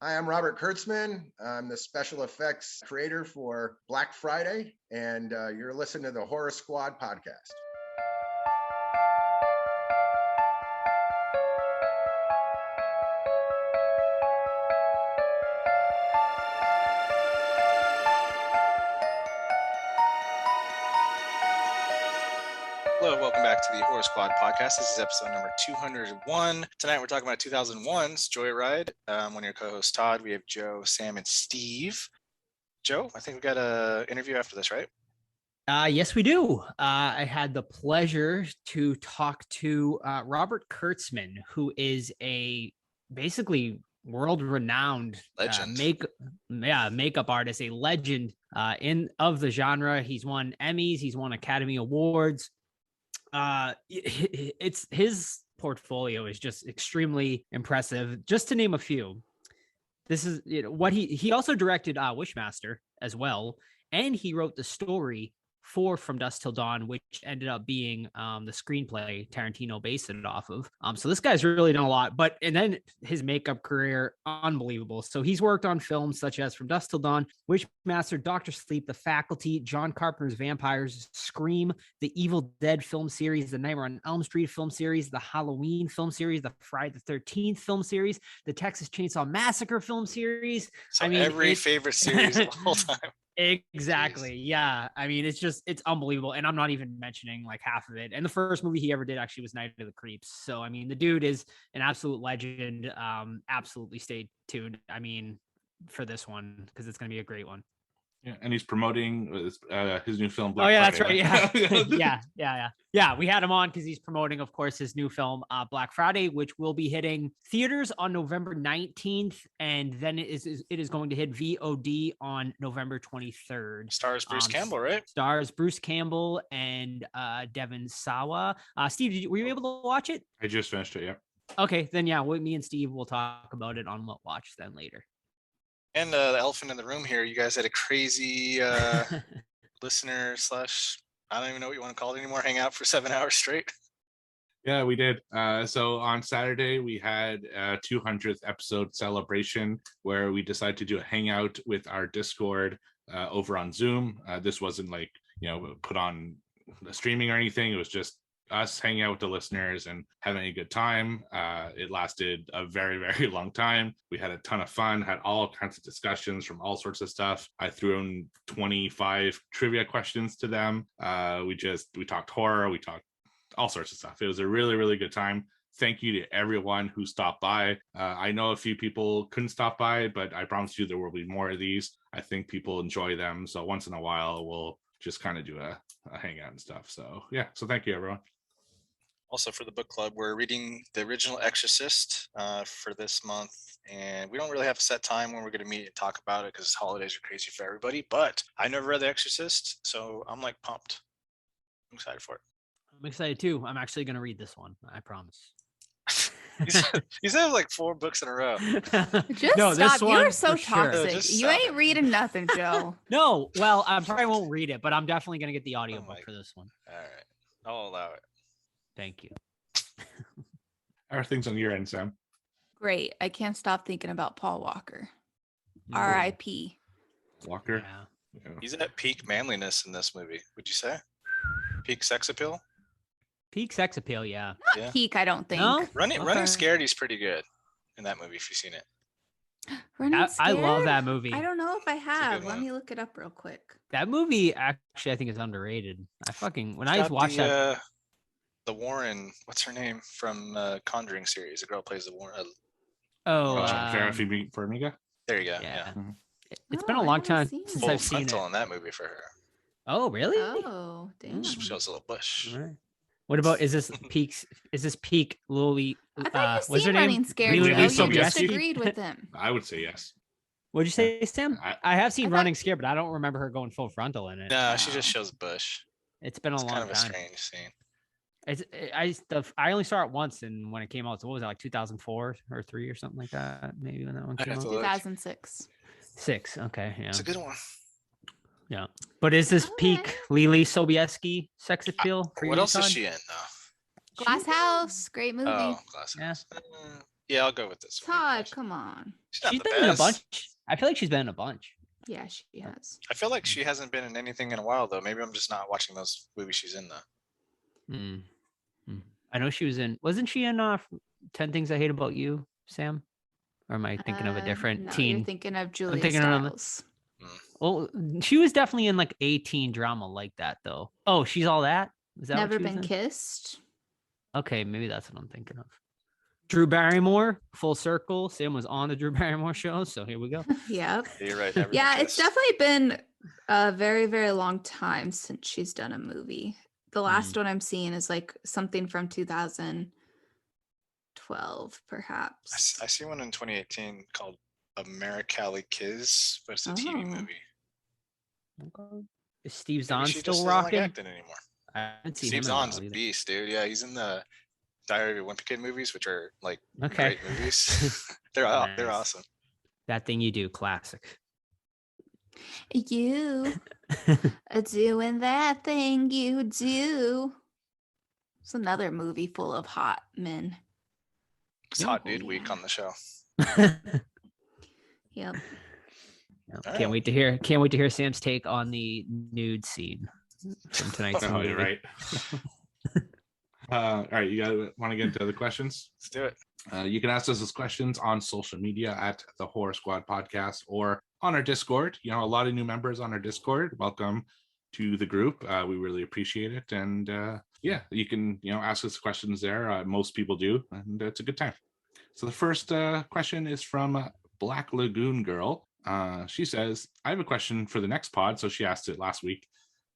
Hi, I'm Robert Kurtzman. I'm the special effects creator for Black Friday, and you're listening to the Horror Squad podcast. Hello, welcome back to the Horror Squad podcast. This is episode number 201. Tonight we're talking about 2001's Joyride. One of your co-hosts, Todd. We have Joe, Sam, and Steve. Joe, I think we got an interview after this, right? Yes, we do. I had the pleasure to talk to Robert Kurtzman, who is a basically world-renowned legend, makeup artist, a legend of the genre. He's won Emmys, he's won Academy Awards. It's his portfolio is just extremely impressive. Just to name a few, this is what he also directed Wishmaster as well, and he wrote the story for From Dusk Till Dawn, which ended up being the screenplay Tarantino based it off of. So this guy's really done a lot, and then his makeup career, unbelievable. So he's worked on films such as From Dusk Till Dawn, Wishmaster, Dr. Sleep, The Faculty, John Carpenter's Vampires, Scream, the Evil Dead film series, the Nightmare on Elm Street film series, the Halloween film series, the Friday the 13th film series, the Texas Chainsaw Massacre film series. So every favorite series of all time. Exactly. Jeez. Yeah. I mean, it's unbelievable. And I'm not even mentioning like half of it. And the first movie he ever did actually was Night of the Creeps. So, I mean, the dude is an absolute legend. Absolutely stay tuned. I mean, for this one, because it's going to be a great one. Yeah, and he's promoting his new film. Black Friday. That's right. Yeah. We had him on because he's promoting, of course, his new film, Black Friday, which will be hitting theaters on November 19th, and then it is going to hit VOD on November 23rd. Stars Bruce Campbell, right? Stars Bruce Campbell and Devon Sawa. Steve, were you able to watch it? I just finished it. Yeah. Okay, then me and Steve will talk about it on What Watch then later. And the elephant in the room here, you guys had a crazy listener / I don't even know what you want to call it anymore, hang out for 7 hours straight. Yeah, we did. So on Saturday, we had a 200th episode celebration where we decided to do a hangout with our Discord over on Zoom. This wasn't like, put on streaming or anything. It was just us hanging out with the listeners and having a good time. It lasted a very, very long time. We had a ton of fun, had all kinds of discussions from all sorts of stuff. I threw in 25 trivia questions to them. We talked horror, we talked all sorts of stuff. It was a really, really good time. Thank you to everyone who stopped by. I know a few people couldn't stop by, but I promise you there will be more of these. I think people enjoy them. So once in a while, we'll just kind of do a hangout and stuff. So yeah, so thank you, everyone. Also for the book club, we're reading the original Exorcist for this month, and we don't really have a set time when we're going to meet and talk about it because holidays are crazy for everybody, but I never read the Exorcist, so I'm like pumped. I'm excited for it. I'm excited too. I'm actually going to read this one, I promise. You said like 4 books in a row. Stop. You're so toxic. You ain't reading nothing, Joe. No, well, I probably won't read it, but I'm definitely going to get the audiobook for this one. All right. I'll allow it. Thank you. How are things on your end, Sam? Great. I can't stop thinking about Paul Walker. R.I.P. Walker? Yeah. He's at peak manliness in this movie, would you say? Peak sex appeal? Peak sex appeal, yeah. Not peak, I don't think. No? Running Scared, he's pretty good in that movie if you've seen it. Running Scared? I love that movie. I don't know if I have. Let me look it up real quick. That movie, actually, I think is underrated. I watched that. The Warren, what's her name from Conjuring series? The girl plays the Warren. Vera Farmiga. There you go. Yeah. It's been a long time since I've seen it. In that movie for her. Oh, really? Oh, damn. She shows a little bush. Right. What about is this peak Lily? I thought what's you've her seen name? Running Scared. Lily You Sobieski? just agreed with him. I would say yes. What'd you say, Sam? I have seen I thought- Running Scared, but I don't remember her going full frontal in it. No, she just shows a bush. It's been a long time. Kind of a strange scene. I only saw it once, and when it came out, so what was it, like 2004 or 3 or something like that? Maybe when that one came out. 2006. 6. Okay, yeah. It's a good one. Yeah, but is this peak Lily Sobieski sex appeal? What else is she in though? Glass House, great movie. Oh, Glass House. Yeah, I'll go with this one. Todd, come on. She's not She's the been in a best. bunch. I feel like she's been in a bunch. Yeah, she has. I feel like she hasn't been in anything in a while though. Maybe I'm just not watching those movies she's in though. Hmm. I know she was in. Wasn't she in 10 Things I Hate About You, Sam? Or am I thinking of a different No, teen? you're thinking of Julia thinking of another- Stiles. Well, she was definitely in like a teen drama like that, though. Oh, she's all that? Is that Never what she was Been in? Kissed. Okay, maybe that's what I'm thinking of. Drew Barrymore, full circle. Sam was on the Drew Barrymore show, so here we go. Yep. Yeah, you're right. Never Yeah, Been it's Kissed. definitely been a very, very long time since she's done a movie. The last one I'm seeing is like something from 2012, perhaps. I see one in 2018 called Americali Kids, but it's a TV Oh. movie. Okay. Is Steve Maybe Zahn she still just doesn't like rocking? acting anymore. I haven't seen Steve him in a while Zahn's a either. beast, dude. Yeah, he's in the Diary of a Wimpy Kid movies, which are like Okay. great movies. They're Nice. awesome. That Thing You Do, classic. You are doing that thing you do. It's another movie full of hot men. It's Yeah. Hot Oh, Dude Week yeah. on the show. Yep. Can't wait to hear Sam's take on the nude scene from tonight's Oh, movie. you're right. All right, you guys want to get into other questions? Let's do it. You can ask us those questions on social media at the Horror Squad Podcast or on our Discord. You know, a lot of new members on our Discord. Welcome to the group. We really appreciate it. And yeah, you can, ask us questions there. Most people do, and it's a good time. So the first question is from Black Lagoon Girl. She says, I have a question for the next pod. So she asked it last week.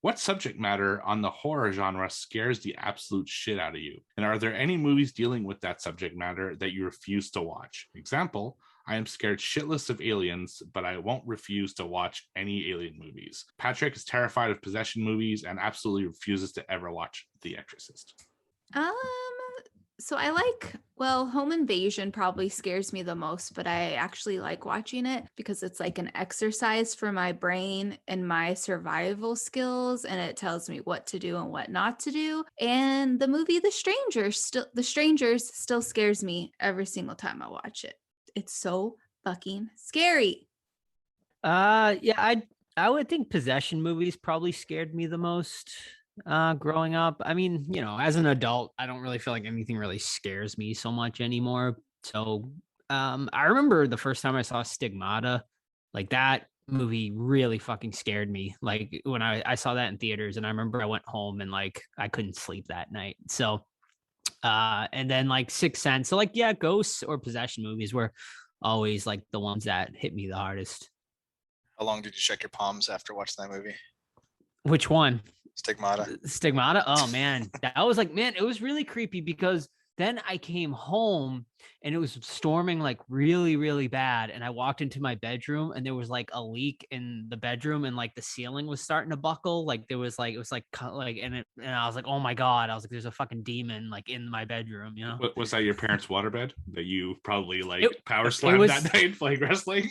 What subject matter on the horror genre scares the absolute shit out of you? And are there any movies dealing with that subject matter that you refuse to watch? Example, I am scared shitless of aliens, but I won't refuse to watch any alien movies. Patrick is terrified of possession movies and absolutely refuses to ever watch The Exorcist. So I Home Invasion probably scares me the most, but I actually like watching it because it's like an exercise for my brain and my survival skills, and it tells me what to do and what not to do. And the movie The Strangers still scares me every single time I watch it. It's so fucking scary. Yeah, I would think possession movies probably scared me the most growing up. I mean, as an adult, I don't really feel like anything really scares me so much anymore. So I remember the first time I saw Stigmata, like that movie really fucking scared me. Like when I saw that in theaters, and I remember I went home and like I couldn't sleep that night. So and then like Sixth Sense. So like, yeah, ghosts or possession movies were always like the ones that hit me the hardest. How long did you check your palms after watching that movie? Which one? Stigmata. Oh man, that was like, man, it was really creepy because then I came home and it was storming like really, really bad. And I walked into my bedroom and there was like a leak in the bedroom and like the ceiling was starting to buckle. Like there was like, it was like, and I was like, oh my God, I was like, there's a fucking demon like in my bedroom, Was that your parents' waterbed that you probably power it slammed was- that night playing wrestling?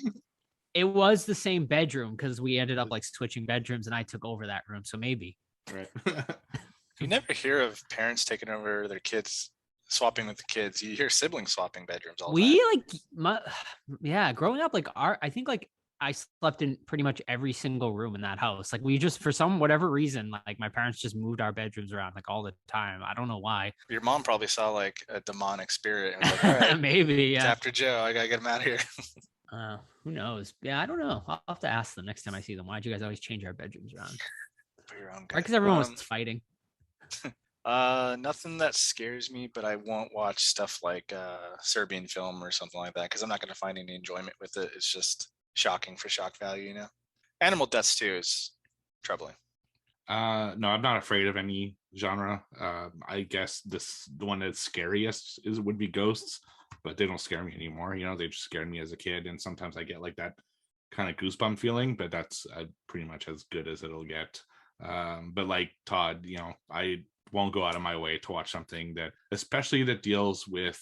It was the same bedroom because we ended up like switching bedrooms and I took over that room. So maybe. Right. You never hear of parents taking over their kids, swapping with the kids. You hear siblings swapping bedrooms all the time. Growing up, like I think like I slept in pretty much every single room in that house. Like we just, for whatever reason, like my parents just moved our bedrooms around like all the time. I don't know why. Your mom probably saw like a demonic spirit and was like, all right, Maybe, it's yeah. after Joe. I gotta get him out of here. Who knows? Yeah, I don't know. I'll have to ask them next time I see them. Why'd you guys always change our bedrooms around? For your own Right, good. because everyone was fighting. Nothing that scares me, but I won't watch stuff like Serbian film or something like that because I'm not going to find any enjoyment with it. It's just shocking for shock value, Animal deaths too is troubling. No, I'm not afraid of any genre. I guess the one that's scariest would be ghosts, but they don't scare me anymore. They just scared me as a kid, and sometimes I get like that kind of goosebump feeling, but that's pretty much as good as it'll get. But like Todd, I won't go out of my way to watch something especially that deals with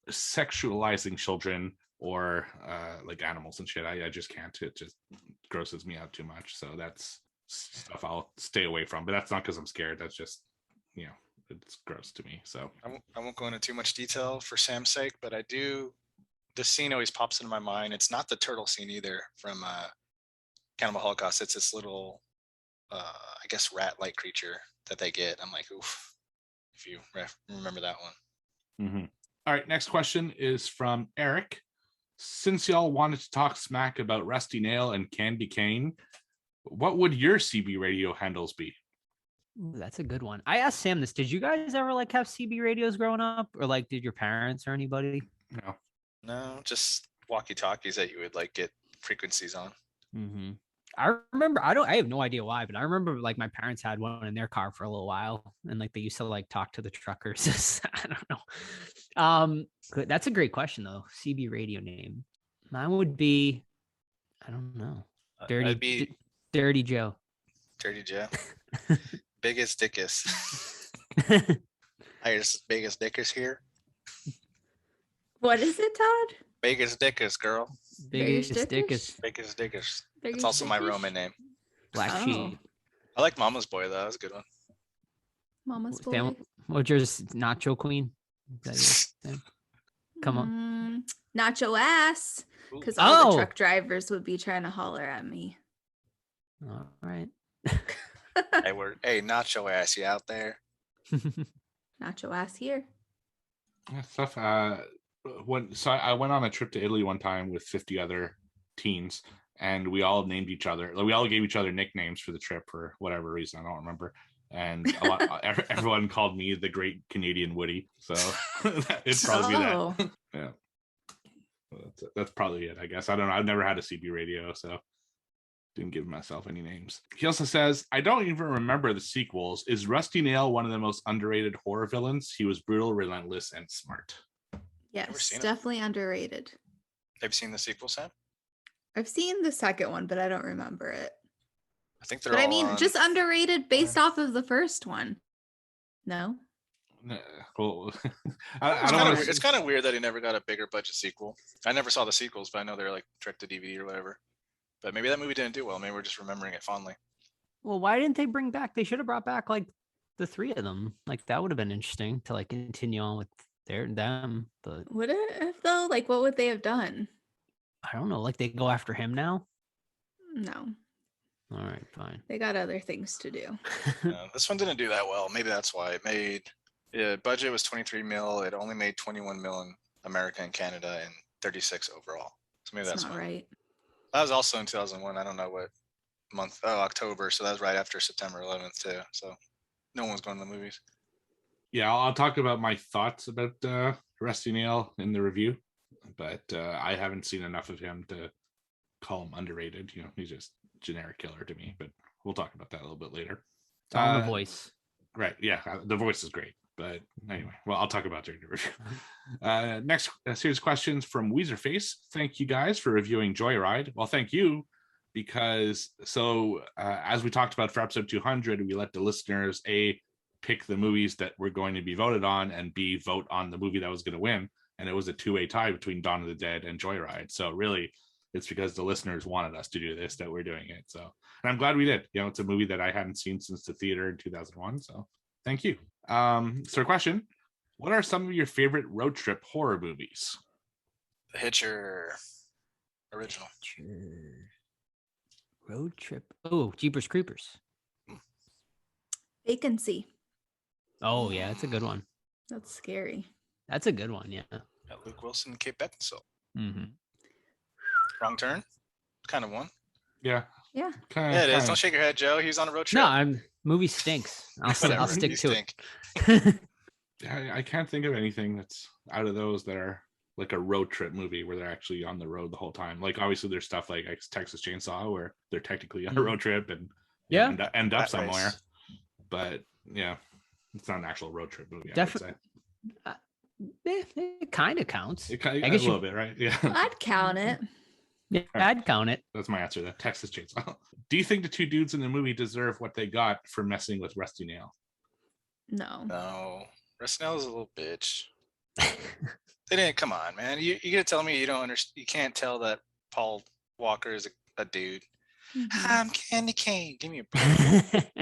sexualizing children or like animals and shit. I just can't. It just grosses me out too much. So that's stuff I'll stay away from. But that's not because I'm scared. That's just It's gross to me. So I won't go into too much detail for Sam's sake, but I do. This scene always pops into my mind. It's not the turtle scene either from Cannibal Holocaust. It's this little, I guess, rat-like creature that they get. I'm like, oof, if you remember that one. Mm-hmm. All right, next question is from Eric. Since y'all wanted to talk smack about Rusty Nail and Candy Cane, what would your CB radio handles be? Ooh, that's a good one. I asked Sam this. Did you guys ever like have CB radios growing up, or like did your parents or anybody? No, just walkie-talkies that you would like get frequencies on. Mm-hmm. I remember. I have no idea why, but I remember like my parents had one in their car for a little while, and like they used to like talk to the truckers. I don't know. That's a great question though. CB radio name. Mine would be, I don't know. Dirty Joe. Dirty Joe. Biggest Dickus. Highest biggest Dickus here. What is it, Todd? Biggest Dickus, girl. Biggest Dickus. Biggest Dickus. That's also my Roman name. Black Sheep. I like Mama's Boy though. That was a good one. Mama's Boy. Sam, what's yours? Nacho Queen. Come on. Nacho Ass. Because all the truck drivers would be trying to holler at me. All right. Hey, Nacho Ass, you out there? Nacho Ass here. Yeah, stuff. I went on a trip to Italy one time with 50 other teens, and we all named each other. We all gave each other nicknames for the trip for whatever reason. I don't remember. And everyone called me the Great Canadian Woody. So it'd probably be that. Yeah. That's probably it, I guess. I don't know. I've never had a CB radio, so didn't give myself any names. He also says, I don't even remember the sequels. Is Rusty Nail one of the most underrated horror villains? He was brutal, relentless, and smart. Yes, definitely underrated. Have you seen the sequel, Sam? I've seen the second one, but I don't remember it. I think they're all just underrated based off of the first one. No? Well, it's kind of weird that he never got a bigger budget sequel. I never saw the sequels, but I know they're like direct to DVD or whatever. But maybe that movie didn't do well. Maybe we're just remembering it fondly. Well, why didn't they bring back? They should have brought back like the three of them. Like that would have been interesting to like continue on with them. But would it have though? Like what would they have done? I don't know. Like they go after him now? No. All right, fine. They got other things to do. This one didn't do that well. Maybe that's why it made. Budget was 23 mil. It only made 21 mil in America and Canada and 36 overall. So maybe that's not right. That was also in 2001. I don't know what month. Oh, October. So that was right after September 11th too. So no one was going to the movies. Yeah, I'll talk about my thoughts about Rusty Nail in the review, but I haven't seen enough of him to call him underrated. You know, he's just generic killer to me. But we'll talk about that a little bit later. It's on the voice. Right. Yeah, the voice is great. But anyway, well, I'll talk about during the review. Next series of questions from Weezerface. Thank you guys for reviewing Joyride. Well, thank you, because as we talked about for episode 200, we let the listeners A, pick the movies that were going to be voted on, and B, vote on the movie that was going to win. And it was a two-way tie between Dawn of the Dead and Joyride. So really, it's because the listeners wanted us to do this that we're doing it. So, and I'm glad we did. You know, it's a movie that I hadn't seen since the theater in 2001. So thank you. So question, what are some of your favorite road trip horror movies? The Hitcher original. Road trip. Oh, Jeepers Creepers. Vacancy. Oh yeah, that's a good one. That's scary. That's a good one, yeah. Luke Wilson and Kate Beckinsale. Mm-hmm. Wrong Turn. Kind of one. Yeah. Yeah. Yeah, it is. Don't shake your head, Joe. He was on a road trip. No, movie stinks. I'll stick to it. I can't think of anything that's out of those that are like a road trip movie where they're actually on the road the whole time. Like obviously there's stuff like Texas Chainsaw where they're technically on a road trip and end up somewhere. Race. But yeah, it's not an actual road trip movie. Definitely. It kind of counts. I guess a little bit, right? Yeah. I'd count it. Yeah, I'd count it. That's my answer. The Texas Chainsaw. Do you think the two dudes in the movie deserve what they got for messing with Rusty Nail? No. Rusty Nail is a little bitch. They didn't. Come on, man. You gonna tell me you don't understand? You can't tell that Paul Walker is a dude. Mm-hmm. I'm Candy Cane. Give me a break.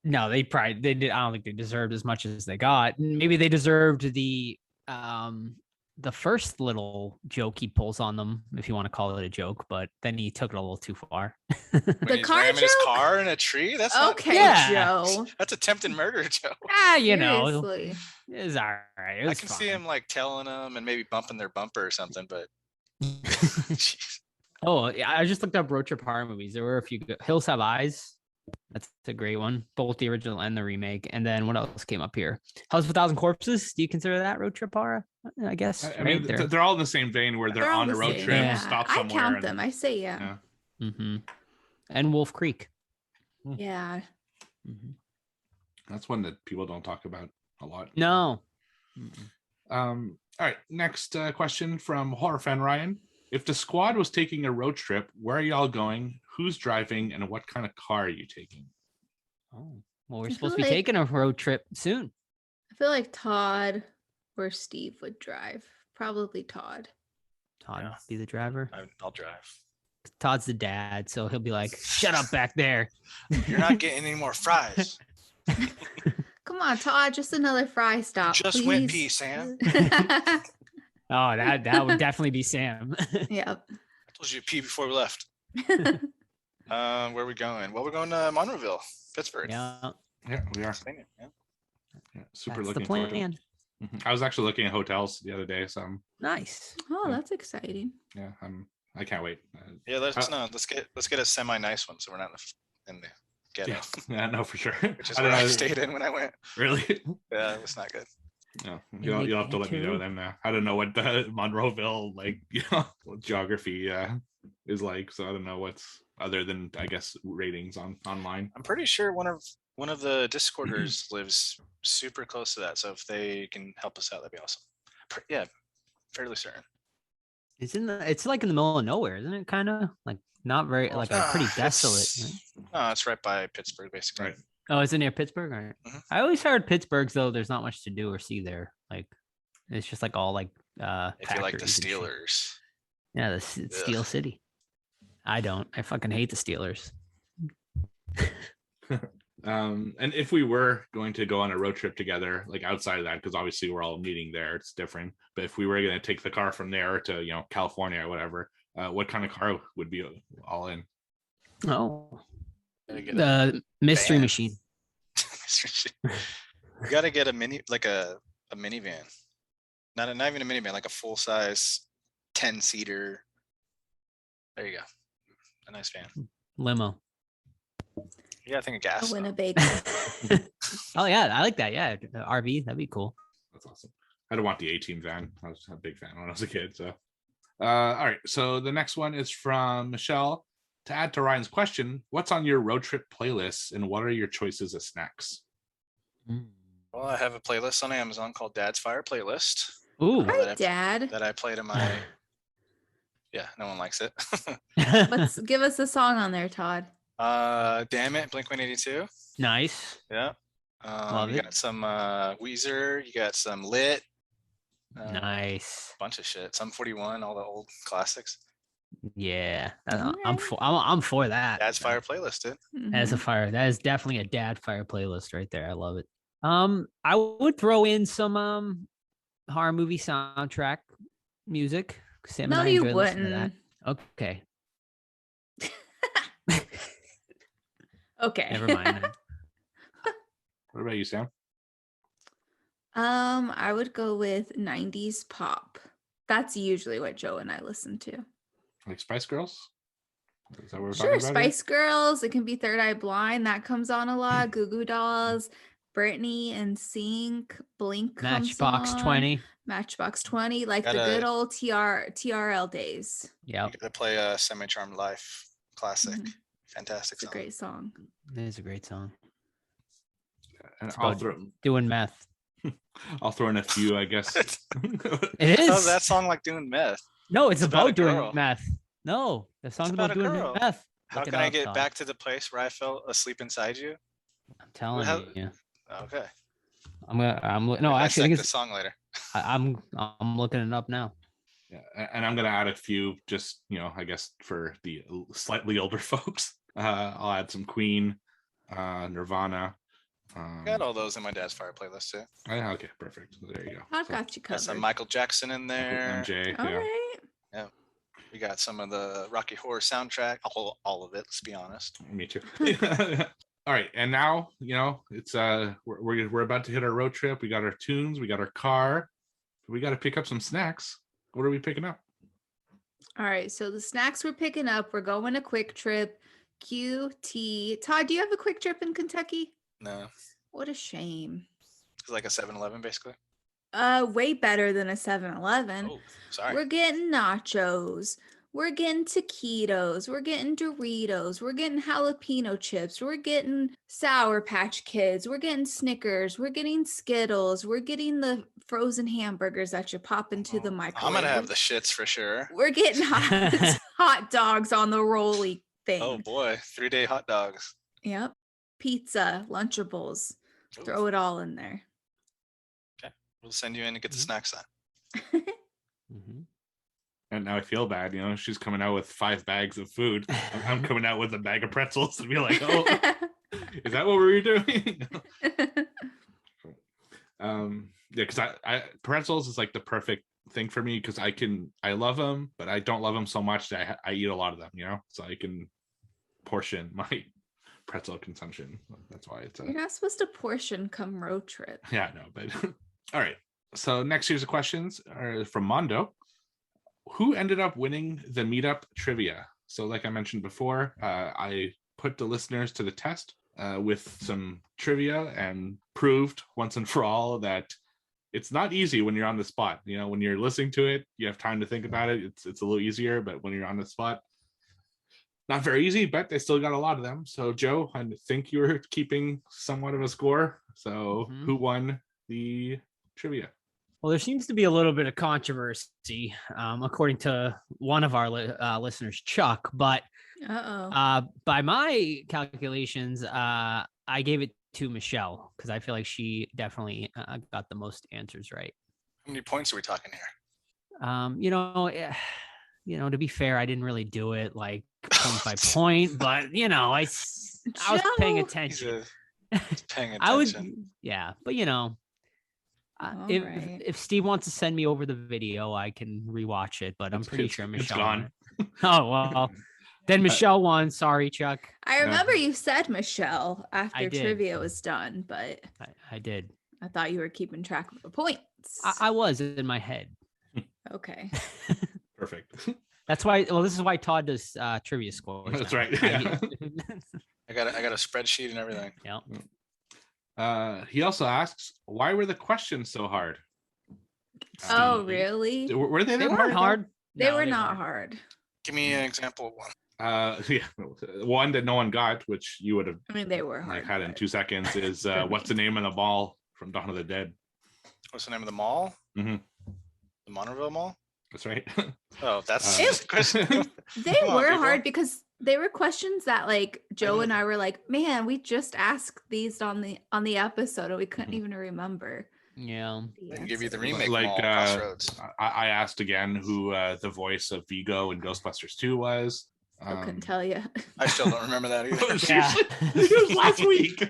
No, they did. I don't think they deserved as much as they got. Maybe they deserved the first little joke he pulls on them, if you want to call it a joke, but then he took it a little too far. When The he's car ramming his joke? car in a tree. That's not Okay, Yeah. Joe. That's attempted murder, Joe. You know, Seriously. it's all right. It I was can fine. see him like telling them and maybe bumping their bumper or something, but Oh, yeah, I just looked up road trip horror movies. There were a few good. Hills Have Eyes. That's a great one, both the original and the remake. And then what else came up here? House of a Thousand Corpses. Do you consider that road trip horror? I guess. I mean, they're all in the same vein where they're all on a the road same, trip, yeah. stop I somewhere. count and- them. I say yeah. Mm-hmm. And Wolf Creek. Yeah. Mm-hmm. That's one that people don't talk about a lot. No. All right. Next question from horror fan Ryan. If the squad was taking a road trip, where are y'all going? Who's driving? And what kind of car are you taking? Oh, well, we're I supposed to feel be like- taking a road trip soon. I feel like Todd or Steve would drive. Probably Todd. Todd Yeah. be the driver. I'll drive. Todd's the dad, so he'll be like, "Shut up back there." You're not getting any more fries. Come on, Todd. Just another fry stop. Just went please. pee, Sam. Oh, that would definitely be Sam. Yep. I told you to pee before we left. Where are we going? Well, we're going to Monroeville, Pittsburgh. Yeah, Yeah, we are. Pennsylvania, yeah. Yeah, super that's the looking forward to it. plan. I was actually looking at hotels the other day, so Nice. Oh, Yeah. that's exciting. yeah, I can't wait. Yeah, let's get a semi nice one so we're not in the ghetto, Yeah, yeah, no, for sure. which is I where don't I know. stayed in when I went. Really? Yeah, it's not good. No, You you'll have to let me know too. then. I don't know what the Monroeville geography is like, so I don't know what's other than I guess ratings online. I'm pretty sure one of the Discorders lives super close to that. So if they can help us out, that'd be awesome. Yeah, fairly certain. It's like in the middle of nowhere, isn't it? Kind of like not very like a pretty desolate. Right? No, it's right by Pittsburgh, basically. Right. Oh, is it near Pittsburgh? All right. Mhm. I always heard Pittsburgh's though. There's not much to do or see there. Like it's just like all like If you like the factories and shit. Steelers. Yeah, it's Steel Ugh. City. I don't. I fucking hate the Steelers. And if we were going to go on a road trip together, like outside of that, because obviously we're all meeting there, it's different. But if we were going to take the car from there to California or whatever, what kind of car would be all in? Oh, Gotta get the Mystery van. Machine. You gotta get a minivan. Not even a minivan, like a full size 10-seater. There you go. A nice van. Limo. You gotta think of A gas. though. Winnebago. Oh yeah, I like that. Yeah, RV, that'd be cool. That's awesome. I don't want the A-Team van. I was a big fan when I was a kid. So, all right. So the next one is from Michelle. To add to Ryan's question, what's on your road trip playlist, and what are your choices of snacks? Well, I have a playlist on Amazon called Dad's Fire Playlist Ooh. Hi, Dad. that I play to my. Yeah, no one likes it. Let's give us a song on there, Todd. Damn it, Blink-182. Nice. Yeah. Love You it. got some Weezer. You got some Lit. Nice. Bunch of shit. Some 41. All the old classics. Yeah, Alright. I'm for that. Dad's Fire Playlist, dude. That is a fire. That is definitely a dad fire playlist right there. I love it. I would throw in some horror movie soundtrack music. Sam and No, I you enjoy listening to that. wouldn't. Okay, Okay. never mind. Then. What about you, Sam? I would go with 90s pop. That's usually what Joe and I listen to. Like Spice Girls? Is that what we're Sure, talking about? here? Spice Girls. It can be Third Eye Blind. That comes on a lot. Goo Goo Dolls, Britney and Sync, Blink comes Matchbox on. 20. Matchbox 20, like the Gotta- good old TRL days. Yep, You gotta play a Semi-Charmed Life classic. Mhm. Fantastic It's a song. great song. it is a great song. And It's I'll about throw, doing meth. I'll throw in a few, I guess. It is. How's that song like doing meth? No, it's about a about doing girl. meth. No, the song's about about a doing girl. meth. How Look it can I up, get Todd. back to the place where I fell asleep inside you? I'm telling How- you. Okay. I'm gonna. No, Maybe actually, I dissect think the it's. song later. I'm looking it up now. Yeah, and I'm gonna add a few, just I guess for the slightly older folks. I'll add some Queen, Nirvana, Got all those in my dad's fire playlist too. Okay, perfect. So there you go. I've got you Got some covered. Michael Jackson in there. MJ. All Yeah. right. We got some of the Rocky Horror soundtrack, all of it. Let's be honest. Me too. All right, and now it's we're about to hit our road trip. We got our tunes, we got our car, we got to pick up some snacks. What are we picking up? All right. So the snacks we're picking up, we're going a quick trip. QT. Todd, do you have a quick trip in Kentucky? No, What a shame. it's like a 7-Eleven basically. Way better than a 7-Eleven. Oh, sorry. We're getting nachos. We're getting taquitos. We're getting Doritos. We're getting jalapeno chips. We're getting Sour Patch Kids. We're getting Snickers. We're getting Skittles. We're getting the frozen hamburgers that you pop into the microwave. I'm gonna have the shits for sure. We're getting hot dogs on the rolly thing. Oh boy, 3-day hot dogs. Yep. Pizza, Lunchables. Ooh. Throw it all in there. We'll send you in to get the snacks then. And now I feel bad. She's coming out with 5 bags of food. I'm coming out with a bag of pretzels and be like, oh, is that what we were doing? Because I pretzels is like the perfect thing for me because I love them, but I don't love them so much that I eat a lot of them. So I can portion my pretzel consumption. That's why it's You're not supposed to portion come road trip. yeah, no, but all right. So next series of questions are from Mondo. Who ended up winning the meetup trivia? So like I mentioned before, I put the listeners to the test with some trivia and proved once and for all that it's not easy when you're on the spot. When you're listening to it, you have time to think about it. It's a little easier, but when you're on the spot, not very easy, but they still got a lot of them. So Joe, I think you were keeping somewhat of a score. So who won the trivia? Well, there seems to be a little bit of controversy, according to one of our listeners, Chuck. But by my calculations, I gave it to Michelle because I feel like she definitely got the most answers right. How many points are we talking here? To be fair, I didn't really do it like point by point, but I was paying attention. He's paying attention. I would, yeah, but if Steve wants to send me over the video, I can rewatch it. But I'm pretty sure Michelle gone. won. Oh well, then Michelle won. Sorry, Chuck. I remember you said Michelle after did. trivia was done, but I did. I thought you were keeping track of the points. I was in my head. Okay. Perfect. That's why. Well, this is why Todd does trivia scores. That's now. right. I got a spreadsheet and everything. Yeah. He also asks, why were the questions so hard? Oh, really? Were they They that weren't hard. They No, were not weren't. hard. Give me an example of one. One that no one got, which you would have I mean, they were hard. had in but- 2 seconds, is what's the name of the mall from Dawn of the Dead? What's the name of the mall? Mhm. The Monterville Mall? That's right. Oh, that's It- question. They Come on, were people. hard because they were questions that like Joe and I were like, man, we just asked these on the episode and we couldn't even remember. Yeah. the I can give you the answer. remake Like, mall, Crossroads. I asked again who the voice of Vigo in Ghostbusters 2 was. I couldn't tell you. I still don't remember that either. Yeah. It was last week.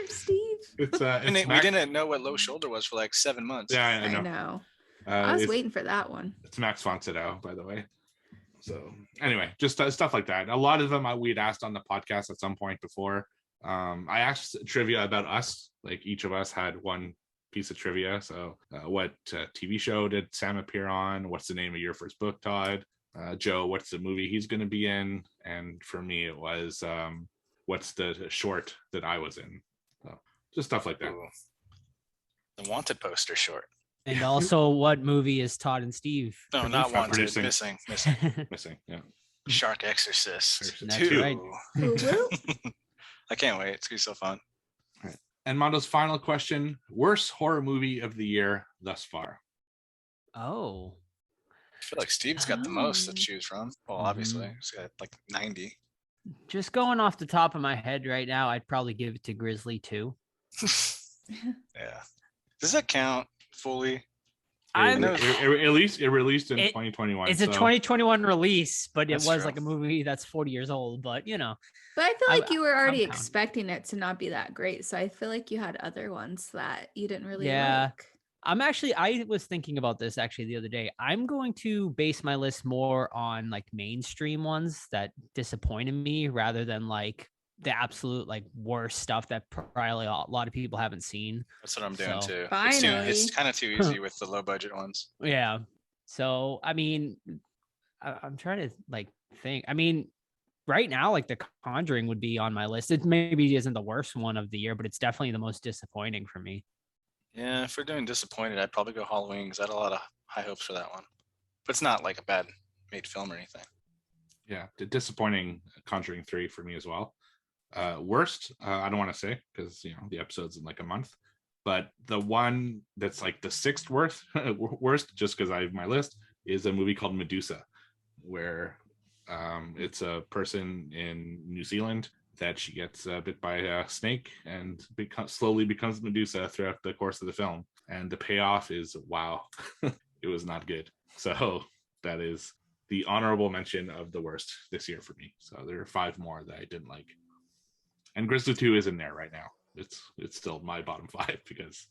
Steve. It's And we Mac- didn't know what Low Shoulder was for like 7 months. Yeah, I I know. know. I was It's- waiting for that one. It's Max von Sydow, by the way. So anyway, just stuff like that. A lot of them we'd asked on the podcast at some point before. I asked trivia about us. Like each of us had one piece of trivia. So what TV show did Sam appear on? What's the name of your first book, Todd? Joe, what's the movie he's going to be in? And for me, it was what's the short that I was in? So just stuff like that. Ooh. The Wanted poster short. And also, what movie is Todd and Steve? No, not Wanted. producing. Missing. Missing. Yeah. Shark Exorcist. That's 2. right. Woo-woo. I can't wait. It's going to be so fun. And Mondo's final question: worst horror movie of the year thus far? Oh. I feel like Steve's got the most to Oh. choose from. Well, obviously, Mhm. he's got like 90. Just going off the top of my head right now, I'd probably give it to Grizzly 2. Yeah. Does that count fully? It released in It- 2021. It's a 2021 release, but it That's was true. like a movie that's 40 years old. But But I feel I'm- like you were already I'm counting. expecting it to not be that great. So I feel like you had other ones that you didn't really Yeah. like. I was thinking about this actually the other day. I'm going to base my list more on like mainstream ones that disappointed me rather than like the absolute like worst stuff that probably a lot of people haven't seen. That's what I'm doing So- too. Finally. It's kind of too easy with the low budget ones. Yeah. So, I mean, I'm trying to like think. I mean, right now, like The Conjuring would be on my list. It maybe isn't the worst one of the year, but it's definitely the most disappointing for me. Yeah, if we're doing disappointed, I'd probably go Halloween because I had a lot of high hopes for that one. But it's not like a bad made film or anything. Yeah, the disappointing Conjuring 3 for me as well. Worst, I don't want to say because the episode's in like a month, but the one that's like the sixth worst, just because I have my list, is a movie called Medusa, where it's a person in New Zealand that she gets bit by a snake and slowly becomes Medusa throughout the course of the film. And the payoff is, wow, it was not good. So that is the honorable mention of the worst this year for me. So there are 5 more that I didn't like. And Grizzly 2 is in there right now. It's still my bottom 5 because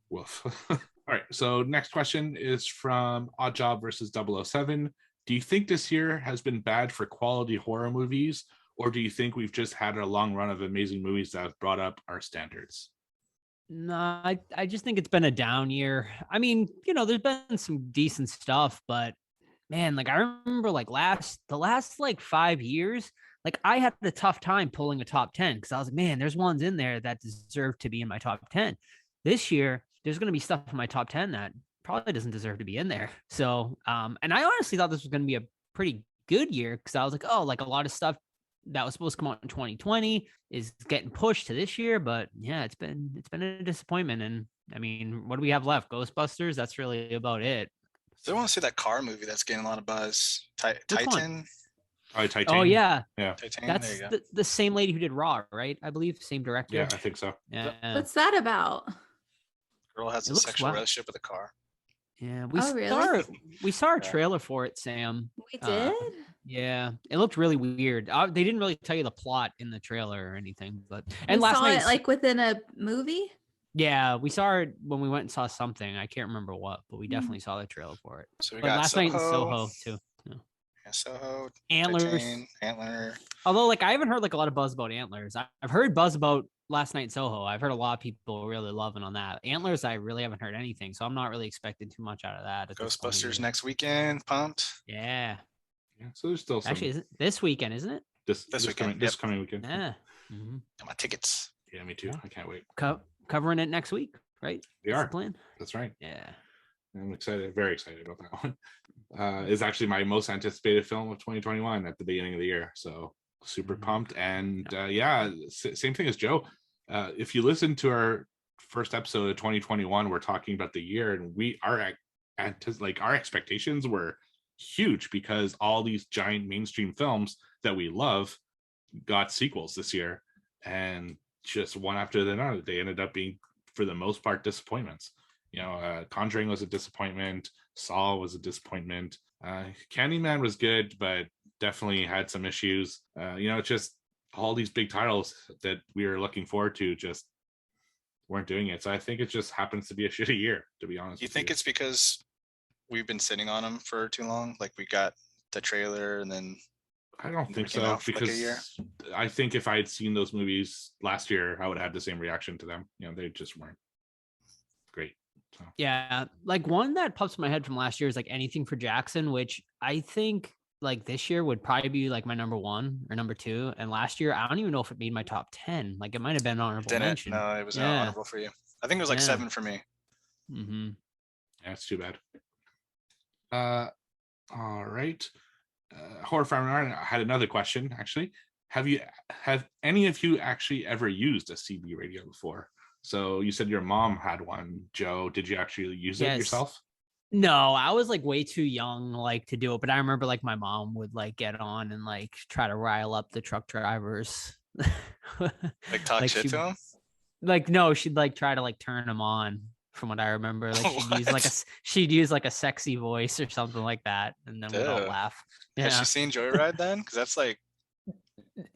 woof. All right. So next question is from Odd Job versus 007. Do you think this year has been bad for quality horror movies, or do you think we've just had a long run of amazing movies that have brought up our standards? No, I just think it's been a down year. I mean, there's been some decent stuff, but man, like I remember like the last like 5 years, like I had a tough time pulling a top 10 because I was like, man, there's ones in there that deserve to be in my top 10. This year, there's going to be stuff in my top 10 that probably doesn't deserve to be in there. So, and I honestly thought this was going to be a pretty good year because I was like, oh, like a lot of stuff that was supposed to come out in 2020 is getting pushed to this year. But yeah, it's been a disappointment. And I mean, what do we have left? Ghostbusters. That's really about it. So I want to see that car movie that's getting a lot of buzz. Which one? Titan. Oh, Titanium. Oh yeah, Titan. that's There you go. the same lady who did Raw, right? I believe same director. Yeah, I think so. Yeah. What's that about? Girl has It a looks sexual wild. relationship with a car. Yeah, Oh, really? we saw a Yeah. trailer for it, Sam. We did? Yeah, it looked really weird. They didn't really tell you the plot in the trailer or anything, but We last saw night, it like within a movie? yeah, we saw it when we went and saw something. I can't remember what, but we definitely saw the trailer for it. So we But got last night in Soho too. Yeah. Yeah, Soho. Antlers. Titan, Antler. Although, like, I haven't heard like a lot of buzz about Antlers. I've heard buzz about Last Night in Soho. I've heard a lot of people really loving on that. Antlers, I really haven't heard anything, so I'm not really expecting too much out of that. At this point Ghostbusters either. next weekend. Pumped. Yeah, Yeah, so there's still some actually, is it this weekend? Isn't it? This weekend, this yep. coming weekend. Yeah. Mm-hmm. Got my tickets. Yeah, me too. Yeah. I can't wait. Covering it next week, right? We That's are. the plan. That's right. Yeah. I'm excited, very excited about that one. It's actually my most anticipated film of 2021 at the beginning of the year. So super Mhm. pumped. And same thing as Joe. If you listen to our first episode of 2021, we're talking about the year, and our expectations were huge because all these giant mainstream films that we love got sequels this year, and just one after the other, they ended up being, for the most part, disappointments. Conjuring was a disappointment. Saw was a disappointment. Candyman was good, but definitely had some issues. Just all these big titles that we were looking forward to just weren't doing it. So I think it just happens to be a shitty year, to be honest. Do you think it's because we've been sitting on them for too long? Like we got the trailer and then I don't think came so, out for like a year? because I think if I had seen those movies last year, I would have had the same reaction to them. They just weren't great. So Yeah, like one that pops in my head from last year is like Anything for Jackson, which I think like this year would probably be like my number 1 or number 2. And last year, I don't even know if it made my top 10. Like it might have been honorable Didn't. mention. No, it was not Yeah. honorable for you. I think it was like Yeah. 7 for me. Mm-hmm. yeah, it's too bad. All right. Horror Farmer had another question, actually. Have any of you actually ever used a CB radio before? So you said your mom had one. Joe, did you actually use it Yes. yourself? No, I was like way too young like to do it, but I remember like my mom would like get on and like try to rile up the truck drivers. Like talk shit she- to him. Like no, she'd like try to like turn them on. from what I remember. Like What? she'd use like a sexy voice or something like that, and then we'd all Duh. laugh. Has Yeah, she seen Joyride then? Because that's like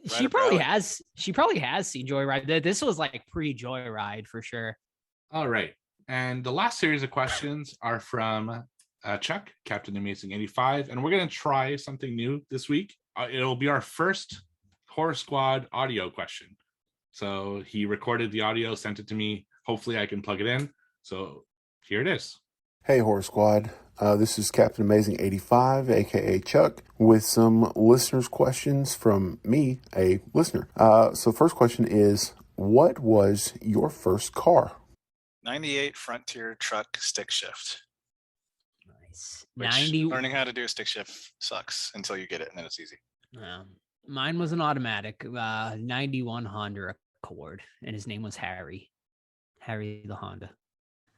she up her probably alley. has. She probably has seen Joyride. This was like pre-Joyride for sure. All right. And the last series of questions are from Chuck, Captain Amazing 85. And we're going to try something new this week. It'll be our first Horror Squad audio question. So he recorded the audio, sent it to me. Hopefully I can plug it in. So here it is. Hey, Horror Squad. This is Captain Amazing 85, aka Chuck, with some listeners' questions from me, a listener. So, first question is, what was your first car? 98 Frontier truck stick shift. Nice. Which 90. learning how to do a stick shift sucks until you get it, and then it's easy. Mine was an automatic 91 Honda Accord, and his name was Harry the Honda.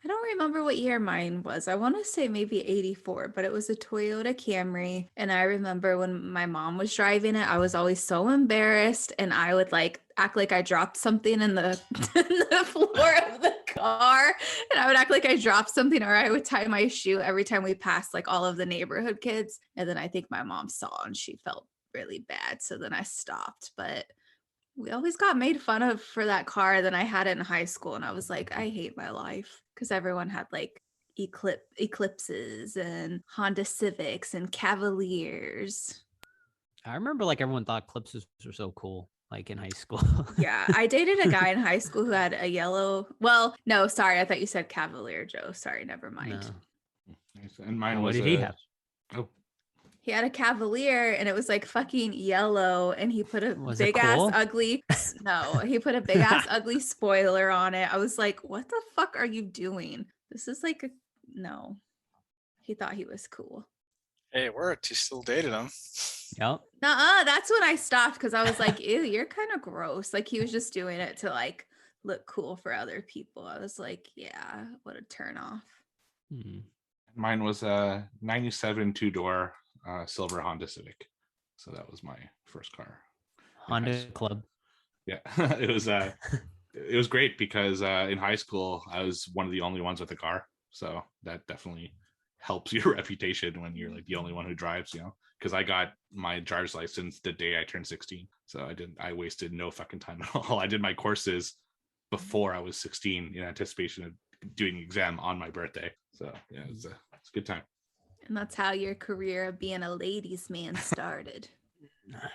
I don't remember what year mine was. I want to say maybe 84, but it was a Toyota Camry. And I remember when my mom was driving it, I was always so embarrassed. And I would like act like I dropped something in the, in the floor of the car. And I would act like I dropped something, or I would tie my shoe every time we passed like all of the neighborhood kids. And then I think my mom saw and she felt really bad. So then I stopped. But we always got made fun of for that car. Then I had it in high school and I was like, I hate my life, because everyone had like Eclipses and Honda Civics and Cavaliers. I remember like everyone thought Eclipses were so cool, like in high school. Yeah, I dated a guy in high school who had a yellow. Well, no, sorry, I thought you said Cavalier, Joe. Sorry, never mind. No. And mine What was did he have? Oh, He had a Cavalier and it was like fucking yellow, and he put a Was it big ass cool? ugly he put a big ass ugly spoiler on it. I was like, what the fuck are you doing? This is like no. He thought he was cool. Hey, it worked. You still dated him. Yep. Nuh-uh, that's when I stopped, because I was like, ew, you're kind of gross. Like he was just doing it to like look cool for other people. I was like, yeah, what a turn off. mine was a 97 two-door silver Honda Civic. So that was my first car. Honda Club. Yeah, it was great because in high school I was one of the only ones with a car, so that definitely helps your reputation when you're like the only one who drives, because I got my driver's license the day I turned 16, so I wasted no fucking time at all. I did my courses before I was 16 in anticipation of doing the exam on my birthday. So yeah, it's a good time. And that's how your career of being a ladies' man started.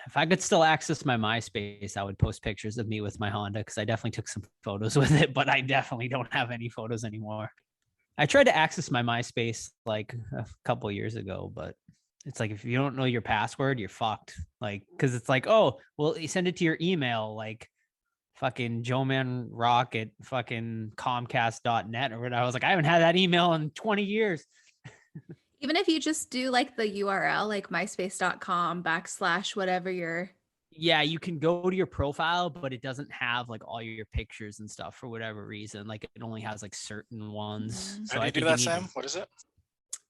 If I could still access my MySpace, I would post pictures of me with my Honda, because I definitely took some photos with it, but I definitely don't have any photos anymore. I tried to access my MySpace like a couple years ago, but it's like, if you don't know your password, you're fucked. Like, because it's like, oh, well, you send it to your email, like fucking joemanrock at fucking comcast.net or whatever. I was like, I haven't had that email in 20 years. Even if you just do like the URL, like myspace.com / whatever your. Yeah, you can go to your profile, but it doesn't have like all your pictures and stuff for whatever reason. Like it only has like certain ones. Mhm. So How do I you do think that, you need Sam? What is it?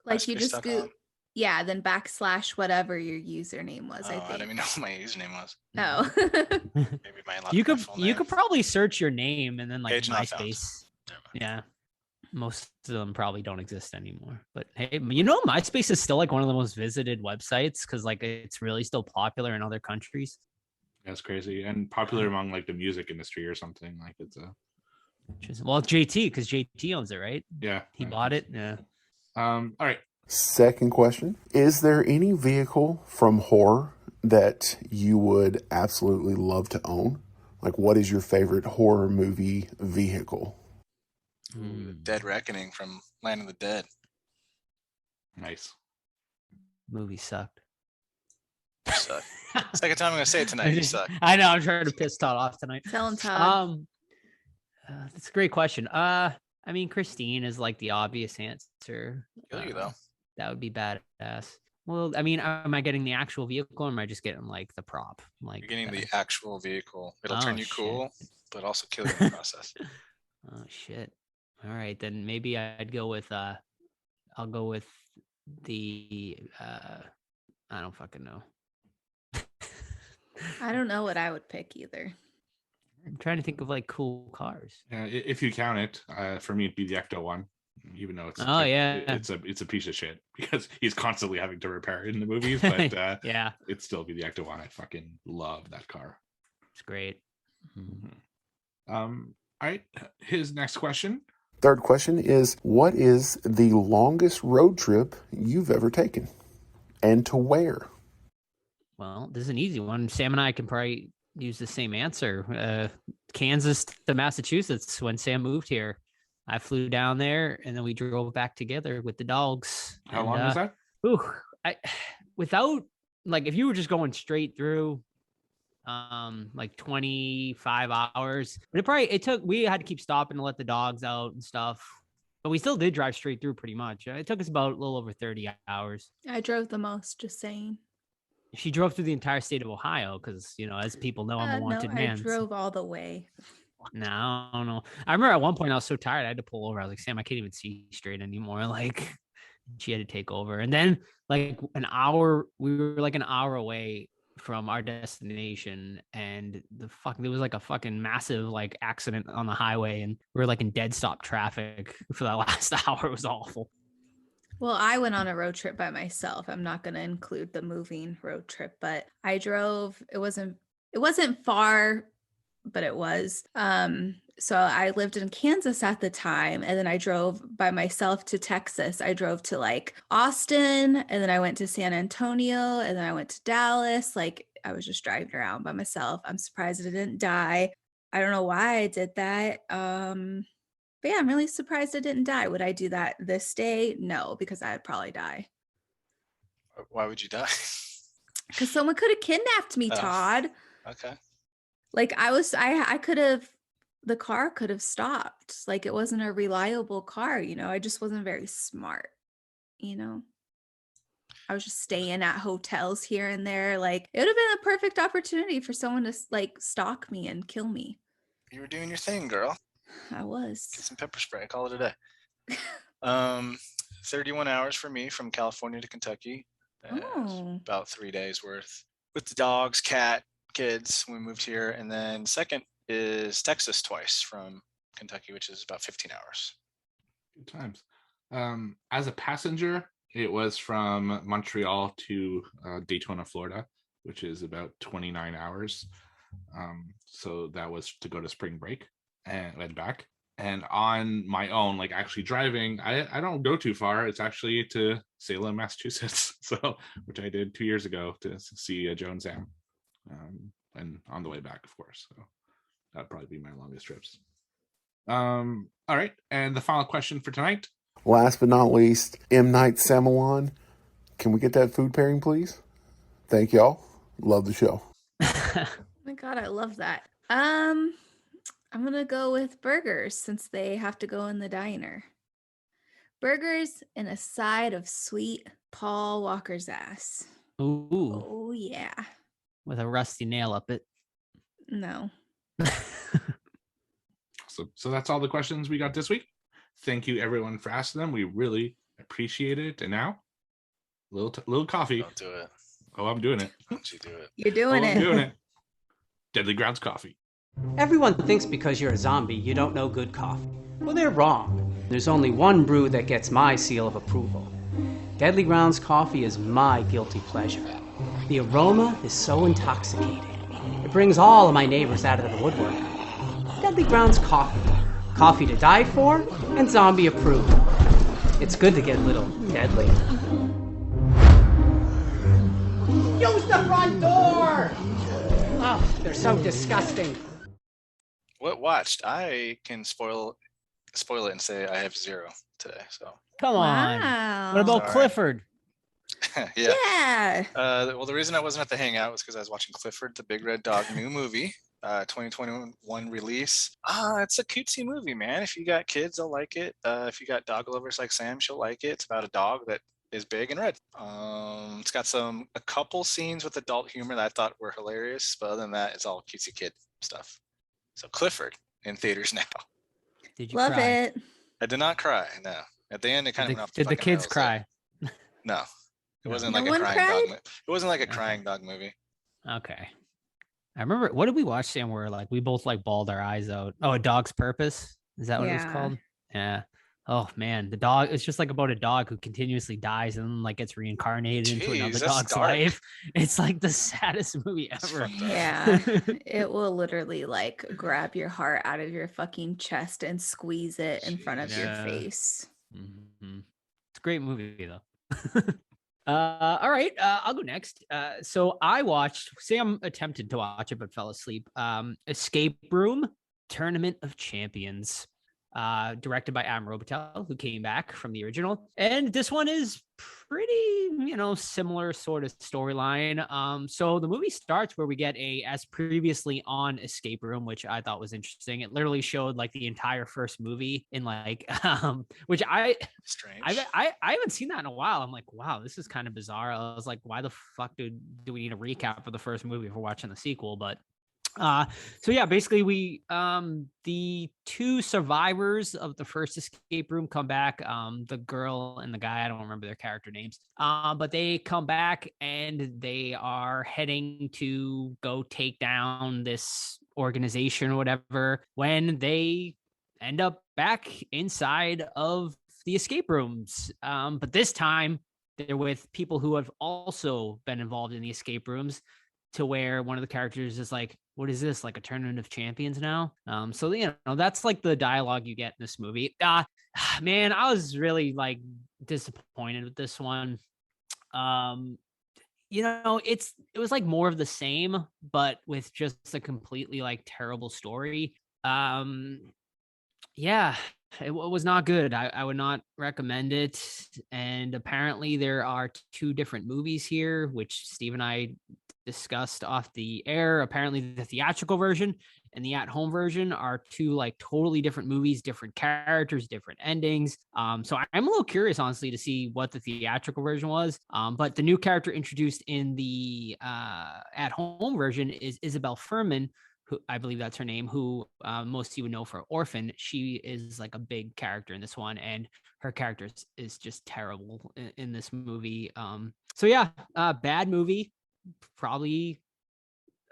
Like you just MySpace.com? go. Yeah, then / whatever your username was, Oh, I I think. didn't even know what my username was. No. Maybe my you could full you name. could probably search your name and then like Page not found. MySpace. Never mind. Yeah. Most of them probably don't exist anymore. But hey, MySpace is still like one of the most visited websites, because like it's really still popular in other countries. That's crazy, and popular among like the music industry or something. Like it's a Well, JT, because JT owns it, right? yeah. He bought it. Yeah. All right. Second question, is there any vehicle from horror that you would absolutely love to own? Like, what is your favorite horror movie vehicle? Dead Reckoning from Land of the Dead. Nice. Movie sucked. You suck. Second time I'm gonna say it tonight. You suck. I know. I'm trying to piss Todd off tonight. Tell him, Todd. That's a great question. I mean, Christine is like the obvious answer. Kill you though. That would be badass. Well, I mean, am I getting the actual vehicle, or am I just getting like the prop? Like You're getting the actual vehicle. It'll Oh, turn you shit. cool, but also kill you in the process. Oh shit. All right, then maybe I'd go with I'll go with the I don't fucking know. I don't know what I would pick either. I'm trying to think of like cool cars. Yeah, if you count it, for me it'd be the Ecto one, even though it's a piece of shit because he's constantly having to repair it in the movies. But yeah, it'd still be the Ecto one. I fucking love that car. it's great. All right, his next question. Third question is, what is the longest road trip you've ever taken, and to where? Well, this is an easy one. Sam and I can probably use the same answer. Kansas to Massachusetts when Sam moved here. I flew down there and then we drove back together with the dogs. How long was that? Without like if you were just going straight through like 25 hours. But we had to keep stopping to let the dogs out and stuff. But we still did drive straight through pretty much. It took us about a little over 30 hours. I drove the most, just saying. She drove through the entire state of Ohio because, as people know, I'm a wanted man. I drove all the way. No, no. I remember at one point I was so tired I had to pull over. I was like, Sam, I can't even see straight anymore. Like, she had to take over. And then like we were like an hour away from our destination, and there was like a fucking massive like accident on the highway, and we were like in dead stop traffic for that last hour. It was awful. Well, I went on a road trip by myself. I'm not going to include the moving road trip, but I drove. It wasn't far, but it was. So I lived in Kansas at the time, and then I drove by myself to Texas. I drove to like Austin, and then I went to San Antonio, and then I went to Dallas. Like, I was just driving around by myself. I'm surprised I didn't die. I don't know why I did that. But yeah, I'm really surprised I didn't die. Would I do that this day? No, because I'd probably die. Why would you die? Because someone could have kidnapped me, Todd. Okay. Like I could have, the car could have stopped. Like, it wasn't a reliable car, I just wasn't very smart, I was just staying at hotels here and there. Like, it would have been a perfect opportunity for someone to like stalk me and kill me. You were doing your thing, girl. I was. Get some pepper spray. Call it a day. 31 hours for me from California to Kentucky. About 3 days worth with the dogs, cat, kids when we moved here. And then second is Texas twice from Kentucky, which is about 15 hours. Good times. As a passenger, it was from Montreal to Daytona, Florida, which is about 29 hours. So that was to go to spring break and back. And on my own, like actually driving, I don't go too far. It's actually to Salem, Massachusetts. So, which I did 2 years ago to see Joe and Sam. And on the way back, of course. So that'd probably be my longest trips. All right. And the final question for tonight. Last but not least, M. Night Shyamalan. Can we get that food pairing, please? Thank y'all. Love the show. Oh my God, I love that. I'm going to go with burgers since they have to go in the diner. Burgers and a side of sweet Paul Walker's ass. Ooh. Oh, yeah. With a rusty nail up it. No. So that's all the questions we got this week. Thank you, everyone, for asking them. We really appreciate it. And now, little coffee. Don't do it. Oh, I'm doing it. Don't you do it. You're doing it. I'm doing it. Deadly Grounds coffee. Everyone thinks because you're a zombie, you don't know good coffee. Well, they're wrong. There's only one brew that gets my seal of approval. Deadly Grounds coffee is my guilty pleasure. The aroma is so intoxicating. It brings all of my neighbors out of the woodwork. Deadly Grounds coffee. Coffee to die for and zombie approved. It's good to get a little deadly. Use the front door! Oh, they're so disgusting. What watched? I can spoil it and say I have 0 today. So Come on. Wow. What about Sorry. Clifford? Yeah. Well, the reason I wasn't at the hangout was because I was watching Clifford the Big Red Dog new movie, 2021 release. It's a cutesy movie, man. If you got kids, they'll like it. If you got dog lovers like Sam, she'll like it. It's about a dog that is big and red. It's got a couple scenes with adult humor that I thought were hilarious, but other than that, it's all cutesy kid stuff. So Clifford in theaters now. Did you Love cry? it. I did not cry. No. At the end, it kind of went off. Did the kids cry? No. It wasn't No like a one crying cried? dog. It wasn't like a crying dog movie. Okay. I remember, what did we watch, Sam, where like we both like bawled our eyes out? Oh, A Dog's Purpose. Is that what it was Yeah. called? Yeah. Oh man, the dog, it's just like about a dog who continuously dies and then like gets reincarnated into another Jeez, that's dog's dark. life. It's like the saddest movie That's ever. fucked up. Yeah. It will literally like grab your heart out of your fucking chest and squeeze it in front of your Yeah. face. Mhm. It's a great movie though. All right, I'll go next. So I watched, Sam attempted to watch it but fell asleep. Escape Room Tournament of Champions, directed by Am Robitel, who came back from the original. And this one is pretty, similar sort of storyline. So the movie starts where we get as previously on Escape Room, which I thought was interesting. It literally showed like the entire first movie in like, which Strange. I haven't seen that in a while. I'm like, wow, this is kind of bizarre. I was like, why the fuck do we need a recap for the first movie if we're watching the sequel? But so yeah, basically we the two survivors of the first escape room come back, the girl and the guy, I don't remember their character names, but they come back and they are heading to go take down this organization or whatever when they end up back inside of the escape rooms, but this time they're with people who have also been involved in the escape rooms, to where one of the characters is like, what is this, like a tournament of champions now? So that's like the dialogue you get in this movie. Man, I was really like disappointed with this one. It was like more of the same, but with just a completely like terrible story. Yeah, it was not good. I would not recommend it. And apparently there are two different movies here, which Steve and I discussed off the air. Apparently the theatrical version and the at-home version are two like totally different movies, different characters, different endings. So I'm a little curious, honestly, to see what the theatrical version was. But the new character introduced in the at-home version is Isabel Furman, who I believe that's her name, who most of you would know for Orphan. She is like a big character in this one, and her character is just terrible in this movie. So yeah, bad movie. Probably,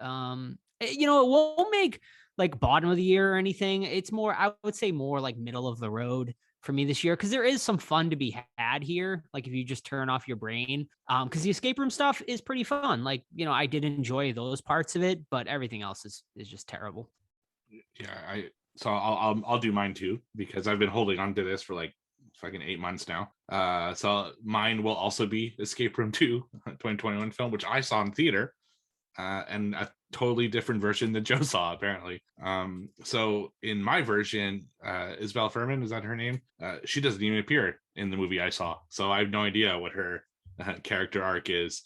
it won't make like bottom of the year or anything. It's more, I would say, more like middle of the road for me this year, because there is some fun to be had here, like if you just turn off your brain, because the escape room stuff is pretty fun. Like, I did enjoy those parts of it, but everything else is just terrible. Yeah, I'll do mine too, because I've been holding on to this for like fucking 8 months now. So mine will also be Escape Room 2, 2021 film, which I saw in theater, and a totally different version than Joe saw, apparently. So in my version, Isabel Furman, is that her name? She doesn't even appear in the movie I saw, so I have no idea what her character arc is.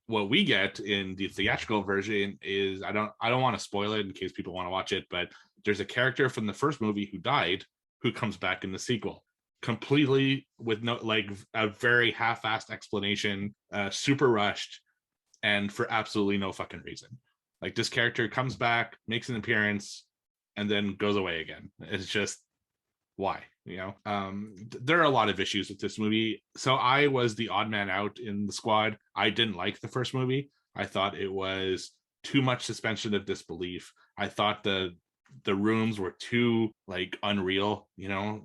What we get in the theatrical version is, I don't want to spoil it in case people want to watch it, but there's a character from the first movie who died, who comes back in the sequel, completely with no, like, a very half-assed explanation, super rushed, and for absolutely no fucking reason. Like, this character comes back, makes an appearance, and then goes away again. It's just, why? There are a lot of issues with this movie. So I was the odd man out in the squad. I didn't like the first movie. I thought it was too much suspension of disbelief. I thought the rooms were too like unreal,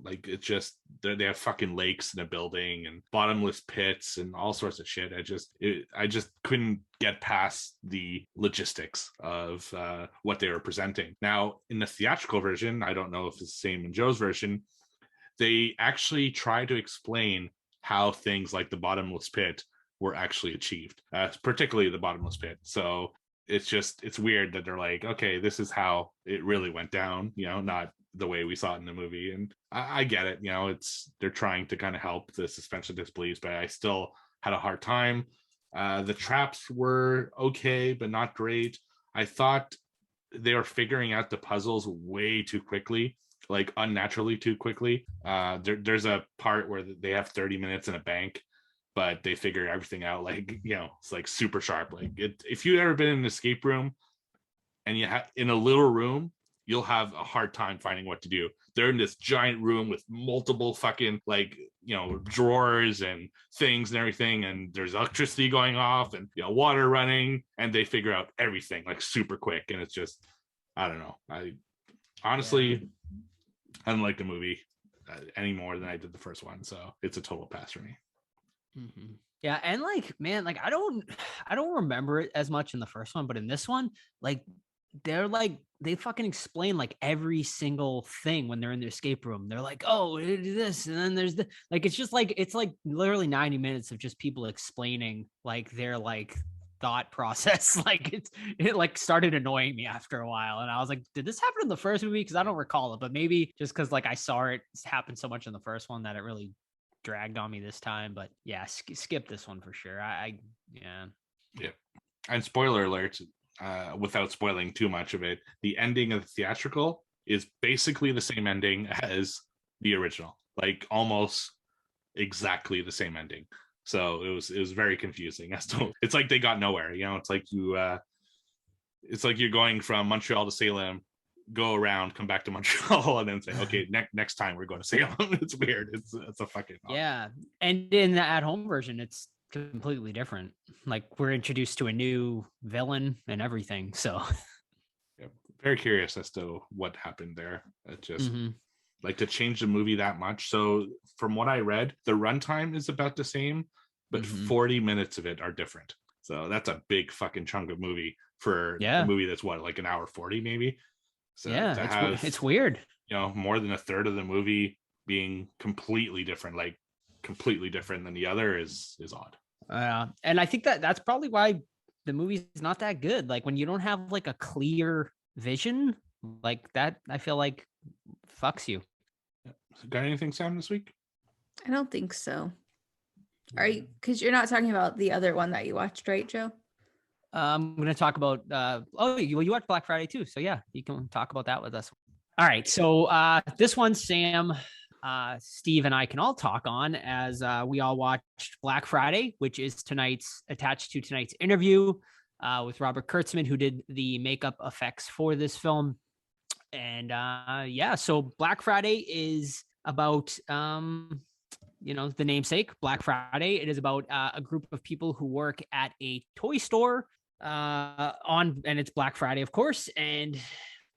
like it's just, they have fucking lakes in a building and bottomless pits and all sorts of shit. I just couldn't get past the logistics of what they were presenting. Now in the theatrical version, I don't know if it's the same in Joe's version, they actually try to explain how things like the bottomless pit were actually achieved, particularly the bottomless pit. So it's weird that they're like, okay, this is how it really went down, not the way we saw it in the movie. And I get it, they're trying to kind of help the suspension of disbelief, but I still had a hard time. The traps were okay, but not great. I thought they were figuring out the puzzles way too quickly, like unnaturally too quickly. There's a part where they have 30 minutes in a bank, but they figure everything out like, it's like super sharp. Like, if you've ever been in an escape room and you have in a little room, you'll have a hard time finding what to do. they're in this giant room with multiple fucking like, you know, drawers and things and everything, and there's electricity going off and, you know, water running, and they figure out everything like super quick. And it's just, I don't know. I honestly, I didn't like the movie any more than I did the first one, so it's a total pass for me. Mm-hmm. Yeah, and like, man, like I don't remember it as much in the first one, but in this one, like they fucking explain like every single thing when they're in the escape room. They're like, oh, do this, and then there's the like, it's just like, it's like literally 90 minutes of just people explaining like their like thought process. Like it like started annoying me after a while, and I was like, did this happen in the first movie? Because I don't recall it, but maybe just because like I saw it happen so much in the first one that it really dragged on me this time. But yeah, skip this one for sure. Yeah. And spoiler alert, without spoiling too much of it, the ending of the theatrical is basically the same ending as the original, like almost exactly the same ending. So it was very confusing as to, it's like they got nowhere, you know. It's like you're going from Montreal to Salem, go around, come back to Montreal, and then say, okay, next time we're going to Salem. It's weird. It's a fucking yeah. And in the at-home version, it's completely different. Like we're introduced to a new villain and everything. So yeah, very curious as to what happened there. It just like to change the movie that much. So from what I read, the runtime is about the same, but 40 minutes of it are different. So that's a big fucking chunk of movie for a movie that's what, like an hour 40 maybe. So yeah, it's weird. You know, more than a third of the movie being completely different than the other is odd. And I think that's probably why the movie's not that good. Like when you don't have like a clear vision like that, I feel like fucks you. Got anything, Sam, this week? I don't think so. Are you? Because you're not talking about the other one that you watched, right, Joe? I'm going to talk about. You watched Black Friday too, so yeah, you can talk about that with us. All right, so this one, Sam, Steve, and I can all talk on as we all watched Black Friday, which is attached to tonight's interview with Robert Kurtzman, who did the makeup effects for this film. And so Black Friday is about the namesake, Black Friday. It is about a group of people who work at a toy store and it's Black Friday, of course. And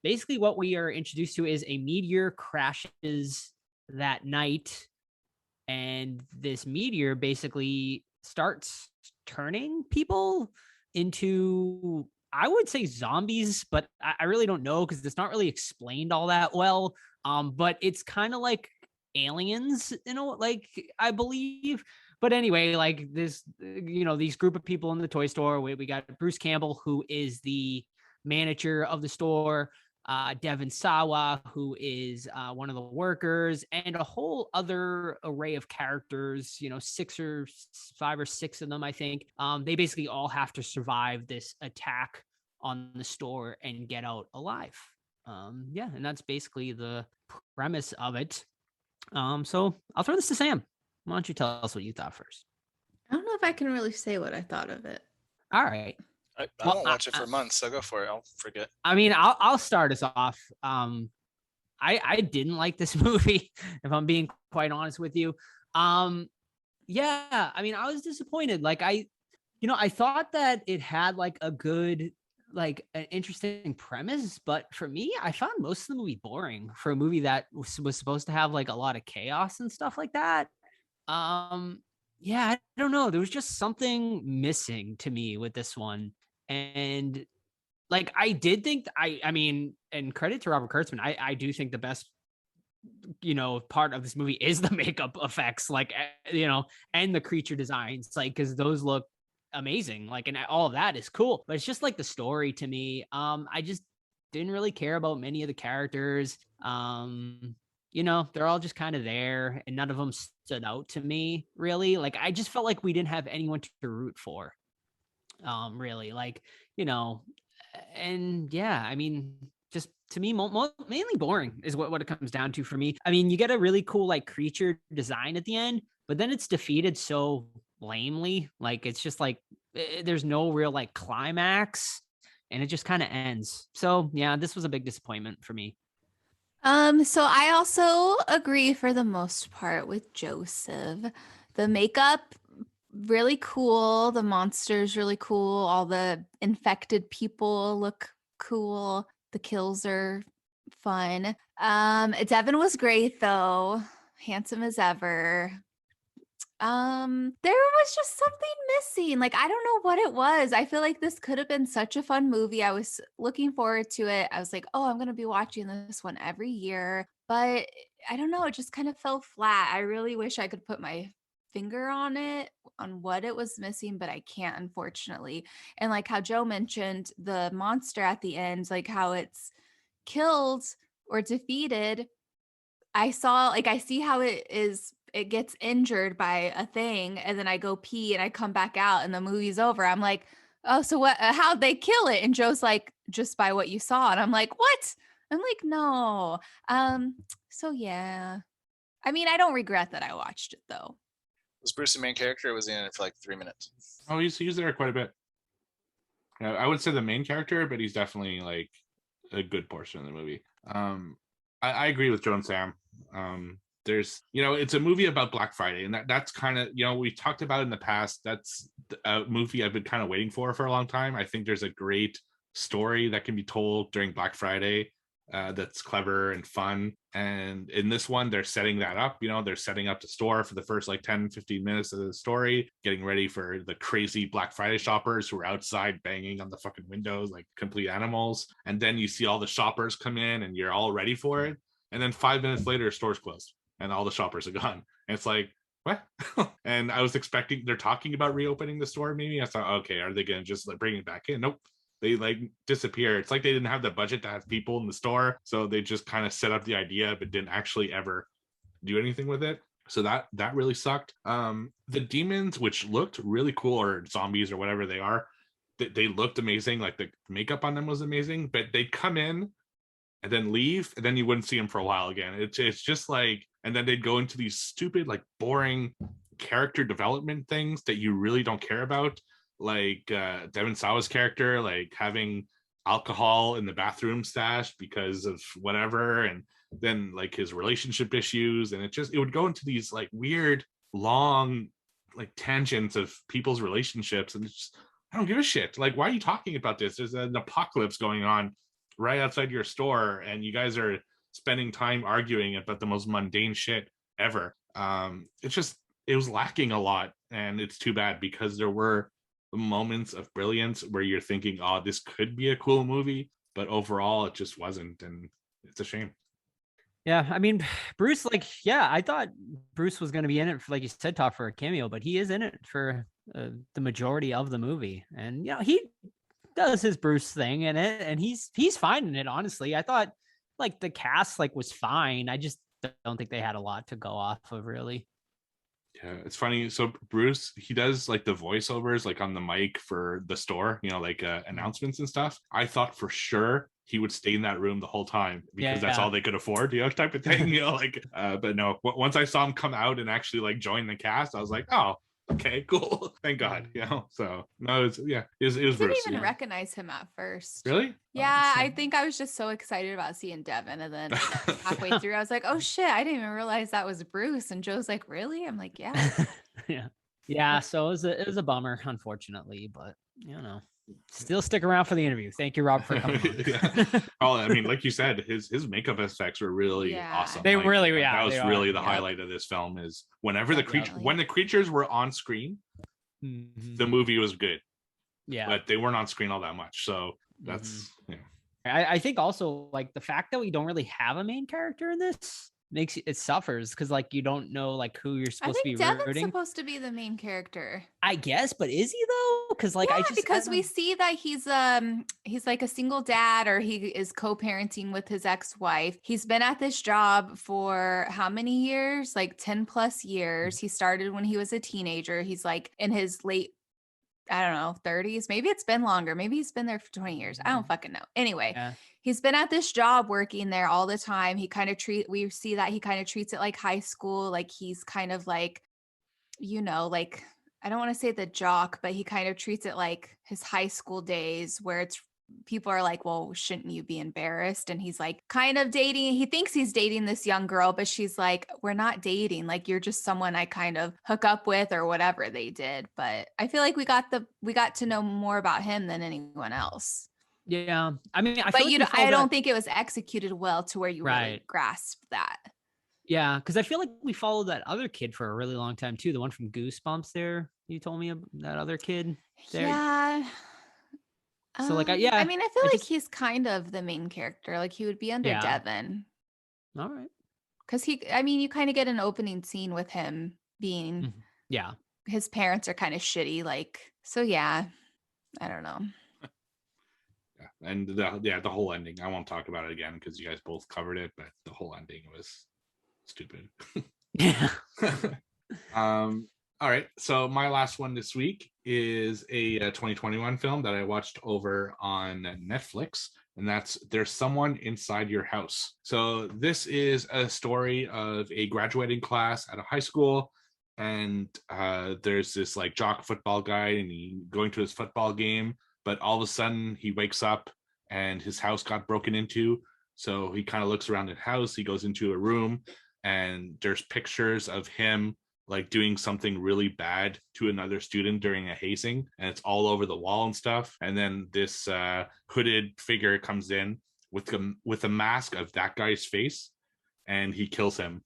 basically what we are introduced to is a meteor crashes that night. And this meteor basically starts turning people into, I would say, zombies, but I really don't know because it's not really explained all that well. But it's kind of like aliens, like I believe. But anyway, like this, these group of people in the toy store. We got Bruce Campbell, who is the manager of the store, Devin Sawa, who is one of the workers, and a whole other array of characters, 5 or 6 of them, I think. They basically all have to survive this attack on the store and get out alive. And that's basically the premise of it. So I'll throw this to Sam. Why don't you tell us what you thought first? I don't know if I can really say what I thought of it. All right. I won't watch it for months, so go for it. I'll forget. I mean, I'll start us off. I didn't like this movie, if I'm being quite honest with you. I mean, I was disappointed. Like I thought that it had like a good, like an interesting premise, but for me, I found most of the movie boring for a movie that was supposed to have like a lot of chaos and stuff like that. I don't know. There was just something missing to me with this one. And like, I did think I mean, and credit to Robert Kurtzman, I do think the best, part of this movie is the makeup effects, like, and the creature designs, like, cause those look amazing. Like, and all of that is cool, but it's just like the story to me. I just didn't really care about many of the characters. They're all just kind of there and none of them stood out to me really. Like, I just felt like we didn't have anyone to root for. Really, like, and yeah, I mean, just to me, mainly boring is what it comes down to for me. I mean, you get a really cool like creature design at the end, but then it's defeated so lamely. Like, it's just like there's no real like climax, and it just kind of ends. So yeah, this was a big disappointment for me. So I also agree for the most part with Joseph. The makeup really cool, the monsters really cool, all the infected people look cool. The kills are fun. Devin was great though. Handsome as ever. There was just something missing. Like, I don't know what it was. I feel like this could have been such a fun movie. I was looking forward to it. I was like, oh, I'm going to be watching this one every year. But I don't know. It just kind of fell flat. I really wish I could put my finger on it, on what it was missing, but I can't, unfortunately. And like how Joe mentioned, the monster at the end, like how it's killed or defeated. I see how it gets injured by a thing, and then I go pee and I come back out and the movie's over. I'm like, oh, so what, how'd they kill it? And Joe's like, just by what you saw. And I'm like, what? I'm like, no. So yeah. I mean, I don't regret that I watched it though. Was Bruce the main character, or was he in it for like 3 minutes? Oh, he's there quite a bit. I would say the main character, but he's definitely like a good portion of the movie. I agree with Joe and Sam. There's, it's a movie about Black Friday, and that's kind of, we talked about in the past. That's a movie I've been kind of waiting for a long time. I think there's a great story that can be told during Black Friday that's clever and fun. And in this one, they're setting that up. They're setting up the store for the first like 10-15 minutes of the story, getting ready for the crazy Black Friday shoppers who are outside banging on the fucking windows like complete animals. And then you see all the shoppers come in and you're all ready for it. And then 5 minutes later, store's closed and all the shoppers are gone. And it's like, what? And I was expecting, they're talking about reopening the store maybe. I thought, okay, are they going to just like bring it back in? Nope. They like disappear. It's like they didn't have the budget to have people in the store, so they just kind of set up the idea but didn't actually ever do anything with it. So that really sucked. The demons, which looked really cool, or zombies or whatever they are, they looked amazing. Like the makeup on them was amazing, but they'd come in and then leave, and then you wouldn't see them for a while again. It's just like, and then they'd go into these stupid, like boring character development things that you really don't care about. Like Devin Sawa's character, like having alcohol in the bathroom stash because of whatever, and then like his relationship issues, and it would go into these like weird long like tangents of people's relationships, and it's just, I don't give a shit. Like, why are you talking about this? There's an apocalypse going on right outside your store, and you guys are spending time arguing about the most mundane shit ever. It was lacking a lot, and it's too bad because there were moments of brilliance where you're thinking, oh, this could be a cool movie, but overall it just wasn't, and it's a shame. Yeah, I mean, Bruce, like, yeah, I thought Bruce was going to be in it for, like you said, talk for a cameo, but he is in it for the majority of the movie, and he does his Bruce thing in it, and he's fine in it. Honestly, I thought like the cast like was fine. I just don't think they had a lot to go off of, really. Yeah, it's funny. So Bruce, he does like the voiceovers like on the mic for the store, like announcements and stuff. I thought for sure he would stay in that room the whole time because that's all they could afford, type of thing, but no, once I saw him come out and actually like join the cast, I was like, oh, okay, cool. Thank God. So no, it was Bruce. Didn't even recognize him at first. Really? Yeah, I think I was just so excited about seeing Devin, and then halfway through I was like, oh shit, I didn't even realize that was Bruce. And Joe's like, really? I'm like, yeah. Yeah. So it was a bummer, unfortunately, but still stick around for the interview. Thank you, Rob, for coming on. Oh, I mean, like you said, his makeup effects were really awesome. They really, that was really the highlight of this film. Is whenever when the creatures were on screen, the movie was good. Yeah, but they weren't on screen all that much. So that's I think also like the fact that we don't really have a main character in this makes it suffers because like you don't know like who you're supposed to be Devin's rooting. Supposed to be the main character, I guess, but is he though? Because like because we see that he's like a single dad, or he is co-parenting with his ex-wife. He's been at this job for how many years? Like 10+ years. He started when he was a teenager. He's like in his late, I don't know, 30s. Maybe it's been longer. Maybe he's been there for 20 years. I don't fucking know. Anyway, he's been at this job working there all the time. We see that he kind of treats it like high school. Like he's kind of like, like, I don't want to say the jock, but he kind of treats it like his high school days where it's people are like, well, shouldn't you be embarrassed? And he's like kind of dating. He thinks he's dating this young girl, but she's like, we're not dating. Like, you're just someone I kind of hook up with or whatever they did. But I feel like we got to know more about him than anyone else. Yeah. I mean, I but feel like I don't think it was executed well to where you really Right. grasp that. Yeah, because I feel like we followed that other kid for a really long time too. The one from Goosebumps there. You told me that other kid there. Yeah. So like, I mean, I feel like just, he's kind of the main character. Like, he would be under Yeah. Devin. all right. Because you kind of get an opening scene with him being, Mhm. Yeah. his parents are kind of shitty. Like, so yeah, I don't know. Yeah, and the whole ending. I won't talk about it again because you guys both covered it, but the whole ending was stupid. Yeah. All right, so my last one this week is a 2021 film that I watched over on Netflix, and that's There's Someone Inside Your House. So this is a story of a graduating class at a high school, and there's this like jock football guy, and he going to his football game, but all of a sudden he wakes up and his house got broken into. So he kind of looks around the house, he goes into a room, and there's pictures of him like doing something really bad to another student during a hazing, and it's all over the wall and stuff. And then this hooded figure comes in with a mask of that guy's face, and he kills him.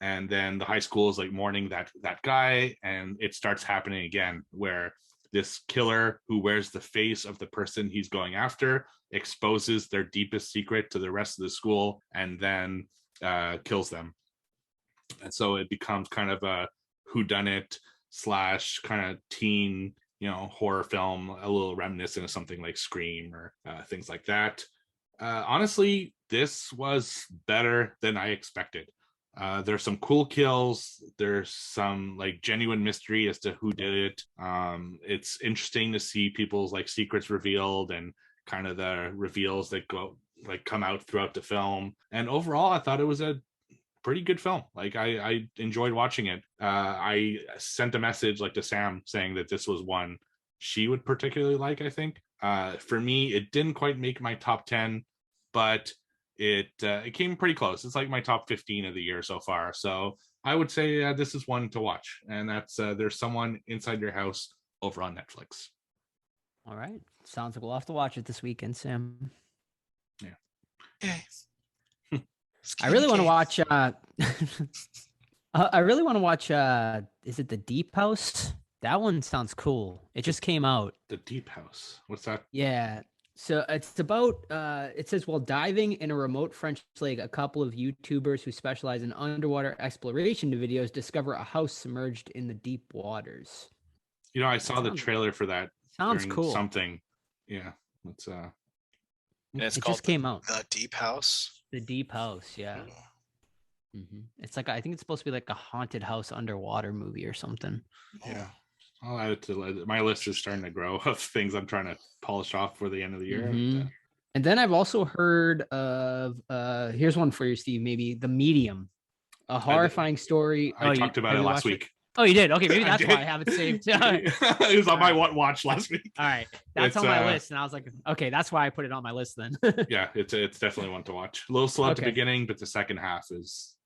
And then the high school is like mourning that guy, and it starts happening again, where this killer who wears the face of the person he's going after exposes their deepest secret to the rest of the school, and then kills them. And so it becomes kind of a whodunit / kind of teen, horror film, a little reminiscent of something like Scream or things like that. Honestly, this was better than I expected. There's some cool kills. There's some like genuine mystery as to who did it. It's interesting to see people's like secrets revealed and kind of the reveals that come out throughout the film. And overall, I thought it was a pretty good film. Like I enjoyed watching it. I sent a message like to Sam saying that this was one she would particularly like. I think for me, it didn't quite make my top 10, but it came pretty close. It's like my top 15 of the year so far. So I would say this is one to watch, and that's There's Someone Inside Your House over on Netflix. All right. Sounds like we'll have to watch it this weekend, Sam. Yeah. Okay. I really want to watch I really want to watch is it The Deep House? That one sounds cool. It just came out. The Deep House. What's that? Yeah. So it's about it says while diving in a remote French lake, a couple of YouTubers who specialize in underwater exploration videos discover a house submerged in the deep waters. I saw the trailer for that. Sounds cool. Something. Yeah. It's it's it called just came out. The Deep House. The Deep House, yeah. It's like I think it's supposed to be like a haunted house underwater movie or something. Yeah. I'll add it to my list is starting to grow of things I'm trying to polish off for the end of the year. And then I've also heard of here's one for you, Steve, maybe The Medium, a horrifying story. I talked about it last week. Oh, you did? Okay, maybe that's why I have it saved. It was on my watch last week. All right, that's on my list, and I was like, okay, that's why I put it on my list then. Yeah, it's definitely one to watch. A little slow at the beginning, but the second half is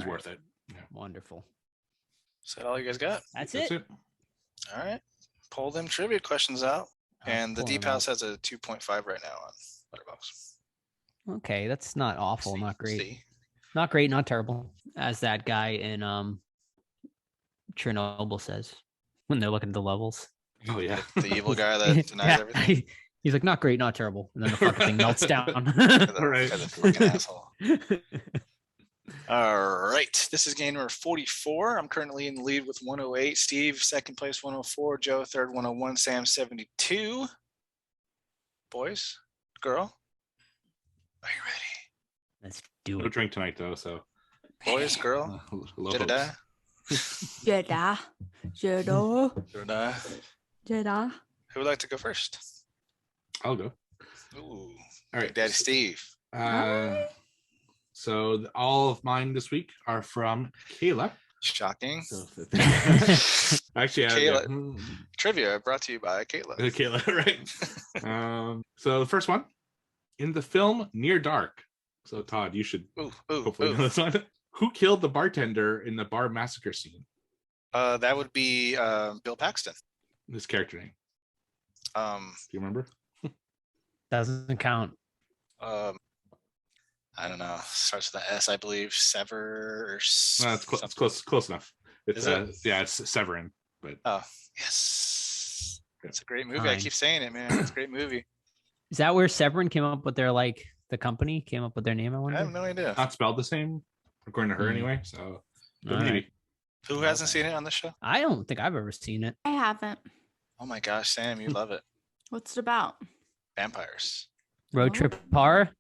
worth it. Yeah. Wonderful. Is that all you guys got? That's it. All right, pull them trivia questions out, and the Deep House has a 2.5 right now on Letterboxd. Okay, that's not awful, not great, See? not great, not terrible, as that guy in Chernobyl says when they're looking at the levels. Oh yeah, the evil guy that denies everything. He's like, not great, not terrible, and then the fucking thing melts down. Right, the fucking asshole. All right, this is game number 44. I'm currently in the lead with 108. Steve, second place, 104. Joe, third, 101. Sam, 72. Boys, girl, are you ready? Let's do No it. drink tonight though, so. Boys, girl, Jeddah. Jeddah. Who would like to go first? I'll go. Ooh, All right, Daddy Steve. So all of mine this week are from Kayla. Shocking. Actually, Kayla. Trivia brought to you by Kayla. Kayla, right? So the first one in the film Near Dark. So Todd, you should hopefully know this one. Who killed the bartender in the bar massacre scene? That would be Bill Paxton. His character name. Do you remember? Doesn't count. I don't know. Starts with an S, I believe. Sever. Or No, it's close enough. It's it? it's Severin. But yes, it's a great movie. I keep saying it, man. It's a great movie. Is that where Severin came up with their the company came up with their name? I wonder. I have no idea. Not spelled the same, according to her anyway. So maybe. Right. Who hasn't seen it on the show? I don't think I've ever seen it. I haven't. Oh my gosh, Sam, you love it. What's it about? Vampires. Road trip horror.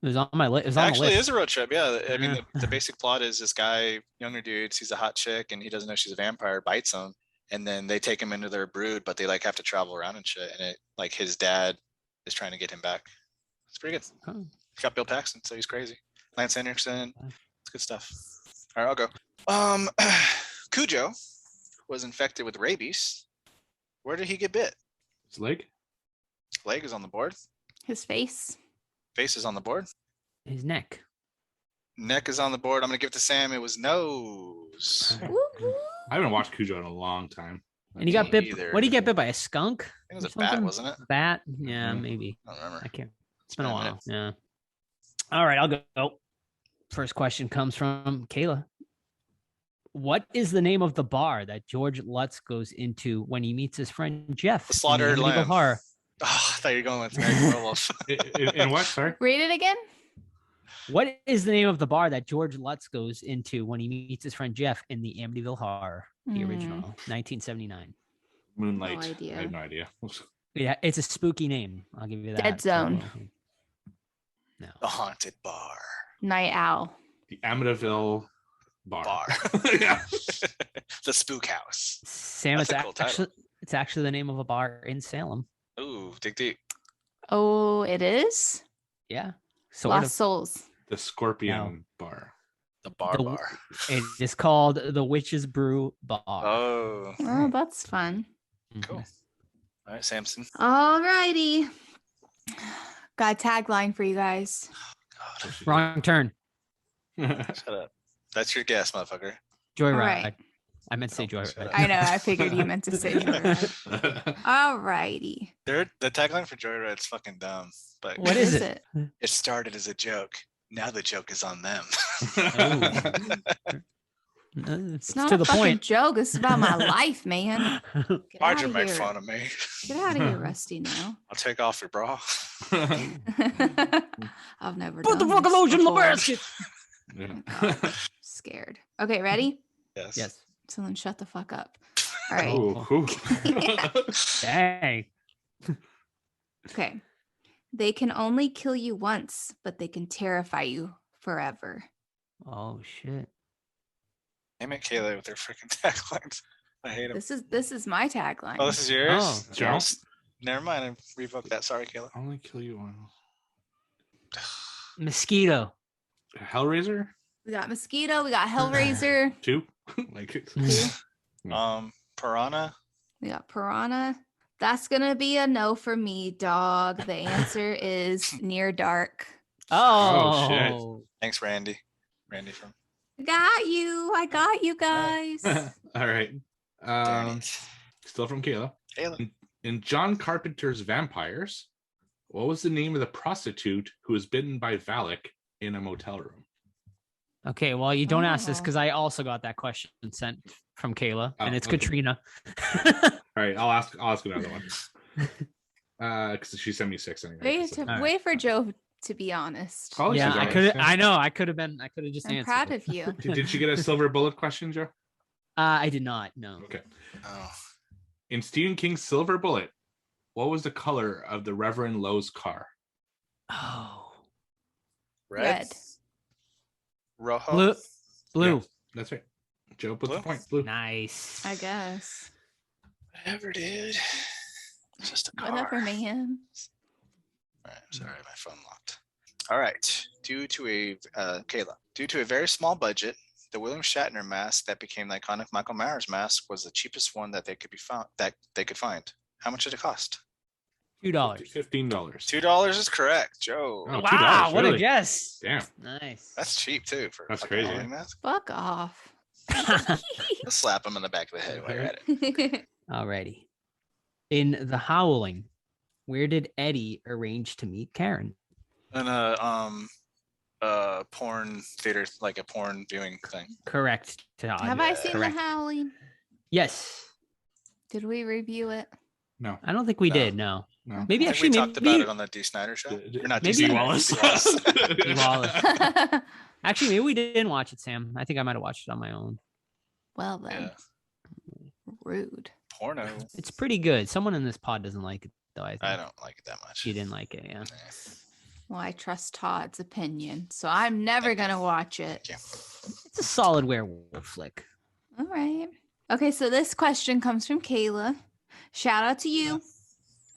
It was on my list. It was on the Actually, list. it is a road trip. Yeah, I mean, the basic plot is this guy, younger dude, sees a hot chick, and he doesn't know she's a vampire, bites him, and then they take him into their brood, but they have to travel around and shit. And it his dad is trying to get him back. It's pretty good. Oh. He's got Bill Paxton, so he's crazy. Lance Anderson, it's good stuff. All right, I'll go. Cujo was infected with rabies. Where did he get bit? His leg. Leg is on the board. His face. Face is on the board. His neck. Neck is on the board. I'm gonna give it to Sam. It was nose. I haven't watched Cujo in a long time. And he got bit. either. What did he get bit by? A skunk? I think it was or a bat, something? wasn't it? Bat? Yeah, Mhm. maybe. I don't remember. I can't. It's been a been a while. minute. Yeah. All right, I'll go. First question comes from Kayla. What is the name of the bar that George Lutz goes into when he meets his friend Jeff? The Slaughtered in Amityville Lamb. Horror? Oh, I thought you were going with American Werewolf. In what? Sorry. Read it again. What is the name of the bar that George Lutz goes into when he meets his friend Jeff in the Amityville Horror, the original, 1979? Moonlight. No idea. I have no idea. Yeah, it's a spooky name. I'll give you that. Dead Zone. No. The Haunted Bar. Night Owl. The Amityville Bar. Yeah. The Spook House. Sam, That's a cool title. it's actually the name of a bar in Salem. Ooh, dig deep. Oh, it is? Yeah. Sort Lost of. Souls. The Scorpion Bar. The Bar The- Bar. It is called the Witch's Brew Bar. Oh, Oh, that's fun. cool. All right, Samson. All righty. Got a tagline for you guys. God, Wrong turn. shut up. That's your guess, motherfucker. Joyride. All right. I meant to say Oh, shut Joyride. up. I know. I figured you meant to say Joyride. All righty. The tagline for Joyride's fucking dumb. But What is it? it started as a joke. Now the joke is on them. It's It's not to a the fucking point. joke. This is about my life, man. Get Why'd out you of make here. fun of me? Get out of here, Rusty, now. I'll take off your bra. I've never Put the done fucking this lotion in the before. basket. Yeah. Scared. Okay, ready? Yes. Yes. So then shut the fuck up. All right. Ooh, ooh. Dang. Okay. They can only kill you once, but they can terrify you forever. Oh shit. Damn it, Kayla, with their freaking taglines. I hate them. This is my tagline. Oh, this is yours? Oh, it's yours? Never mind. I revoked that. Sorry, Kayla. Only kill you once. Mosquito. Hellraiser? We got Mosquito, we got Hellraiser, 2? Like Piranha. we got Piranha. That's gonna be a no for me, dog. The answer is Near Dark. Oh, shit. Thanks, Randy. Randy from. I got you guys. All right. Darn it. Still from Kayla. Kayla. In John Carpenter's Vampires, what was the name of the prostitute who was bitten by Valak in a motel room? Okay, well, you don't ask this Oh. because I also got that question sent from Kayla, and Oh, it's okay. Katrina. All right, I'll ask another one. Because she sent me 6 anyway. Wait for Joe to be honest. Oh, Yeah, she's I honest, could. yeah. I know. I could have just I'm answered. proud it. of you. Did she get a silver bullet question, Joe? I did not. No. Okay. Oh. In Stephen King's Silver Bullet, what was the color of the Reverend Lowe's car? Oh, Red. Rojo. blue. Blue. Yeah, that's right. Joe put the Blue? point. Blue. Nice. I guess. Whatever, dude. It's just a car. Whatever, man. All right, sorry, my phone locked. All right. Kayla, due to a very small budget, the William Shatner mask that became the iconic Michael Myers mask was the cheapest one that they could find. How much did it cost? $2. $15. $2 is correct, Joe. Oh, Wow, $2, what a really? guess. Damn. Nice. That's cheap too for That's fucking crazy. Halloween mask. Fuck off. Let's slap him in the back of the head while you're at it. Alrighty. In The Howling, where did Eddie arrange to meet Karen? In a porn theater, like a porn viewing thing. Correct, Todd. Have I seen Correct. The Howling? Yes. Did we review it? No. I don't think we No. did. No. No. Maybe I think actually we talked maybe, about it on the D. Snyder show. Or not D. maybe- Snyder, Wallace. D. Wallace. D. Wallace. Actually, maybe we didn't watch it, Sam. I think I might have watched it on my own. Well then. Yeah. Rude. Porno. It's pretty good. Someone in this pod doesn't like it, though. I think I don't like it that much. she didn't like it. Yeah. Nah. Well, I trust Todd's opinion, so I'm never gonna watch it. Yeah. It's a solid werewolf flick. All right. Okay, so this question comes from Kayla. Shout out to you.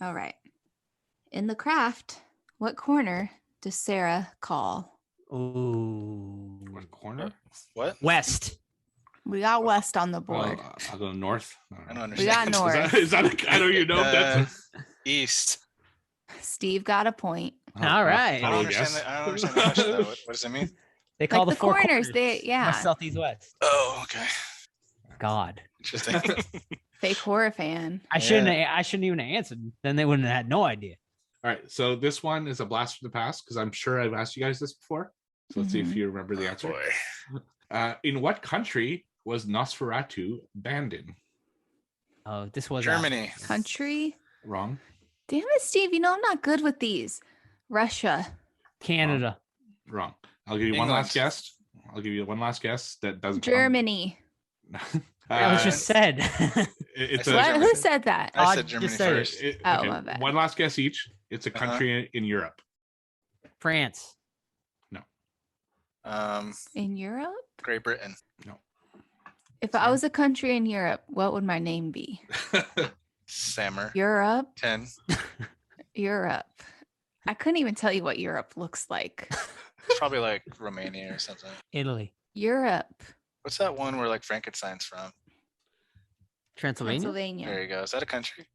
All right. In The Craft, what corner does Sarah call? Ooh. What corner? What? West. We got West on the Well, board. I'll go north. I don't We got understand. north. Is that I don't even know if that's East. Steve got a point. All right. I don't Oh, understand. yes. I don't understand the question though. What does it mean? They call Like the four corners, yeah. West, south, east, west. Oh, okay. God. Interesting. Fake horror fan. I shouldn't even have answered. Then they wouldn't have had no idea. All right. So this one is a blast from the past because I'm sure I've asked you guys this before. So let's see if Mhm. you remember the answer. In what country was Nosferatu banned in? Oh, this was Germany. Country. Wrong. Damn it, Steve. You know I'm not good with these. Russia. Canada. Wrong. I'll give you one England. last guess. I'll give you one last guess that doesn't. Germany. That was just said. It's I said What? Germany. Who said that? I Todd said Germany just said it. first. Oh, my bad. One last guess each. It's a Uh-huh. country in Europe. France. In Europe? Great Britain. If I was a country in Europe, what would my name be? Sammer. Europe. 10. Europe. I couldn't even tell you what Europe looks like. It's probably like Romania or something. Italy. Europe. What's that one where like Frankenstein's from? Transylvania. Pennsylvania. There you go. Is that a country?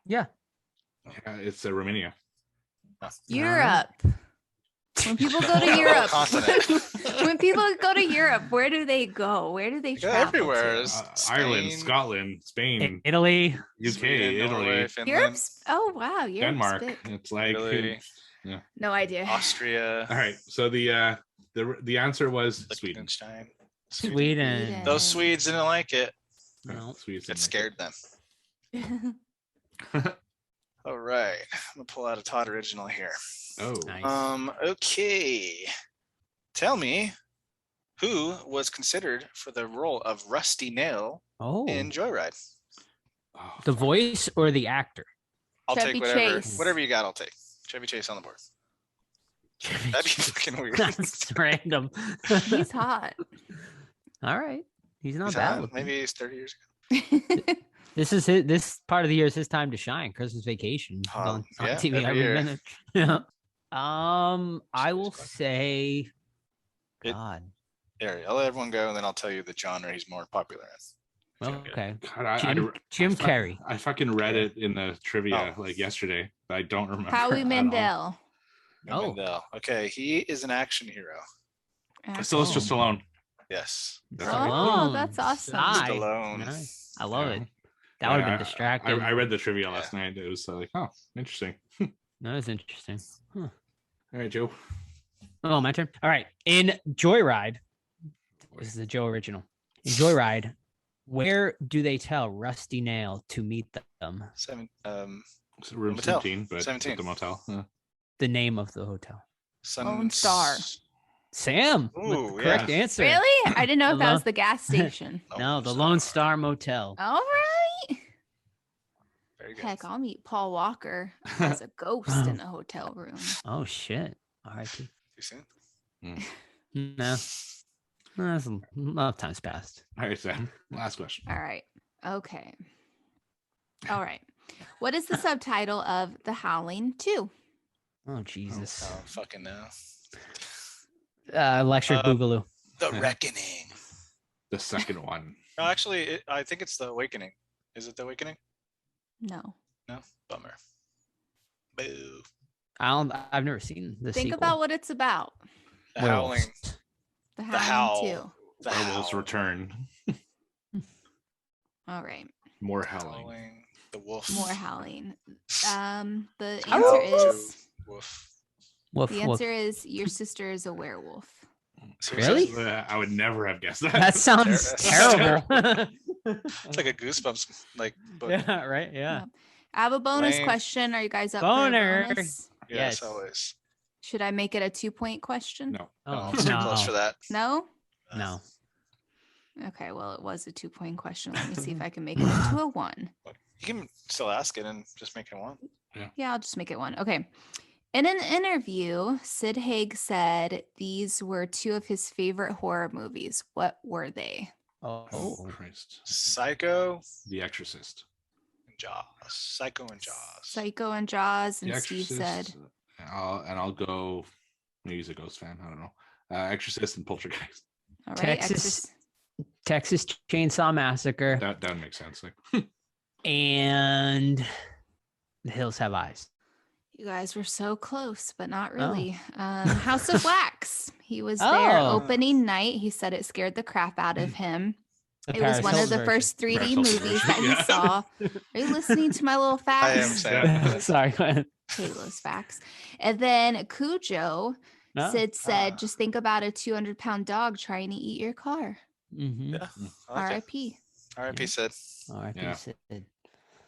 Yeah. Yeah, it's Romania. Europe. When people go to Whole Europe, continent. when people go to Europe, where do they go? Where do they They go travel everywhere. to? There's Ireland, Spain, Scotland, Spain, Italy. UK, Sweden, Italy, Norway, Finland, Europe's. Oh wow, Europe's Denmark. big. It's like Italy, No idea. Austria, all right. So the answer was Sweden. Liechtenstein. Sweden. Those Swedes didn't like it. No. Swedes It didn't scared them. All right. I'm gonna pull out a Todd original here. Oh, Nice. Okay. Tell me who was considered for the role of Rusty Nail Oh. in Joyride. Oh, The fuck. voice or the actor? I'll Chevy take whatever Chase. whatever you got, I'll take. Chevy Chase on the board. That'd be fucking weird. That's random. He's hot. All right. He's not He's bad. hot. looking. Maybe he's 30 years This is his. This part of the year is his time to shine. Christmas Vacation. He's on yeah, TV every every year. minute. Yeah. I will Christmas say. It- God. Here, I'll let everyone go, and then I'll tell you the genre he's more popular in. Well, okay. God, Jim Carrey. I fucking read it in the trivia Oh. like yesterday, but I don't remember. Howie at all. Mandel. Oh. Mandel. Okay, he is an action hero. Sylvester Stallone. Yes. Oh, Stallone. that's awesome. Sigh. Stallone. Nice. I love Yeah. it. That would have I- been distracting. I read the trivia last night. It was like, oh, interesting. That was interesting. Huh. All right, Joe. Oh, my turn. All right. In Joyride, this is the Joe original. In Joyride, where do they tell Rusty Nail to meet them? It's room Motel. 17, but 17. at the motel. Yeah. The name of the hotel. Lone Star. Sam. with Ooh, the correct yeah. answer. Really? I didn't know if that Hello? was the gas station. No, the Lone Star Motel. All right. Very good. Heck, I'll meet Paul Walker as a ghost in the hotel room. Oh shit. All right. Too soon? No. No, that's a lot of time's passed. All right, Sam. Last question. All right. Okay. All right. What is the subtitle of The Howling 2? Oh Jesus. Oh, fucking no. Electric Uh, Boogaloo. The Reckoning. The second one. No, actually, I think it's The Awakening. Is it The Awakening? No. No, bummer. Boo. I've never seen the Think sequel. about what it's about. The Howling. The The Howling Howl. too. The Werewolves Howl. Return. All right. More howling. Howling. The Wolf. More howling. The Howl. answer is Wolf. Woof, the woof. answer is your sister is a werewolf. Seriously? Really? I would never have guessed that. That sounds Ter- terrible. It's like a Goosebumps book. Yeah, right. Yeah. I have a bonus Lame. question. Are you guys up Boner. for a bonus? Yes, Yes. always. Should I make it a 2-point question? No. Oh, It's too close for that. No? No. Okay, well, it was a 2-point question. Let me see if I can make it into a 1. You can still ask it and just make it one. Yeah, I'll just make it 1. Okay. In an interview, Sid Haig said these were 2 of his favorite horror movies. What were they? Oh, Oh. Christ. Psycho The Exorcist. and Jaws. Psycho and Jaws. Psycho and Jaws, and The Steve Exorcist. said I'll go. Maybe he's a Ghost fan. I don't know. Exorcist and Poltergeist. all right. Texas Chainsaw Massacre That makes sense. Like, and The Hills Have Eyes. You guys were so close, but not Oh. really. House of Wax. He was there Oh. opening night. He said it scared the crap out of him. The It was Paris one of Hilton the version. first 3D Paris Hilton movies version, that he yeah. saw. Are you listening to my little I am facts? saying. Sorry, go ahead. Taylor's facts. And then Cujo, No? Sid said, just think about a 200-pound dog trying to eat your car. Mm-hmm. Yeah. I like it. R.I.P. R.I.P. Sid. R.I.P. Yeah. Sid.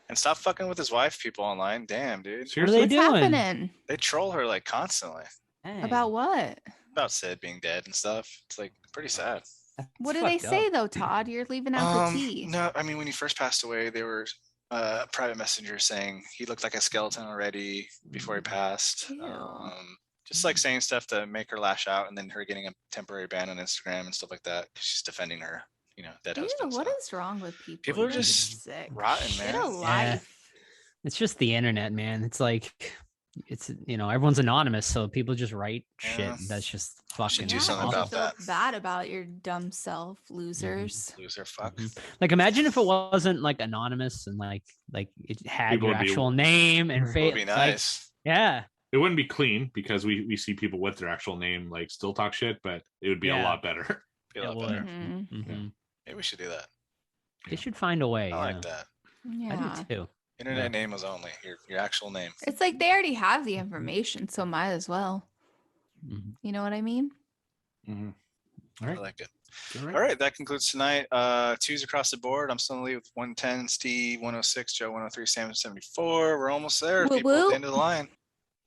And stop fucking with his wife, people online. Damn, dude. What are seriously? they What's doing? happening? They troll her like constantly Hey, About what? about Sid being dead and stuff. It's like pretty sad. that's What do they fucked say up. though, Todd? You're leaving out the tea. No, I mean when he first passed away, they were private messengers saying he looked like a skeleton already before he passed. Ew. Just like saying stuff to make her lash out, and then her getting a temporary ban on Instagram and stuff like that because she's defending her, dead Ew, husband. what so. is wrong with people? People are You're just sick. rotten, Get man. a life. It's just the internet, man. It's like everyone's anonymous, so people just write shit. Yeah. That's just fucking do Yeah, something you about feel that. bad about your dumb self, losers. Loser fuck. Mhm. Like imagine if it wasn't like anonymous and like it had People your would be- actual name and It face. would be nice. Yeah. It wouldn't be clean because we see people with their actual name like still talk shit, but it would be a Yeah. lot better. Be a lot It would. better. Mhm. Mhm. Maybe we should do that. They should find a way. I yeah. like that. Yeah. I do too. Internet Yeah. name was only your actual name. It's like they already have the information, so might as well. Mhm. You know what I mean? Mhm. All I right. like it. All right. All right, that concludes tonight. Twos across the board. I'm still in the lead with 110, Steve 106, Joe 103, Sam 74. We're almost there. Woo People at woo. the end of the line.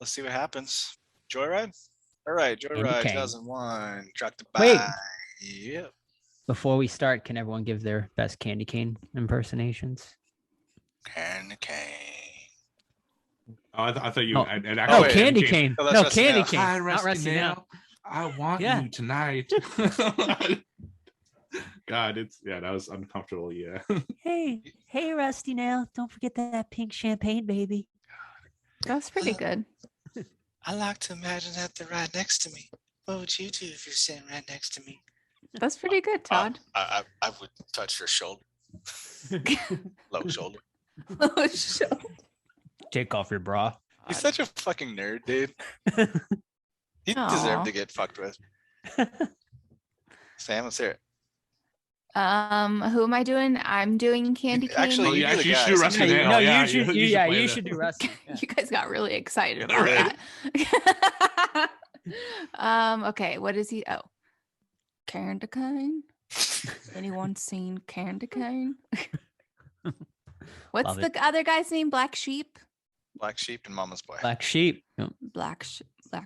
Let's see what happens. Joyride? All right, Joyride cane. 2001. Track to Wait. buy. Yep. Before we start, can everyone give their best candy cane impersonations? Candy cane. Oh, I thought you. Oh. I'd Oh, actually wait. candy cane. Oh, that's No, Rusty candy Nail. cane. Hi, Not Rusty Rusty Nail. Nail. I want Yeah. you tonight. God, that was uncomfortable. Yeah. Hey, Rusty Nail. Don't forget that pink champagne, baby. That was pretty good. I like to imagine that they're right next to me. What would you do if you're sitting right next to me? That's pretty good, Todd. I would touch your shoulder. Low shoulder. Oh, show. Take off your bra. He's such a fucking nerd, dude. He Aw. deserved to get fucked with. Sam, let's hear it. Who am I doing? I'm doing candy cane. Actually, Oh, you yeah, do the you should guys. do Rusty No, Nail. no, Yeah, you should. you should play You that. should do Rusty. Yeah. You guys got really excited about Right. that. Okay, what is he? Oh, candy cane. Anyone seen candy cane? What's Love the it. other guy's name? Black Sheep. Black Sheep and Mama's Boy. Black sheep. Yep. Black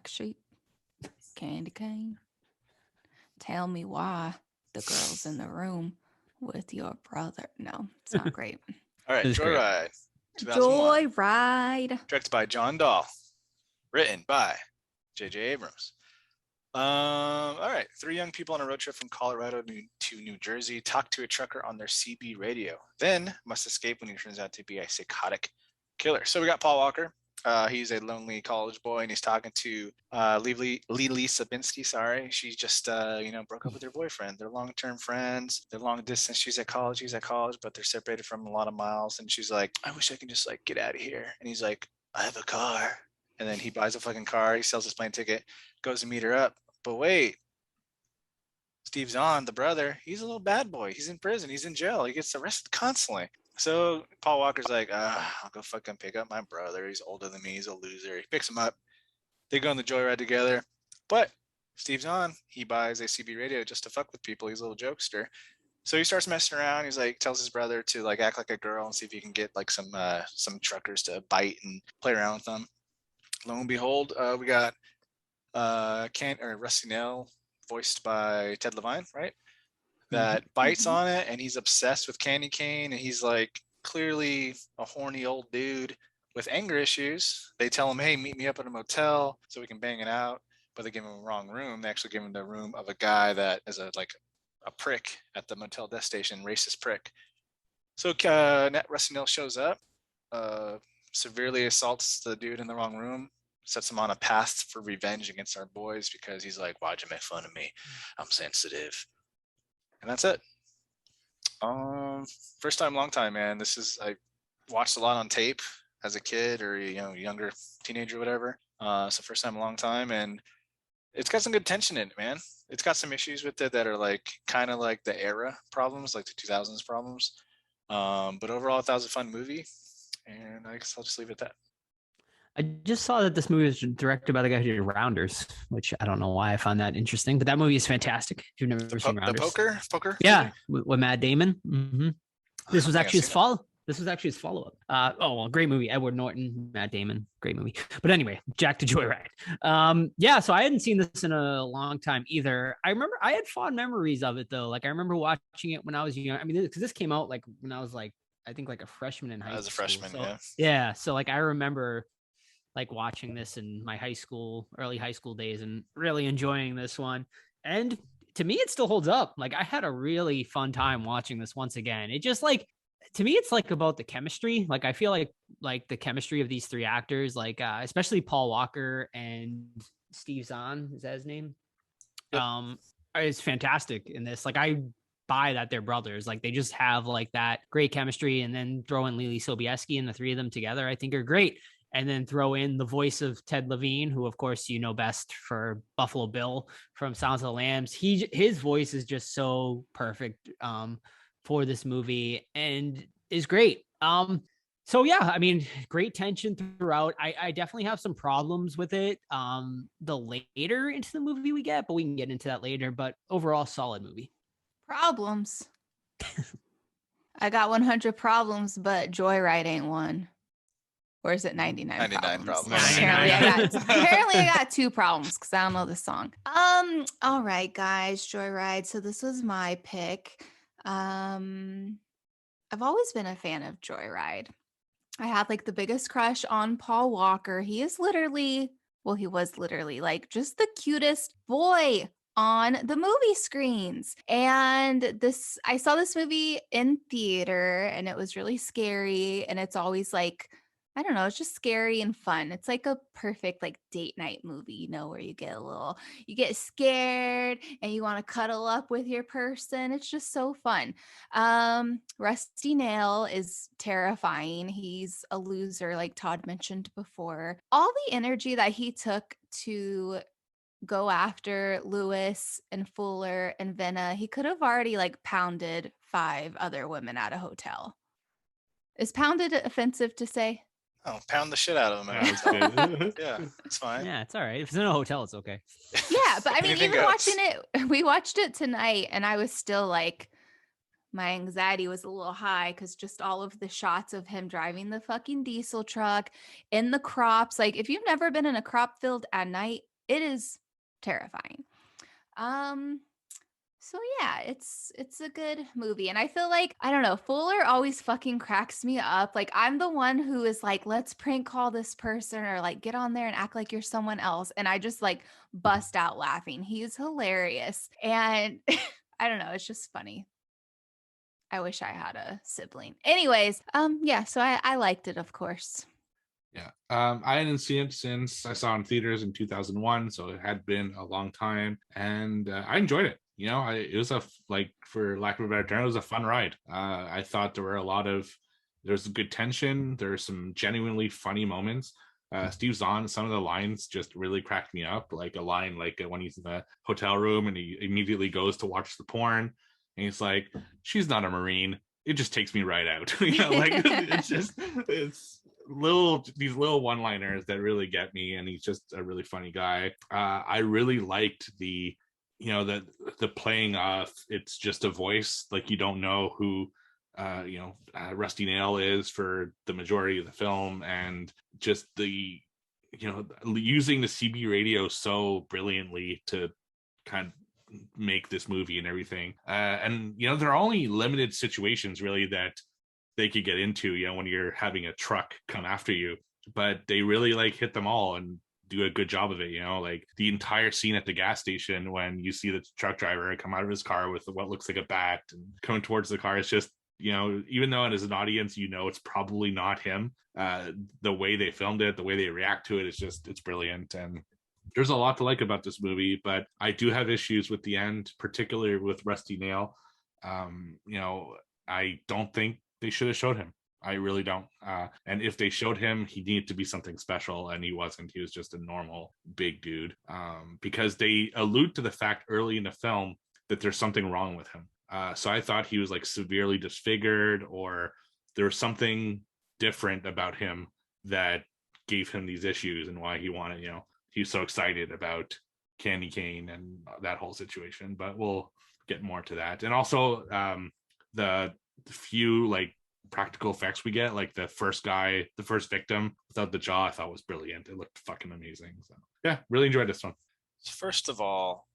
Sheep. Candy cane. Tell me why the girl's in the room with your brother. No, it's not great. All right, This is great. Joyride. 2001. Joyride. Directed by John Dahl. Written by J.J. Abrams. All right. 3 young people on a road trip from Colorado to New Jersey talk to a trucker on their CB radio. Then must escape when he turns out to be a psychotic killer. So we got Paul Walker, He's a lonely college boy, and he's talking to Lily Sabinski. Sorry, she just broke up with her boyfriend. They're long-term friends. They're long distance. She's at college. He's at college, but they're separated from a lot of miles. And she's like, I wish I could just like get out of here. And he's like, I have a car. And then he buys a fucking car. He sells his plane ticket, goes to meet her up. But wait, Steve Zahn, the brother, he's a little bad boy. He's in prison. He's in jail. He gets arrested constantly. So Paul Walker's like, I'll go fucking pick up my brother. He's older than me. He's a loser. He picks him up. They go on the joyride together. But Steve Zahn, he buys a CB radio just to fuck with people. He's a little jokester. So he starts messing around. He's like, tells his brother to like act like a girl and see if he can get like some truckers to bite and play around with them. Lo and behold, we got Rusty Nail, voiced by Ted Levine, right? That bites on it, and he's obsessed with candy cane, and he's like clearly a horny old dude with anger issues. They tell him, hey, meet me up at a motel so we can bang it out, but they give him a wrong room. They actually give him the room of a guy that is a prick at the motel death station, racist prick. So Rusty Nail shows up, severely assaults the dude in the wrong room, sets him on a path for revenge against our boys because he's like, why'd you make fun of me? I'm sensitive. And that's it. First time, long time, man. I watched a lot on tape as a kid or younger teenager, whatever. So first time, long time, and it's got some good tension in it, man. It's got some issues with it that are like kind of like the era problems, like the 2000s problems. But overall, I thought it was a fun movie, and I guess I'll just leave it at that. I just saw that this movie was directed by the guy who did Rounders, which I don't know why I found that interesting, but that movie is fantastic. If you've never seen Rounders, the poker, yeah, with Matt Damon. Mm-hmm. This was actually his follow. This was actually his follow-up. Great movie. Edward Norton, Matt Damon, great movie. But anyway, Jack to Joyride. So I hadn't seen this in a long time either. I remember I had fond memories of it though. Like I remember watching it when I was young. I mean, because this came out like when I was like I think like a freshman in high school. As a freshman, yeah. Yeah. So like I remember like watching this in my early high school days and really enjoying this one. And to me, it still holds up. Like I had a really fun time watching this once again. It just like, to me, it's like about the chemistry. Like I feel like the chemistry of these three actors, like especially Paul Walker and Steve Zahn, is that his name? Yep. Is fantastic in this. Like I buy that they're brothers. Like they just have like that great chemistry, and then throw in Lily Sobieski and the three of them together, I think are great. And then throw in the voice of Ted Levine, who of course you know best for Buffalo Bill from Silence of the Lambs. His voice is just so perfect for this movie and is great. So yeah, I mean, great tension throughout. I definitely have some problems with it. The later into the movie we get, but we can get into that later. But overall, solid movie. Problems. I got 100 problems, but Joyride ain't one. Or is it 99 problems? Apparently I got 2 problems because I don't know this song. All right, guys, Joyride. So this was my pick. I've always been a fan of Joyride. I had like the biggest crush on Paul Walker. He was literally like just the cutest boy on the movie screens. And I saw this movie in theater and it was really scary. And it's always like, I don't know, it's just scary and fun. It's like a perfect like date night movie, where you get scared and you want to cuddle up with your person. It's just so fun. Rusty Nail is terrifying. He's a loser, like Todd mentioned before. All the energy that he took to go after Lewis and Fuller and Venna, he could have already like pounded 5 other women at a hotel. Is pounded offensive to say? Oh, pound the shit out of them. Yeah, it's fine. Yeah, it's all right. If it's in a hotel, it's okay. Yeah, but I mean, even watching it, we watched it tonight, and I was still like, my anxiety was a little high because just all of the shots of him driving the fucking diesel truck in the crops. Like, if you've never been in a crop field at night, it is terrifying. So yeah, it's a good movie. And I feel like, I don't know, Fuller always fucking cracks me up. Like I'm the one who is like, let's prank call this person or like get on there and act like you're someone else. And I just like bust out laughing. He's hilarious. And I don't know, it's just funny. I wish I had a sibling. Anyways, yeah, so I liked it, of course. Yeah. I hadn't seen it since I saw it in theaters in 2001, so it had been a long time, and I enjoyed it. It was like, for lack of a better term, it was a fun ride. I thought there's good tension. There's some genuinely funny moments. Steve Zahn, some of the lines just really cracked me up. Like a line like when he's in the hotel room and he immediately goes to watch the porn, and he's like, "She's not a Marine. It just takes me right out." It's these little one-liners that really get me, and he's just a really funny guy. I really liked the playing off. It's just a voice, like you don't know who Rusty Nail is for the majority of the film, and just the using the CB radio so brilliantly to kind of make this movie and everything. And there are only limited situations really that they could get into, when you're having a truck come after you, but they really like hit them all and do a good job of it. Like the entire scene at the gas station when you see the truck driver come out of his car with what looks like a bat and coming towards the car, it's just, even though as an audience, it's probably not him. The way they filmed it, the way they react to it, it's brilliant. And there's a lot to like about this movie, but I do have issues with the end, particularly with Rusty Nail. I don't think they should have showed him. I really don't. And if they showed him, he needed to be something special, and he wasn't. He was just a normal big dude. Because they allude to the fact early in the film that there's something wrong with him. So I thought he was like severely disfigured, or there was something different about him that gave him these issues, and why he wanted, he was so excited about Candy Cane and that whole situation. But we'll get more to that. And also the few like practical effects we get, like the first victim without the jaw, I thought was brilliant. It looked fucking amazing. So yeah, really enjoyed this one. First of all,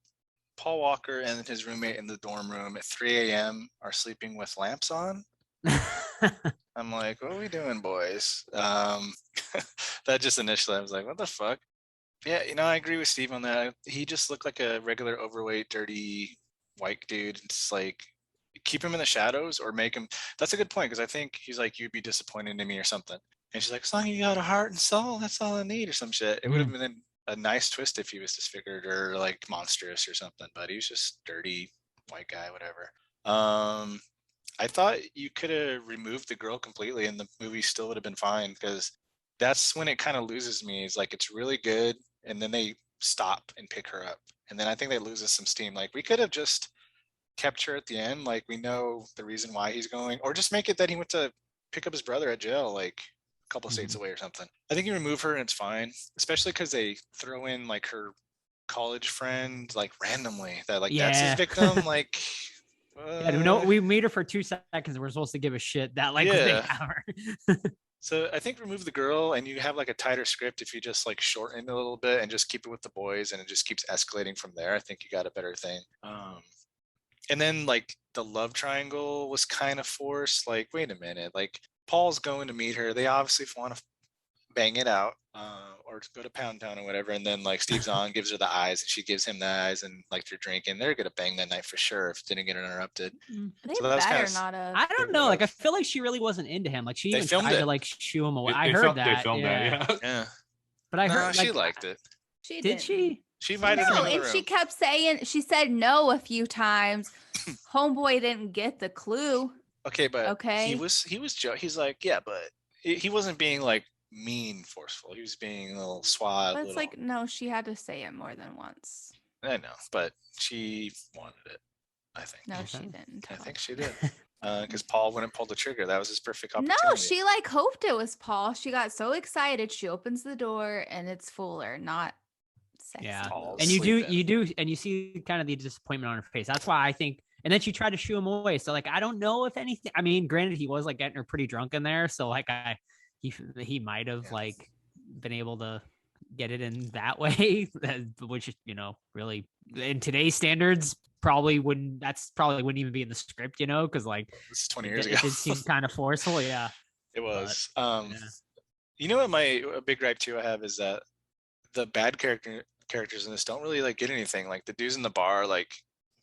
Paul Walker and his roommate in the dorm room at 3 a.m. are sleeping with lamps on. I'm like, what are we doing, boys? That just initially I was like, what the fuck? Yeah, I agree with Steve on that. He just looked like a regular overweight, dirty white dude. It's like, keep him in the shadows or make him. That's a good point, because I think he's like, you'd be disappointed in me or something. And she's like, as long as you got a heart and soul, that's all I need, or some shit. It would have been a nice twist if he was disfigured or like monstrous or something, but he was just dirty white guy, whatever. I thought you could have removed the girl completely and the movie still would have been fine, because that's when it kind of loses me. It's like, it's really good, and then they stop and pick her up, and then I think they loses some steam. Like, we could have just kept her at the end, like we know the reason why he's going, or just make it that he went to pick up his brother at jail like a couple states away or something. I think you remove her and it's fine, especially because they throw in like her college friend like randomly, that like that's his victim. Like we meet her for 2 seconds. We're supposed to give a shit that like they have her. So I think remove the girl, and you have like a tighter script if you just like shorten it a little bit and just keep it with the boys, and it just keeps escalating from there. I think you got a better thing. And then like the love triangle was kind of forced. Like, wait a minute, like Paul's going to meet her. They obviously want to bang it out, or to go to Pound Town or whatever. And then like Steve Zahn gives her the eyes, and she gives him the eyes, and like they're drinking. They're gonna bang that night for sure if it didn't get interrupted. They so better not have. I don't know. Like, I feel like she really wasn't into him. Like, she even tried to like shoo him away. I heard that. They filmed that. Yeah. But I heard she liked it. She did. She invited him in the room. And she kept saying, she said no a few times. Homeboy didn't get the clue. Okay, but he's like, yeah, but he wasn't being like mean, forceful. He was being a little suave. But it's like, no, she had to say it more than once. I know, but she wanted it, I think. No, she didn't. I think she did. Because Paul wouldn't pull the trigger. That was his perfect opportunity. No, she like hoped it was Paul. She got so excited. She opens the door and it's Fuller, not sexy. Yeah. Paul's and you do, and you see kind of the disappointment on her face. That's why I think. And then she tried to shoo him away. So like, I don't know if anything. I mean, granted, he was like getting her pretty drunk in there. So like, he might have like been able to get it in that way, which really in today's standards probably wouldn't even be in the script, because like this is 20 years ago. It did seem kind of forceful. Yeah, it was. You know what a big gripe too I have is that the bad characters in this don't really like get anything. Like the dudes in the bar, like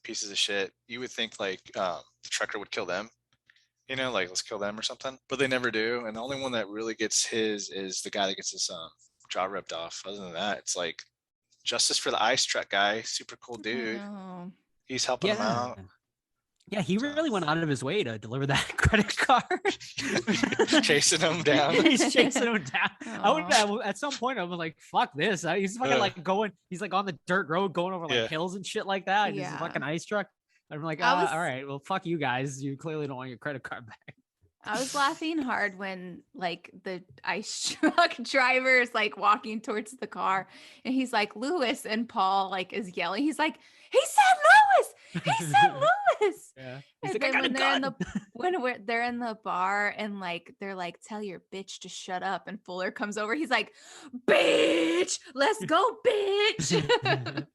pieces of shit. You would think like the trucker would kill them. you know, like let's kill them or something. But they never do. And the only one that really gets his is the guy that gets his jaw ripped off. Other than that, it's like justice for the ice truck guy, super cool dude. He's helping him out. Yeah, he really went out of his way to deliver that credit card. Chasing him down. He's chasing him down. I would at some point I was like, fuck this. He's fucking like going, he's like on the dirt road going over like hills and shit like that. He's a fucking ice truck. I'm like, all right, well, fuck you guys. You clearly don't want your credit card back. I was laughing hard when like the ice truck driver is like walking towards the car and he's like, Lewis, and Paul like is yelling. He's like, he said Lewis. He said Lewis. Yeah. He's like, then I got a gun. when they're in the bar and like they're like, tell your bitch to shut up, and Fuller comes over, he's like, bitch, let's go, bitch.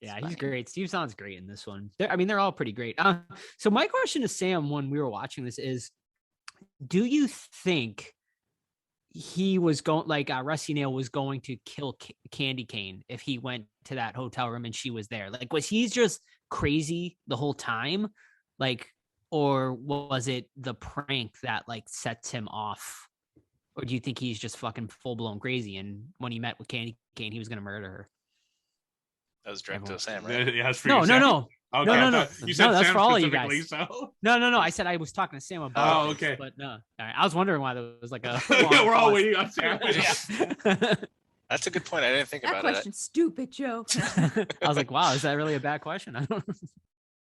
Yeah, he's great. Steve Zahn's great in this one. They're all pretty great. So my question to Sam when we were watching this is, do you think he was going, like Rusty Nail was going to kill Candy Cane if he went to that hotel room and she was there? Like, was he just crazy the whole time? Like, or was it the prank that like sets him off? Or do you think he's just fucking full blown crazy? And when he met with Candy Cane, he was going to murder her? That was direct to Sam, right? Yeah, no. Okay, no. You said that's Sam for all you guys. So? No. I said I was talking to Sam about. Oh, okay. This, but no, all right. I was wondering why there was like a. We're all waiting on Sam. That's a good point. I didn't think about that question's stupid, Joe. I was like, wow, is that really a bad question?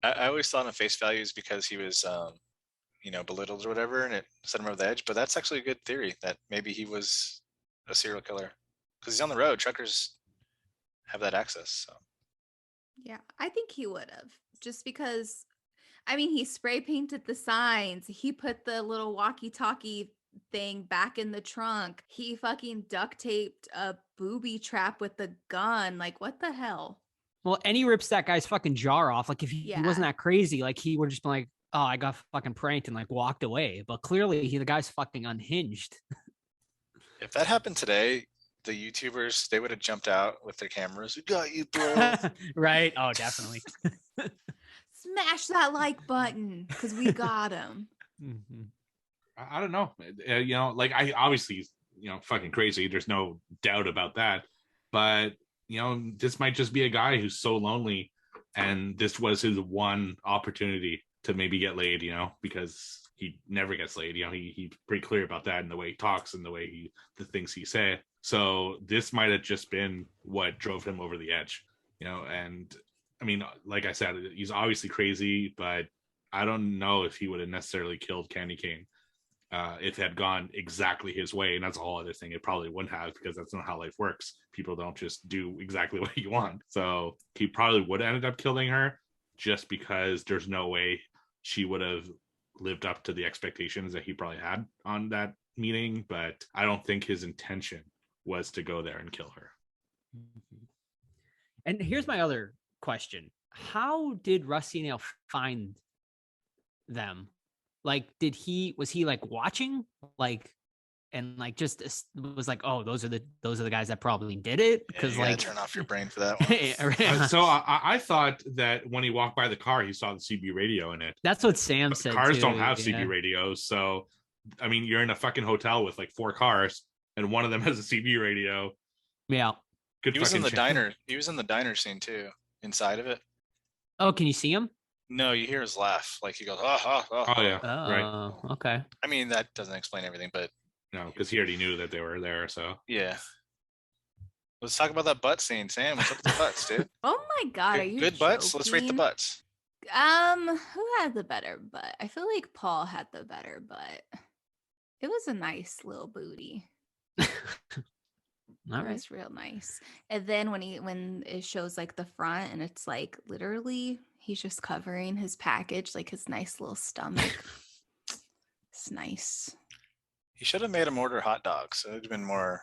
I always thought of face values because he was, belittled or whatever, and it set him over the edge. But that's actually a good theory that maybe he was a serial killer because he's on the road. Truckers have that access. So. Yeah, I think he would have, just because, he spray painted the signs. He put the little walkie-talkie thing back in the trunk. He fucking duct taped a booby trap with the gun. Like, what the hell? Well, and he rips that guy's fucking jaw off. Like, if he wasn't that crazy, like he would just been like, oh, I got fucking pranked and like walked away. But clearly the guy's fucking unhinged. If that happened today, the YouTubers, they would have jumped out with their cameras. We got you, bro. Right? Oh, definitely. Smash that like button because we got him. Mm-hmm. I don't know. I obviously, fucking crazy. There's no doubt about that. But, this might just be a guy who's so lonely and this was his one opportunity to maybe get laid, because he never gets laid. He's pretty clear about that in the way he talks and the things he said. So this might have just been what drove him over the edge, and like I said, he's obviously crazy, but I don't know if he would have necessarily killed Candy Cane if it had gone exactly his way. And that's a whole other thing. It probably wouldn't have, because that's not how life works. People don't just do exactly what you want. So he probably would have ended up killing her just because there's no way she would have lived up to the expectations that he probably had on that meeting. But I don't think his intention was to go there and kill her. And here's my other question. How did Rusty Nail find them? Like, was he like watching, like, and like just was like, oh, those are the guys that probably did it? Because like, turn off your brain for that one. So I thought that when he walked by the car, he saw the CB radio in it. That's what Sam said. Cars don't have CB radios, so you're in a fucking hotel with like 4 cars, and one of them has a CB radio. Yeah. He was in the diner. He was in the diner scene too, inside of it. Oh, can you see him? No, you hear his laugh. Like he goes, oh yeah. Oh, right. Okay. That doesn't explain everything, but no, because he already knew that they were there. So yeah. Let's talk about that butt scene, Sam. What's up with the butts, dude? Oh my god, are you good butts? Let's rate the butts. Who had the better butt? I feel like Paul had the better butt. It was a nice little booty. All right. It's real nice. And then when it shows like the front and it's like literally he's just covering his package, like his nice little stomach. It's nice. He should have made him order hot dogs. So it'd have been more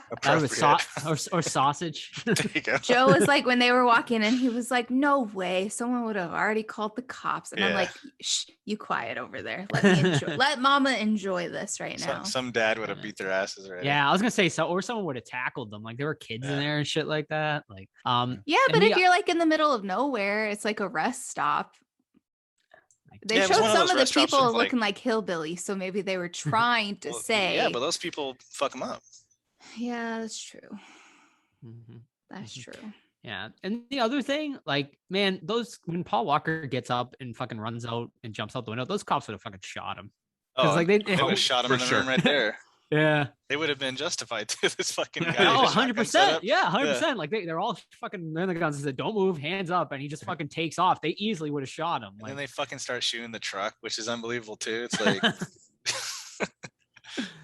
appropriate. Or sausage. There you go. Joe was like, when they were walking in, he was like, no way. Someone would have already called the cops. And I'm like, shh, you quiet over there. Let me enjoy. Let mama enjoy this right now. Some dad would have beat their asses already. Yeah, I was gonna say or someone would have tackled them. Like there were kids in there and shit like that. Like yeah, but if you're like in the middle of nowhere, it's like a rest stop. They Yeah, it was showed one of some those of the restaurants people with, like- looking like hillbillies, so maybe they were trying to Well, say, yeah, but those people fuck them up. yeah, that's true. Mhm. That's Mhm. true. Yeah. And the other thing, like, man, those when Paul Walker gets up and fucking runs out and jumps out the window, those cops would have fucking shot him. Oh, Like they would have shot him for in the room sure. right there. yeah. They would have been justified to this fucking guy. Oh, with a shotgun 100%. setup. Yeah, 100%. Like they're all fucking in the guns and said, don't move, hands up. And he just fucking takes off. They easily would have shot him. And Like, then they fucking start shooting the truck, which is unbelievable too. It's like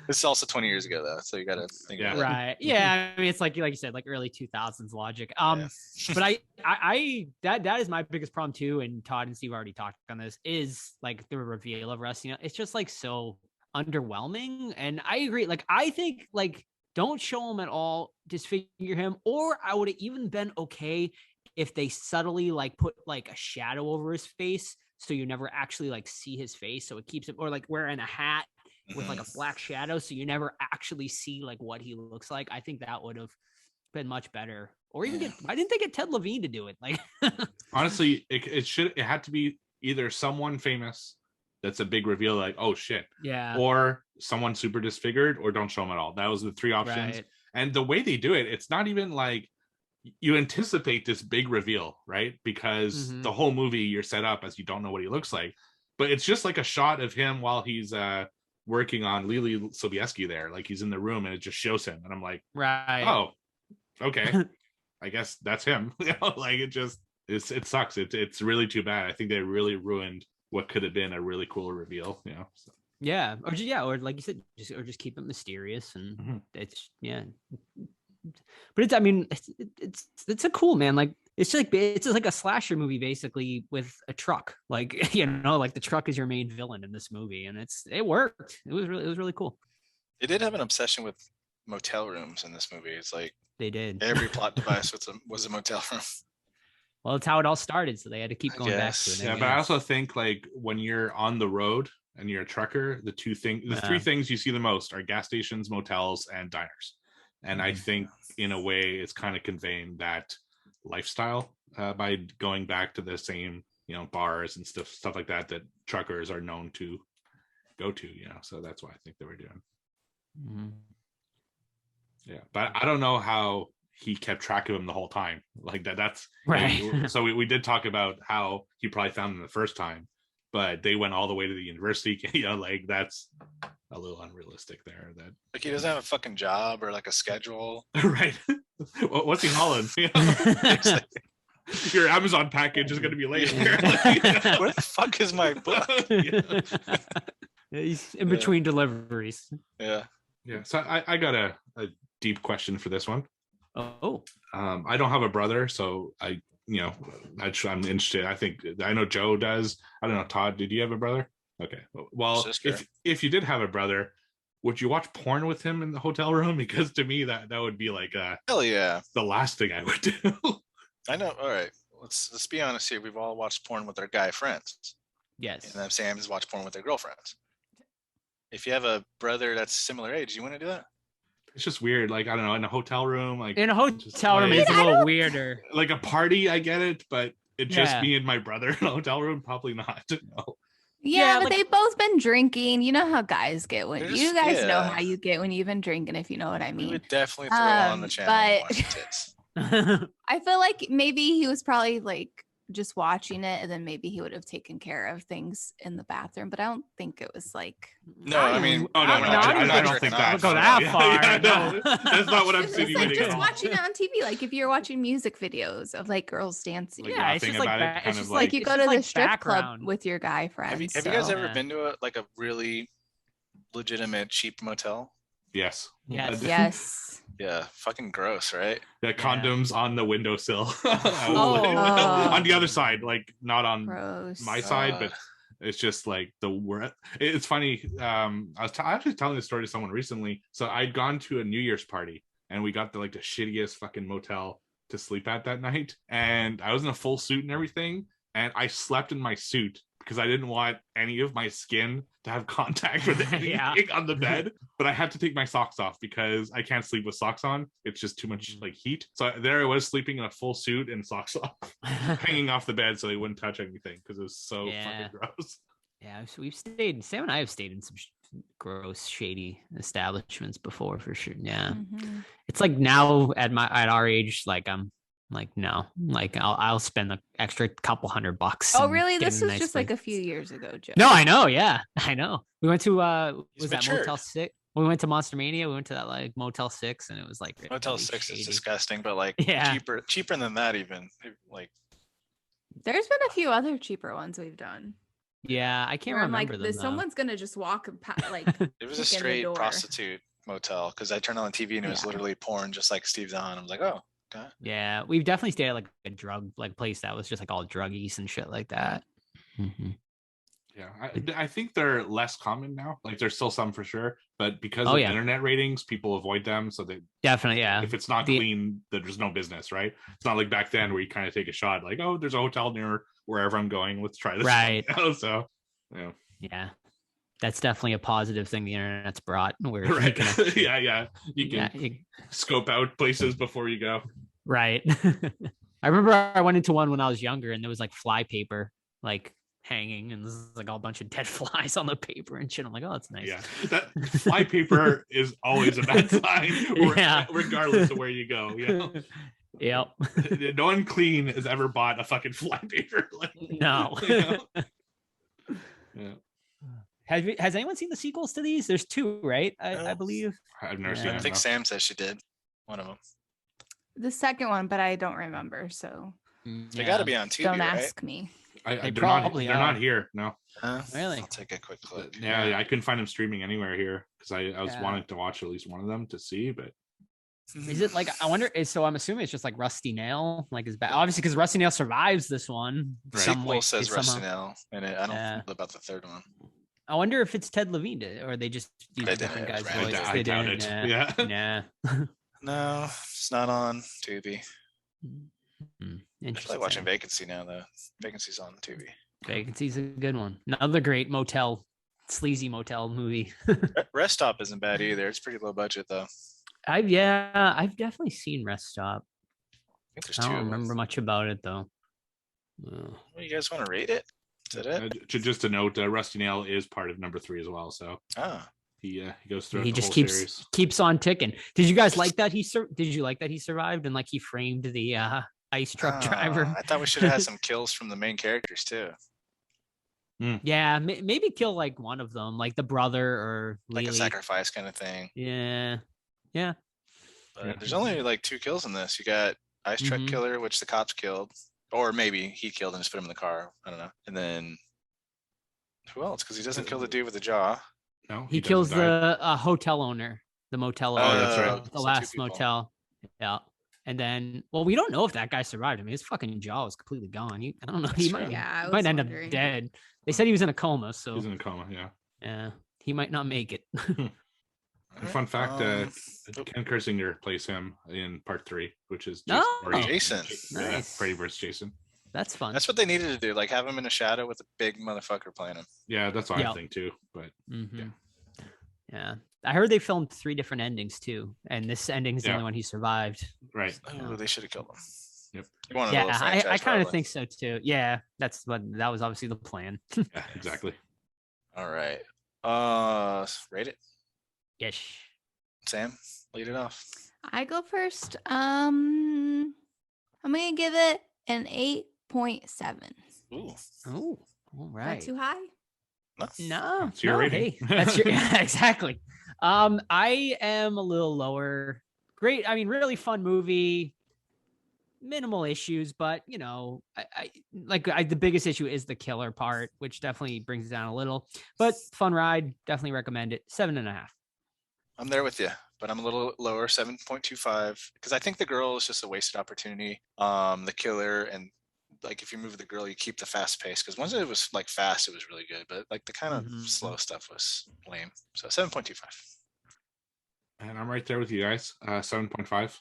this is also 20 years ago though, so you gotta think Yeah. about it. right. Yeah. I mean, it's like you said, like early 2000s logic. Yeah. But I that is my biggest problem too. And Todd and Steve already talked on this is like the reveal of Russ. You know, it's just like so underwhelming. And I agree. Like, I think like don't show him at all, disfigure him, or I would have even been okay if they subtly like put like a shadow over his face so you never actually like see his face. So it keeps him, or like wearing a hat with like a black shadow so you never actually see like what he looks like. I think that would have been much better. Or even get, why didn't they get Ted Levine to do it? Like, Honestly, it had to be either someone famous that's a big reveal, like, oh shit, yeah, or someone super disfigured, or don't show them at all. That was the three options. right. And the way they do it, it's not even like you anticipate this big reveal, right? Because Mhm. the whole movie you're set up as you don't know what he looks like, but it's just like a shot of him while he's working on Lily Sobieski there, like he's in the room and it just shows him, and I'm like, Right. oh, okay, I guess that's him. You know, like it sucks. It's really too bad. I think they really ruined what could have been a really cool reveal. You know. So. Yeah. Or just, yeah. Or like you said, just keep it mysterious and Mhm. it's, yeah. But it's, I mean, it's a cool, man. Like, it's just like a slasher movie basically with a truck. Like, you know, like the truck is your main villain in this movie, and it worked. It was really cool. They did have an obsession with motel rooms in this movie. It's like They did. every plot device was a motel room. Well, it's how it all started, so they had to keep I going back guess. to it. Yeah, but I also think like when you're on the road and you're a trucker, the three things you see the most are gas stations, motels, and diners. And I think in a way it's kind of conveying that lifestyle by going back to the same, you know, bars and stuff like that truckers are known to go to, you know. So that's what I think they were doing. Mhm. Yeah, but I don't know how he kept track of him the whole time. Like that's Right. So we did talk about how he probably found him the first time, but they went all the way to the university. You know, like that's a little unrealistic there. That Like he doesn't have a fucking job or like a schedule. right? What's he hauling? You know? Your Amazon package is going to be late. Here. Like, you know? Where the fuck is my book? He's in between deliveries. Yeah. Yeah. So I got a deep question for this one. Oh. I don't have a brother, so I'm interested. I know Joe does. I don't know, Todd, did you have a brother? Okay. Well, Sister. if you did have a brother, would you watch porn with him in the hotel room? Because to me, that would be like Hell yeah. the last thing I would do. I know. All right. Let's be honest here. We've all watched porn with our guy friends. Yes. And then Sam has watched porn with their girlfriends. If you have a brother that's similar age, you want to do that? It's just weird. Like, I don't know, in a hotel room, like In a hotel room, like- it's a little weirder. like a party, I get it, but it just Yeah. me and my brother in a hotel room, probably not. No. Yeah, but like- they've both been drinking. You know how guys get when There's- you guys know yeah. how you get when you've been drinking, if you know what I We mean. would definitely throw on the channel and but- watch the tits. I feel like maybe he was probably like just watching it, and then maybe he would have taken care of things in the bathroom. But I don't think it was like. No, I mean, Oh no, I'm no, not- I'm I not don't jerking think off. that. Don't go no, that yeah, far, yeah, no. no. That's not what I'm It's like insinuating just at all. watching it on TV, like if you're watching music videos of like girls dancing. Like, Yeah, it's laughing just like about it, ba- kind it's of just like like you it's go just to the like strip club background. with your guy friends. Have you guys so- ever Yeah. been to a really legitimate cheap motel? Yes. Yes. Yes. Yeah, fucking gross, right? The condoms on the windowsill. Oh. On the other side, like not on Gross. my side, but it's just like the word. It's funny. I was actually telling this story to someone recently. So I'd gone to a New Year's party and we got the shittiest fucking motel to sleep at that night. And I was in a full suit and everything. And I slept in my suit because I didn't want any of my skin to have contact with anything Yeah. on the bed. But I had to take my socks off because I can't sleep with socks on. It's just too much like heat. So there I was sleeping in a full suit and socks off, hanging off the bed so they wouldn't touch anything because it was so Yeah. fucking gross. Yeah, so we've stayed. Sam and I have stayed in some gross, shady establishments before, for sure. Yeah, it's like now at our age, like I'm like no, like I'll spend the extra couple $100. Oh, and really? get This in a was nice just place. like a few years ago, Joe. No, I know. Yeah, I know. We went to He's was that matured. Motel 6? We went to Monster Mania. We went to that like Motel 6, and it was like Motel really 6 shady. is disgusting, but like Yeah. cheaper than that even. Like There's been a few other cheaper ones we've done. Yeah, I can't Where I'm remember like, them. someone's gonna just walk like it was a kick in the straight door. prostitute motel because I turned on the TV and it was Yeah. literally porn just like Steve Zahn. I was like, oh, okay. Yeah, we've definitely stayed at like a drug like place that was just like all druggies and shit like that. Yeah, I think they're less common now. Like there's still some for sure, but because Oh, of yeah. internet ratings, people avoid them. So they Definitely, yeah. if it's not The- clean, then there's no business, right? It's not like back then where you kind of take a shot, like, oh, there's a hotel near wherever I'm going. Let's try this. Right. So, yeah. Yeah, that's definitely a positive thing the internet's brought. Where you Right. can actually, yeah. You can scope out places before you go. right. I remember I went into one when I was younger, and there was like fly paper, like hanging, and there's like all a bunch of dead flies on the paper and shit. I'm like, oh, that's nice. Yeah, that fly paper is always a bad sign, Yeah. regardless of where you go. You know? Yep. No one clean has ever bought a fucking fly paper. Like, No. you know? Yeah. Has anyone seen the sequels to these? There's 2, right? I No. believe. I've never Yeah. seen I it. think no. Sam says she did. One of them. The second one, but I don't remember, so They got to be on TV, don't right? ask me. They they're probably not. They're are. not here. No. Really? I'll take a quick look. Yeah, I couldn't find them streaming anywhere here because I was Yeah. wanting to watch at least one of them to see, but Is it like I wonder? So I'm assuming it's just like Rusty Nail, like is bad. Obviously, because Rusty Nail survives this one. Right. Some way Sequel says Rusty somehow. Nail, and I don't Yeah. know about the third one. I wonder if it's Ted Levine or they just use They a different did it, guy's right? voice. I They doubt did, it. Yeah. Yeah. No, it's not on Tubi. I feel Interesting. like watching Vacancy now, though. Vacancy's on Tubi. Vacancy's a good one. Another great motel, sleazy motel movie. Rest Stop isn't bad either. It's pretty low budget, though. I've definitely seen Rest Stop. I think there's I 2 don't of them. remember much about it though. Well, you guys want to rate it? Is that it? just to note, Rusty Nail is part of number 3 as well. So Ah, he goes through He the just whole keeps series. keeps on ticking. Did you guys like that? Did you like that he survived and like he framed the ice truck driver? I thought we should have had some kills from the main characters too, Yeah, maybe kill like one of them, like the brother or like a Lily. sacrifice kind of thing. Yeah. But Yeah. there's only like 2 kills in this. You got ice truck Mhm. killer, which the cops killed, or maybe he killed and just put him in the car. I don't know. And then who else? Because he doesn't kill the dude with the jaw. No, He doesn't kills die. the hotel owner, the motel Oh, owner, that's right. the So 2 last people. motel. Yeah. And then, well, we don't know if that guy survived. I mean, his fucking jaw was completely gone. I don't know. He That's might, true. Yeah, I he was might end up wondering. dead. They said he was in a coma, so He's in a coma. Yeah. yeah, he might not make it. And fun fact: oh. Ken Kersinger plays him in part 3, which is Oh, Voorhees. Jason. Yeah, Nice. Freddy versus Jason. That's fun. That's what they needed to do. Like have him in a shadow with a big motherfucker playing him. Yeah, that's what Yeah. I think too. But Mhm. Yeah. I heard they filmed 3 different endings too, and this ending is the Yeah. only one he survived. right, Oh, they should have killed him. Yep. He wanted a Yeah, little I franchise, kind of probably. think so too. Yeah, that was obviously the plan. yeah, exactly. All right. Rate it. Yes. Sam, lead it off. I go first. I'm gonna give it an 8.7. Ooh. Oh, all Is right. that too high? No, That's your no, rating. hey, that's your yeah, exactly. I am a little lower. Great. I mean, really fun movie. Minimal issues, but you know, the biggest issue is the killer part, which definitely brings it down a little. But fun ride, definitely recommend it. 7.5. I'm there with you, but I'm a little lower, 7.25, because I think the girl is just a wasted opportunity. The killer, and like if you move the girl, you keep the fast pace, because once it was like fast, it was really good, but like the kind of Mhm. slow stuff was lame. So 7.25. And I'm right there with you guys. 7.5.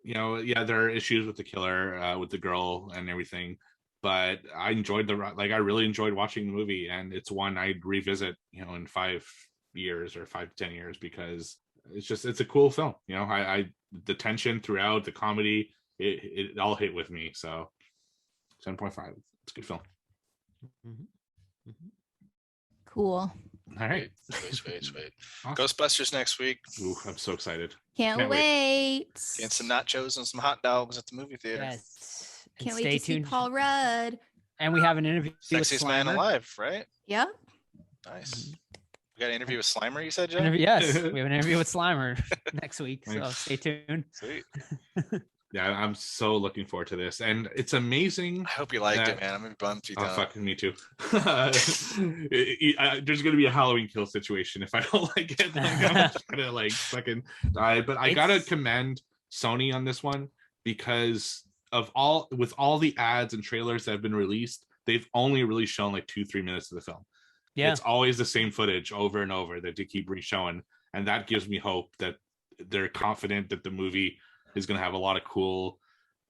Yeah, there are issues with the killer, with the girl and everything, but I I really enjoyed watching the movie, and it's one I'd revisit, in 5 years or 5 to 10 years, because it's a cool film. The tension throughout, the comedy, it all hit with me. So 7.5. It's a good film. Mhm. Mhm. Cool. All right. Sweet. Awesome. Ghostbusters next week. Ooh, I'm so excited. Can't wait. Getting some nachos and some hot dogs at the movie theater. Yes. And Can't wait stay to see tuned. Paul Rudd. And we have an interview with Sexiest man Slimer. alive, right? Yep. Nice. We got an interview with Slimer, you said, Joe? Yes, we have an interview with Slimer next week, so Nice. stay tuned. Sweet. Yeah, I'm so looking forward to this, and it's amazing. I hope you liked that- it, man. I'm gonna be bummed if you Oh, don't. fucking me too. There's gonna be a Halloween kill situation if I don't like it. Like, I'm just gonna like fucking die. But I gotta commend Sony on this one because of all the ads and trailers that have been released, they've only really shown like 2-3 minutes of the film. Yeah, It's always the same footage over and over that they keep re-showing, and that gives me hope that they're confident that the movie is going to have a lot of cool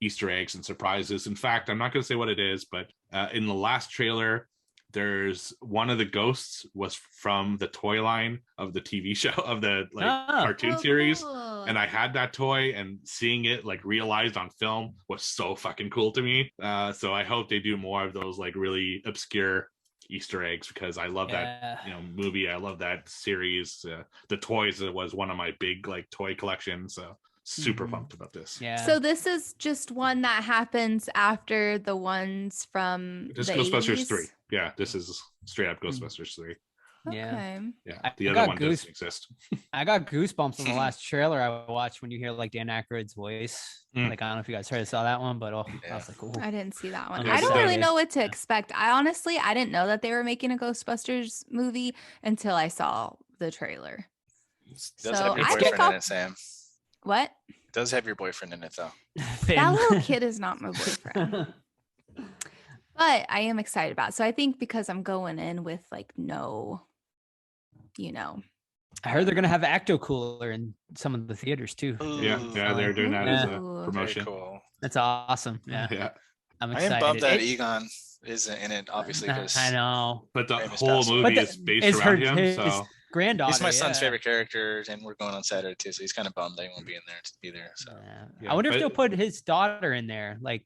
Easter eggs and surprises. In fact, I'm not going to say what it is, but in the last trailer, there's one of the ghosts was from the toy line of the TV show of the cartoon series. Cool. And I had that toy, and seeing it like realized on film was so fucking cool to me. So I hope they do more of those like really obscure Easter eggs because I love that movie. I love that series. The toys was one of my big like toy collections. So super pumped about this. yeah. So this is just one that happens after the ones from This the Ghostbusters 80s? 3. Yeah, this is straight up Ghostbusters 3. Yeah. Okay. Yeah, the I other got one doesn't exist. I got goosebumps on the last trailer I watched when you hear like Dan Aykroyd's voice. Like I don't know if you guys saw that one, but I was like, ooh. I didn't see that one. I'm I don't really excited. know what to expect. I didn't know that they were making a Ghostbusters movie until I saw the trailer. It does So have your I boyfriend kick off- in it, Sam. What? It does have your boyfriend in it, though. That little kid is not my boyfriend. But I am excited about it. So I think because I'm going in with like no, I heard they're gonna have Acto Cooler in some of the theaters too. Yeah, they're doing that as a Ooh. Very promotion. cool. That's awesome. Yeah, Yeah, I'm I excited. am bummed that It- Egon isn't in it, obviously, because I know. but the Famous whole passed away. movie But is based it's around him. So granddaughter. he's my son's yeah. favorite character, and we're going on Saturday too, so he's kind of bummed that he won't be in there either. So Yeah. I wonder if but- they'll put his daughter in there. Like,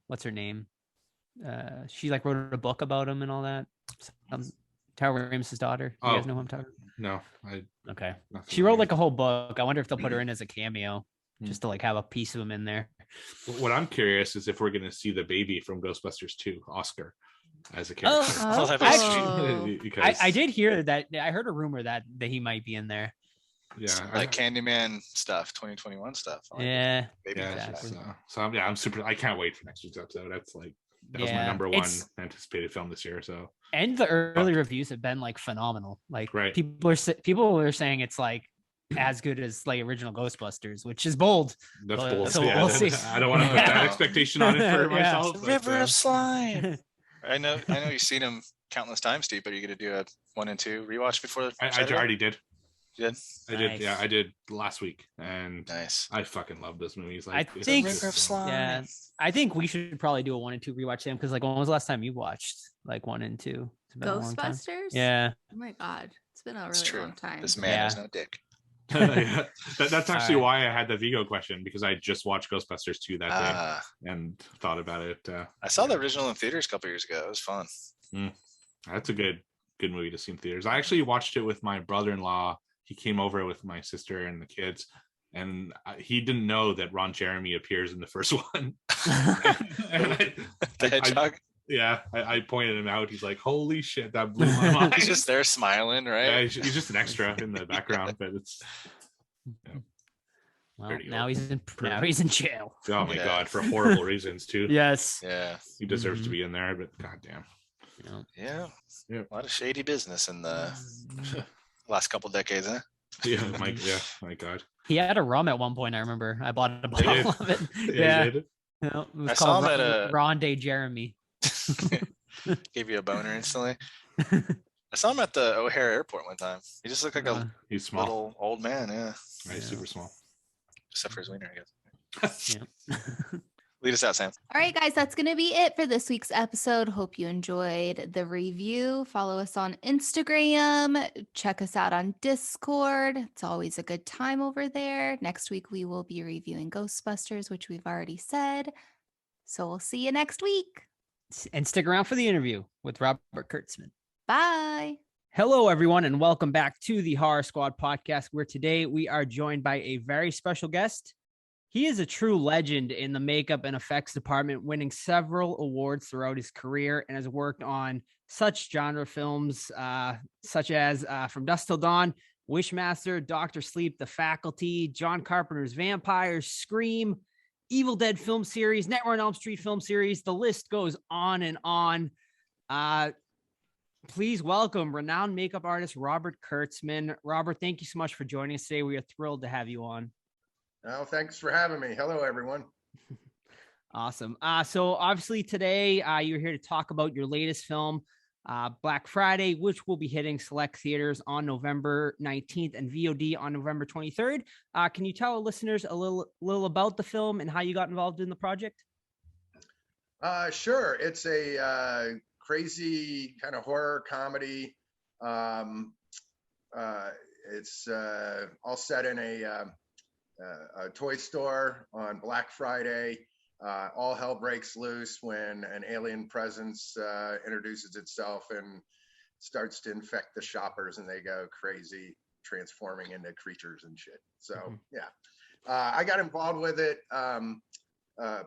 what's her name? She like wrote a book about him and all that. Tara Rams's daughter. You guys know who I'm talking no, Okay. nothing She wrote like like a whole book. I wonder if they'll put her in as a cameo, just to like have a piece of him in there. What I'm curious is if we're going to see the baby from Ghostbusters 2, Oscar, as a character. I'll have Oh. Because, I did hear that. I heard a rumor that he might be in there. Yeah, like Candyman stuff, 2021 stuff. I like it. Yeah. Baby yeah. Exactly. So I'm super. I can't wait for next week's episode. That was my Yeah, number one it's- anticipated film this year. So And the early reviews have been like phenomenal. Like Right. people are saying it's like as good as like original Ghostbusters, which is bold. that's Well, bold. so Yeah, we'll see. I don't want to put that Yeah. expectation on it for Yeah. myself. but, River of Slime. I know you've seen him countless times, Steve, but are you gonna do a 1 and 2 rewatch before I Saturday? already did. You did? I did. Yeah, Nice. I did last week, and Nice. I fucking love those movies. I it's think- just River of so- Slime. Yeah. I think we should probably do a 1 and 2 rewatch them because like when was the last time you watched like 1 and 2? It's been a long time. Ghostbusters? Yeah. Oh my God. It's been a It's really true. long time. This man Yeah. has no dick. Yeah. That's actually Alright. why I had the Vigo question, because I just watched Ghostbusters 2 that day and thought about it. I saw the original in theaters a couple years ago. It was fun. That's a good movie to see in theaters. I actually watched it with my brother-in-law. He came over with my sister and the kids, and he didn't know that Ron Jeremy appears in the first one. And The hedgehog. I pointed him out. He's like, "Holy shit, that blew my mind." He's just there smiling, Yeah, right? he's just an extra in the background, but it's Well, Pretty now old. he's in jail. oh my Yeah. god, for horrible reasons too. Yes. Yeah. He deserves to Mhm. be in there, but goddamn. Yeah. Yeah. A lot of shady business in the last couple decades, huh? My god. He had a rum at one point. I remember I bought a He did. bottle of it. Yeah, Yeah. he did. You know, it was I saw called him at a- Ron Day Jeremy. Gave you a boner instantly. I saw him at the O'Hare airport one time. He just looked like a He's small. little old man, yeah. Right, super small. Except for his wiener, I guess. Yeah. Lead us out, Sam. All right, guys, that's going to be it for this week's episode. Hope you enjoyed the review. Follow us on Instagram. Check us out on Discord. It's always a good time over there. Next week, we will be reviewing Ghostbusters, which we've already said. So we'll see you next week. And stick around for the interview with Robert Kurtzman. Bye. Hello, everyone, and welcome back to the Horror Squad podcast, where today we are joined by a very special guest. He is a true legend in the makeup and effects department, winning several awards throughout his career, and has worked on such genre films such as From Dusk Till Dawn, Wishmaster, Dr. Sleep, The Faculty, John Carpenter's Vampires, Scream, Evil Dead film series, Nightmare on Elm Street film series. The list goes on and on. Please welcome renowned makeup artist Robert Kurtzman. Robert, thank you so much for joining us today. We are thrilled to have you on. Oh, thanks for having me. Hello, everyone. Awesome. So obviously today you're here to talk about your latest film, Black Friday, which will be hitting select theaters on November 19th and VOD on November 23rd. Can you tell our listeners a little about the film and how you got involved in the project? Sure. It's a crazy kind of horror comedy. It's all set in a toy store on Black Friday. All hell breaks loose when an alien presence introduces itself and starts to infect the shoppers, and they go crazy, transforming into creatures and shit. So yeah, I got involved with it.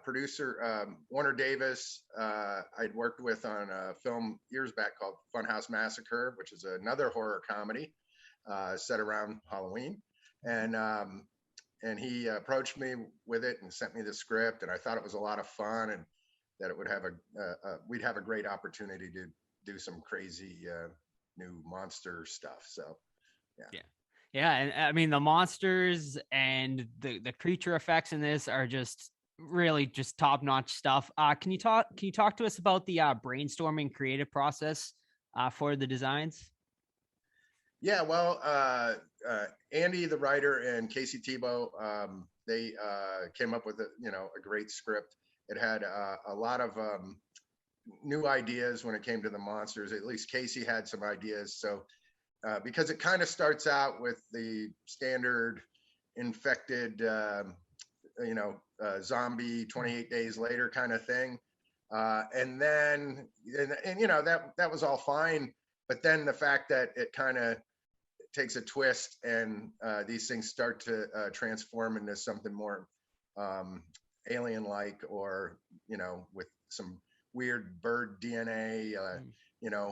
Producer Warner Davis, I'd worked with on a film years back called Funhouse Massacre, which is another horror comedy set around Halloween, and he approached me with it and sent me the script, and I thought it was a lot of fun, and that it would have we'd have a great opportunity to do some crazy new monster stuff. So yeah, and I mean the monsters and the creature effects in this are just really just top-notch stuff. Can you talk to us about the brainstorming creative process for the designs? Yeah, well, Andy, the writer, and Casey Tebow, they came up with a great script. It had a lot of new ideas when it came to the monsters. At least Casey had some ideas. So because it kind of starts out with the standard infected, zombie 28 days later kind of thing, and then that was all fine. But then the fact that it kind of takes a twist and these things start to transform into something more alien-like, or with some weird bird DNA,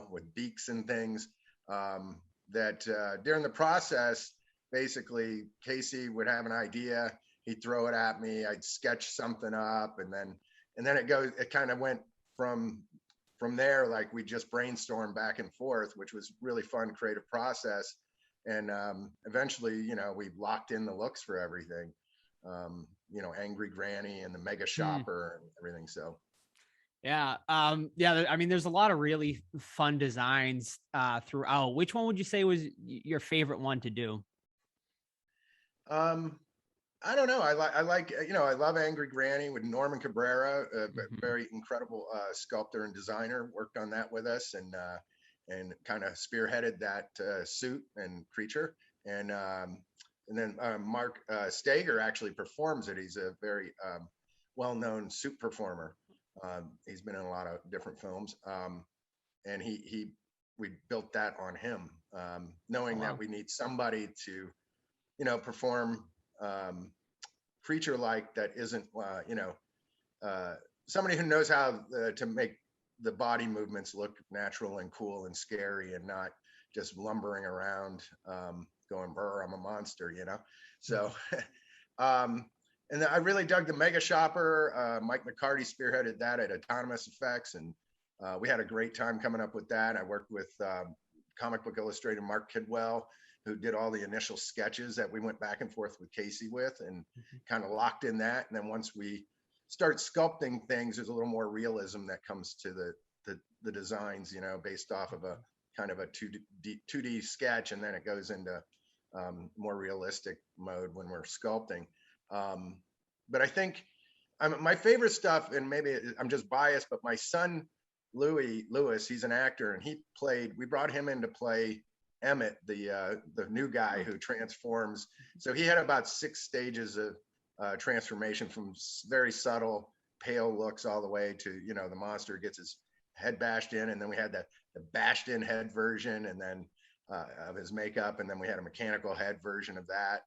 with beaks and things. That during the process, basically Casey would have an idea, he'd throw it at me, I'd sketch something up, and then it kind of went from there. Like we just brainstormed back and forth, which was really fun, creative process. And eventually, we locked in the looks for everything. Angry Granny and the Mega Shopper and everything. So yeah. I mean, there's a lot of really fun designs throughout. Which one would you say was your favorite one to do? I don't know. I love Angry Granny with Norman Cabrera, a very incredible sculptor and designer, worked on that with us, and kind of spearheaded that suit and creature. And then Mark Steger actually performs it. He's a very well-known suit performer. He's been in a lot of different films. And we built that on him, knowing that we need somebody to, perform creature-like that isn't, somebody who knows how to make the body movements look natural and cool and scary, and not just lumbering around going, "Brr, I'm a monster," So, and I really dug the Mega Shopper. Mike McCarty spearheaded that at Autonomous Effects, and we had a great time coming up with that. I worked with comic book illustrator Mark Kidwell, who did all the initial sketches that we went back and forth with Casey with, and kind of locked in that. And then once we start sculpting things, there's a little more realism that comes to the designs, based off of a kind of a 2D sketch, and then it goes into more realistic mode when we're sculpting. But I think my favorite stuff, and maybe I'm just biased, but my son Lewis, he's an actor, and we brought him in to play Emmett, the new guy who transforms. So he had about 6 stages of transformation, from very subtle pale looks all the way to the monster gets his head bashed in, and then we had the bashed in head version, and then of his makeup, and then we had a mechanical head version of that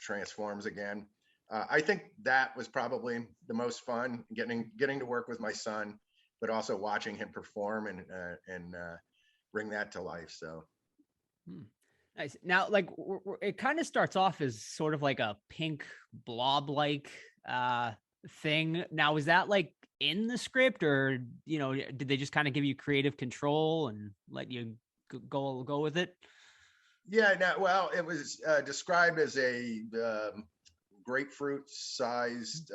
transforms again. I think that was probably the most fun, getting to work with my son, but also watching him perform and bring that to life. So. Nice. Now, like it kind of starts off as sort of like a pink blob-like thing. Now, is that like in the script, or did they just kind of give you creative control and let you go with it? Yeah. No, well, it was described as a grapefruit-sized,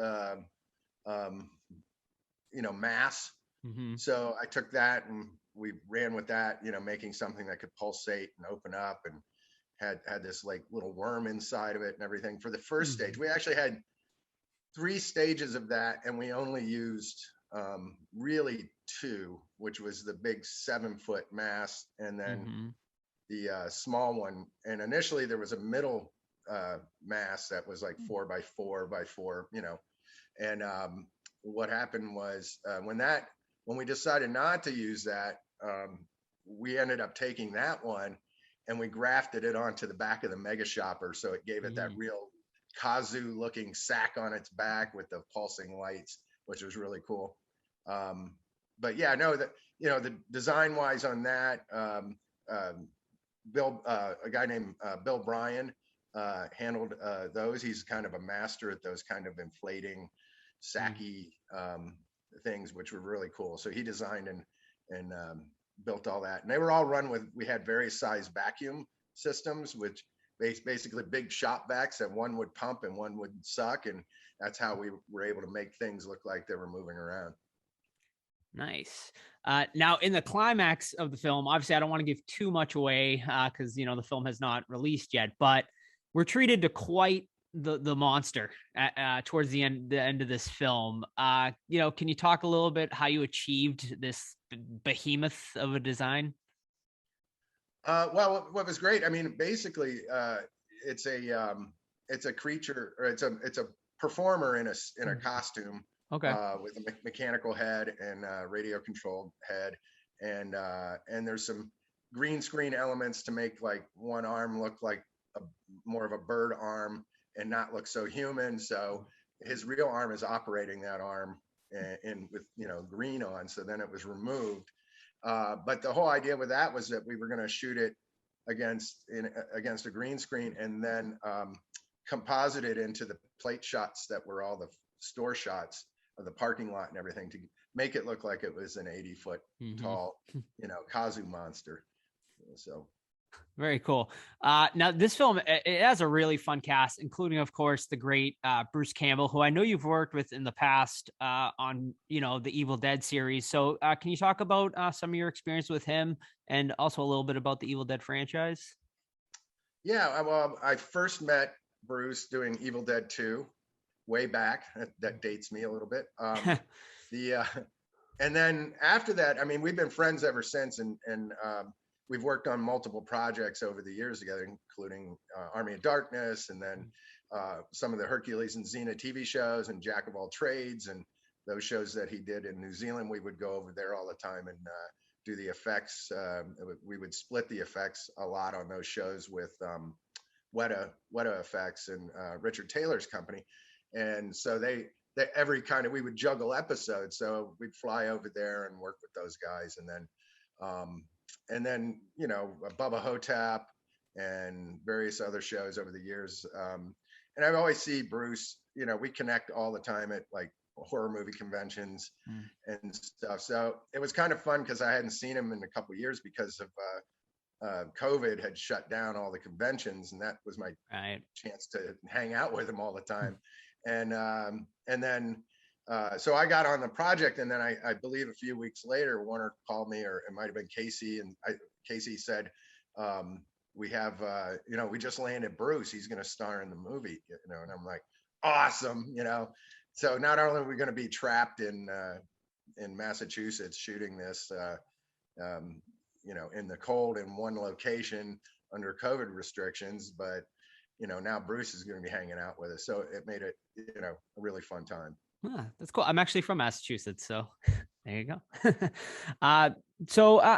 mass. Mm-hmm. So I took that and we ran with that, making something that could pulsate and open up, and had this like little worm inside of it and everything. For the first stage, we actually had 3 stages of that, and we only used really 2, which was the big 7-foot mass and then the small one. And initially there was a middle mass that was like 4 by 4 by 4, and what happened was when we decided not to use that, we ended up taking that one and we grafted it onto the back of the Mega Shopper, so it gave it that real kazoo looking sack on its back with the pulsing lights, which was really cool. But yeah, no, the design wise on that, Bill, a guy named Bill Bryan, handled those. He's kind of a master at those kind of inflating, sacky things, which were really cool. So he designed and built all that, and they were all run with. We had various size vacuum systems, which basically big shop vacs that one would pump and one would suck, and that's how we were able to make things look like they were moving around. Nice. Now, in the climax of the film, obviously, I don't want to give too much away because the film has not released yet, but we're treated to quite the monster towards the end of this film. Can you talk a little bit how you achieved this behemoth of a design? Well, what was great, I mean, basically, it's a creature, or it's a performer in a costume. Okay. With a mechanical head and radio controlled head, and there's some green screen elements to make like one arm look like more of a bird arm and not look so human. So his real arm is operating that arm in with green on. So then it was removed. But the whole idea with that was that we were going to shoot it against a green screen and then composite it into the plate shots that were all the store shots of the parking lot and everything to make it look like it was an 80-foot tall, kazoo monster. So very cool. Now this film, it has a really fun cast, including, of course, the great Bruce Campbell, who I know you've worked with in the past on, the Evil Dead series. So can you talk about some of your experience with him and also a little bit about the Evil Dead franchise? Yeah, well, I first met Bruce doing Evil Dead 2. Way back, that dates me a little bit. And then after that, I mean, we've been friends ever since, and we've worked on multiple projects over the years together, including Army of Darkness, and then some of the Hercules and Xena TV shows, and Jack of All Trades, and those shows that he did in New Zealand. We would go over there all the time and do the effects. We would split the effects a lot on those shows with Weta Effects and Richard Taylor's company. And so they we would juggle episodes. So we'd fly over there and work with those guys. And then, Bubba Hotep and various other shows over the years. And I always see Bruce, we connect all the time at like horror movie conventions and stuff. So it was kind of fun because I hadn't seen him in a couple of years because of COVID had shut down all the conventions, and that was my chance to hang out with him all the time. And then so I got on the project, and then I believe a few weeks later, Warner called me, or it might have been Casey, and Casey said, we have, we just landed Bruce. He's going to star in the movie, and I'm like, awesome, So not only are we going to be trapped in Massachusetts shooting this, in the cold in one location under COVID restrictions, but now Bruce is going to be hanging out with us. So it made it, a really fun time. That's cool. I'm actually from Massachusetts, so There you go. I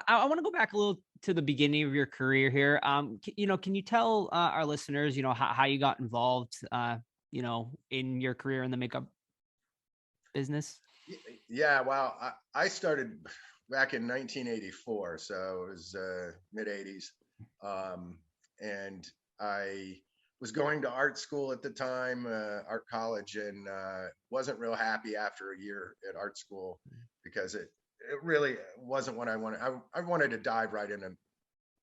want to go back a little to the beginning of your career here. Can you tell our listeners, how you got involved, in your career in the makeup business? Yeah, well, I started back in 1984, so it was mid 80s, and I was going to art school at the time, art college, and wasn't real happy after a year at art school because it really wasn't what I wanted. I wanted to dive right into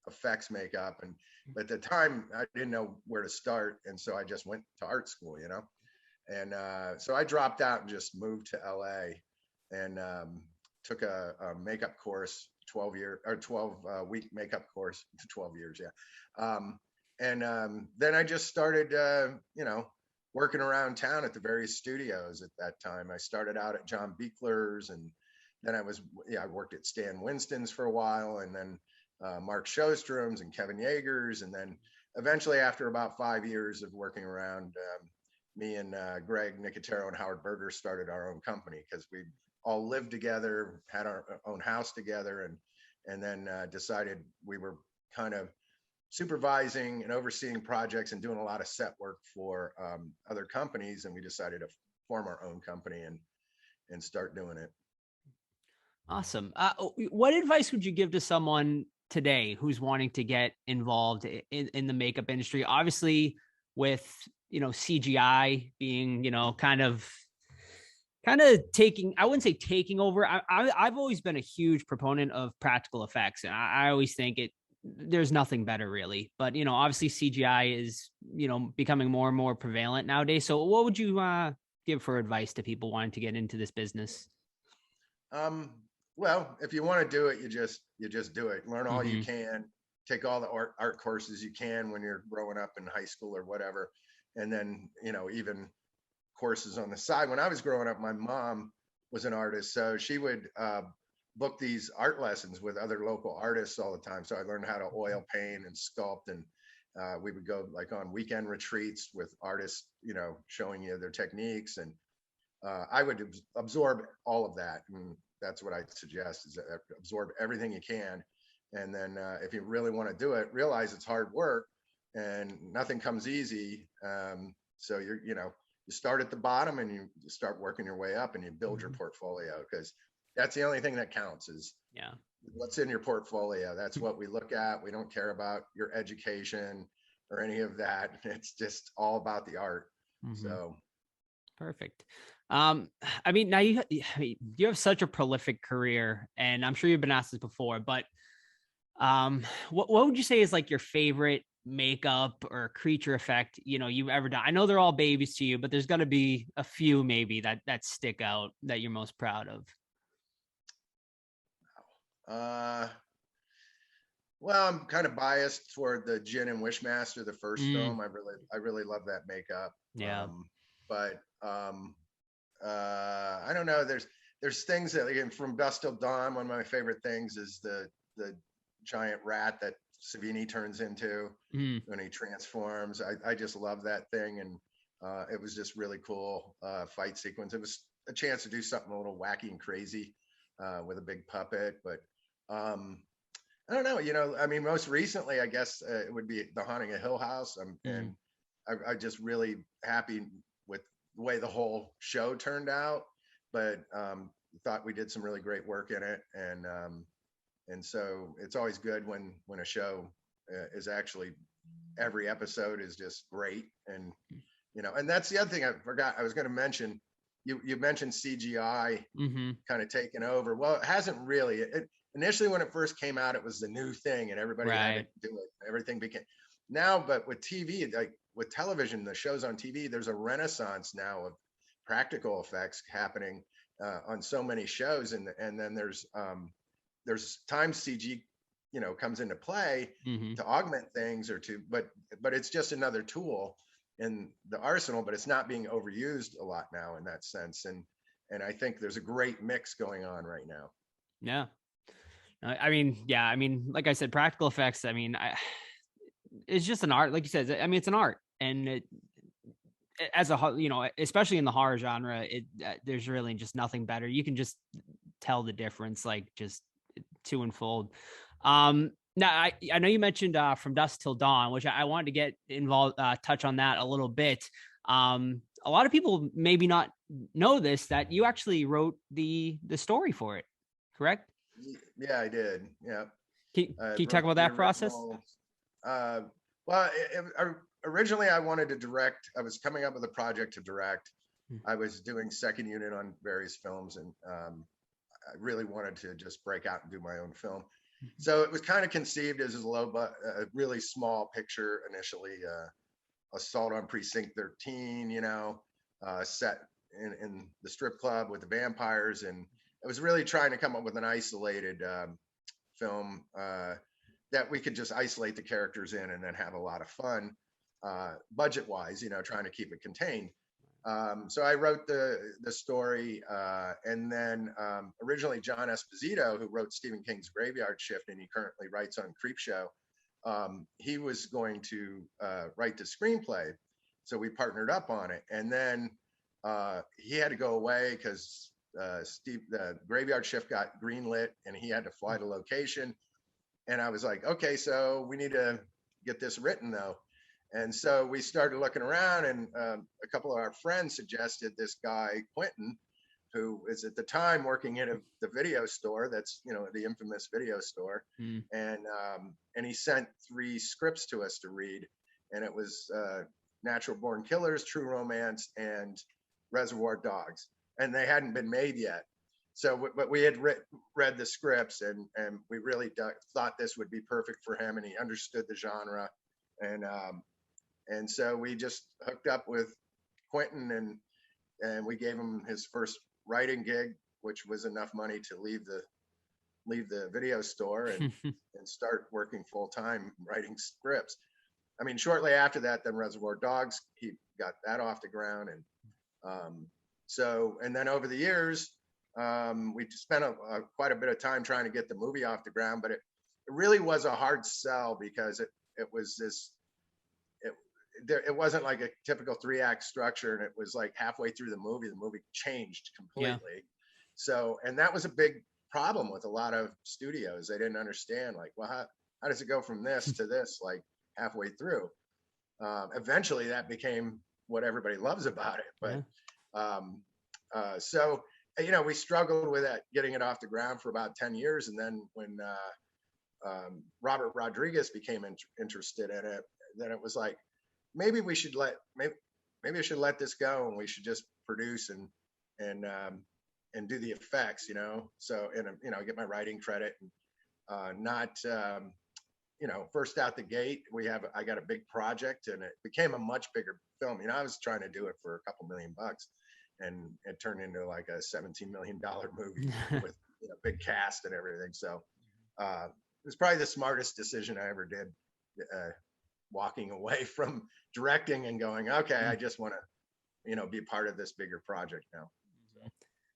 effects makeup, but at the time I didn't know where to start, and so I just went to art school, and so I dropped out and just moved to LA and took a makeup course, 12 week makeup course, 12 years, yeah. Then I just started, working around town at the various studios at that time. I started out at John Beekler's, and then I worked at Stan Winston's for a while, and then Mark Shostrom's and Kevin Yeager's. And then eventually, after about 5 years of working around, me and Greg Nicotero and Howard Berger started our own company because we all lived together, had our own house together, and then decided we were kind of supervising and overseeing projects and doing a lot of set work for other companies, and we decided to form our own company and start doing it. Awesome. What advice would you give to someone today who's wanting to get involved in the makeup industry? Obviously, with CGI being kind of taking, I wouldn't say taking over. I've always been a huge proponent of practical effects, and I always think there's nothing better really. But obviously CGI is becoming more and more prevalent nowadays. So what would you give for advice to people wanting to get into this business? Well, if you want to do it, you just do it. Learn all you can. Take all the art courses you can when you're growing up in high school or whatever, and then even courses on the side. When I was growing up, my mom was an artist, so she would book these art lessons with other local artists all the time. So I learned how to oil paint and sculpt, and we would go like on weekend retreats with artists, showing you their techniques, and I would absorb all of that. And that's what I suggest, is absorb everything you can. And then if you really want to do it, realize it's hard work and nothing comes easy. So you start at the bottom and you start working your way up and you build your portfolio, because that's the only thing that counts is what's in your portfolio. That's what we look at. We don't care about your education or any of that. It's just all about the art. So perfect. Now you have such a prolific career, and I'm sure you've been asked this before, but what would you say is like your favorite makeup or creature effect you've ever done? I know they're all babies to you, but there's got to be a few maybe that stick out that you're most proud of. Well, I'm kind of biased toward the Jin and Wishmaster, the first film. I really love that makeup. But I don't know. There's things that, again, from Dusk Till Dawn, one of my favorite things is the giant rat that Savini turns into when he transforms. I just love that thing, and it was just really cool fight sequence. It was a chance to do something a little wacky and crazy with a big puppet. But I don't know. Most recently, I guess it would be The Haunting of Hill House, and I'm just really happy with the way the whole show turned out. But thought we did some really great work in it, and so it's always good when a show is actually, every episode is just great. And and that's the other thing I forgot. I was going to mention, you mentioned CGI kind of taking over. Well, it hasn't really. Initially, when it first came out, it was the new thing, and everybody had to do it. Everything became now, but with TV, like with television, the shows on TV, there's a renaissance now of practical effects happening on so many shows, and then there's times CG comes into play to augment things but it's just another tool in the arsenal, but it's not being overused a lot now in that sense, and I think there's a great mix going on right now. Like I said, practical effects, it's just an art, like you said. It's an art, and as a especially in the horror genre, there's really just nothing better. You can just tell the difference, like just twofold. Now I know you mentioned From Dusk Till Dawn, which I wanted to get involved, touch on that a little bit. A lot of people maybe not know this, that you actually wrote the story for it, correct? Yeah, I did. Yeah. Can you talk about that process? Well, originally I wanted to direct. I was coming up with a project to direct. I was doing second unit on various films, and I really wanted to just break out and do my own film. So it was kind of conceived as a really small picture initially, Assault on Precinct 13, set in the strip club with the vampires. And I was really trying to come up with an isolated film that we could just isolate the characters in and then have a lot of fun, budget-wise, trying to keep it contained. So I wrote the story, and then originally John Esposito, who wrote Stephen King's Graveyard Shift, and he currently writes on Creepshow, he was going to write the screenplay. So we partnered up on it, and then he had to go away because the Graveyard Shift got greenlit, and he had to fly to location. And I was like, okay, so we need to get this written though. And so we started looking around, and a couple of our friends suggested this guy, Quentin, who is at the time working at the video store. That's, the infamous video store. And he sent 3 scripts to us to read. And it was Natural Born Killers, True Romance, and Reservoir Dogs. And they hadn't been made yet. So, but we had read the scripts, and we really thought this would be perfect for him. And he understood the genre. And so we just hooked up with Quentin, and we gave him his first writing gig, which was enough money to leave the video store and start working full time writing scripts. I mean, shortly after that, then Reservoir Dogs, he got that off the ground, and then over the years, we spent quite a bit of time trying to get the movie off the ground, but it really was a hard sell because it was this. It wasn't like a typical 3-act structure, and it was like halfway through the movie changed completely. Yeah. So, and that was a big problem with a lot of studios. They didn't understand, like, well, how does it go from this to this, like halfway through? Eventually that became what everybody loves about it. But so, we struggled with that, getting it off the ground for about 10 years. And then when Robert Rodriguez became interested in it, then it was like, maybe I should let this go, and we should just produce and do the effects, So, and get my writing credit, and not first out the gate. I got a big project, and it became a much bigger film. I was trying to do it for a couple $1 million, and it turned into like a $17 million movie with big cast and everything. So it was probably the smartest decision I ever did. Walking away from directing and going, okay, I just want to, be part of this bigger project now.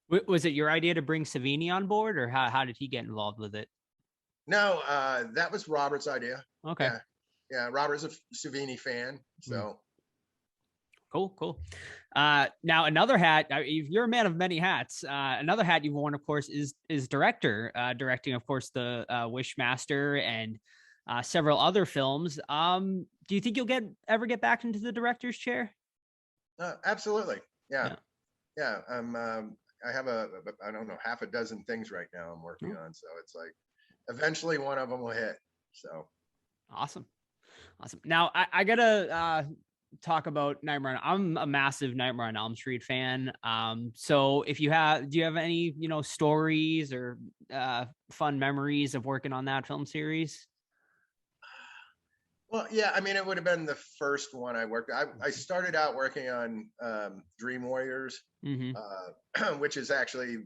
So. Was it your idea to bring Savini on board, or how did he get involved with it? No, that was Robert's idea. Okay. Yeah, Robert's a Savini fan, so. Cool. Now another hat, you're a man of many hats. Another hat you've worn, of course, is director, directing, of course, the Wishmaster and several other films. Do you think you'll ever get back into the director's chair? Absolutely. Yeah. I have I don't know, half a dozen things right now I'm working on. So it's like, eventually one of them will hit. So. Awesome. Now I gotta talk about Nightmare. I'm a massive Nightmare on Elm Street fan. So do you have any, stories or fun memories of working on that film series? Well, yeah, I mean, it would have been the first one I worked. I started out working on Dream Warriors, which is actually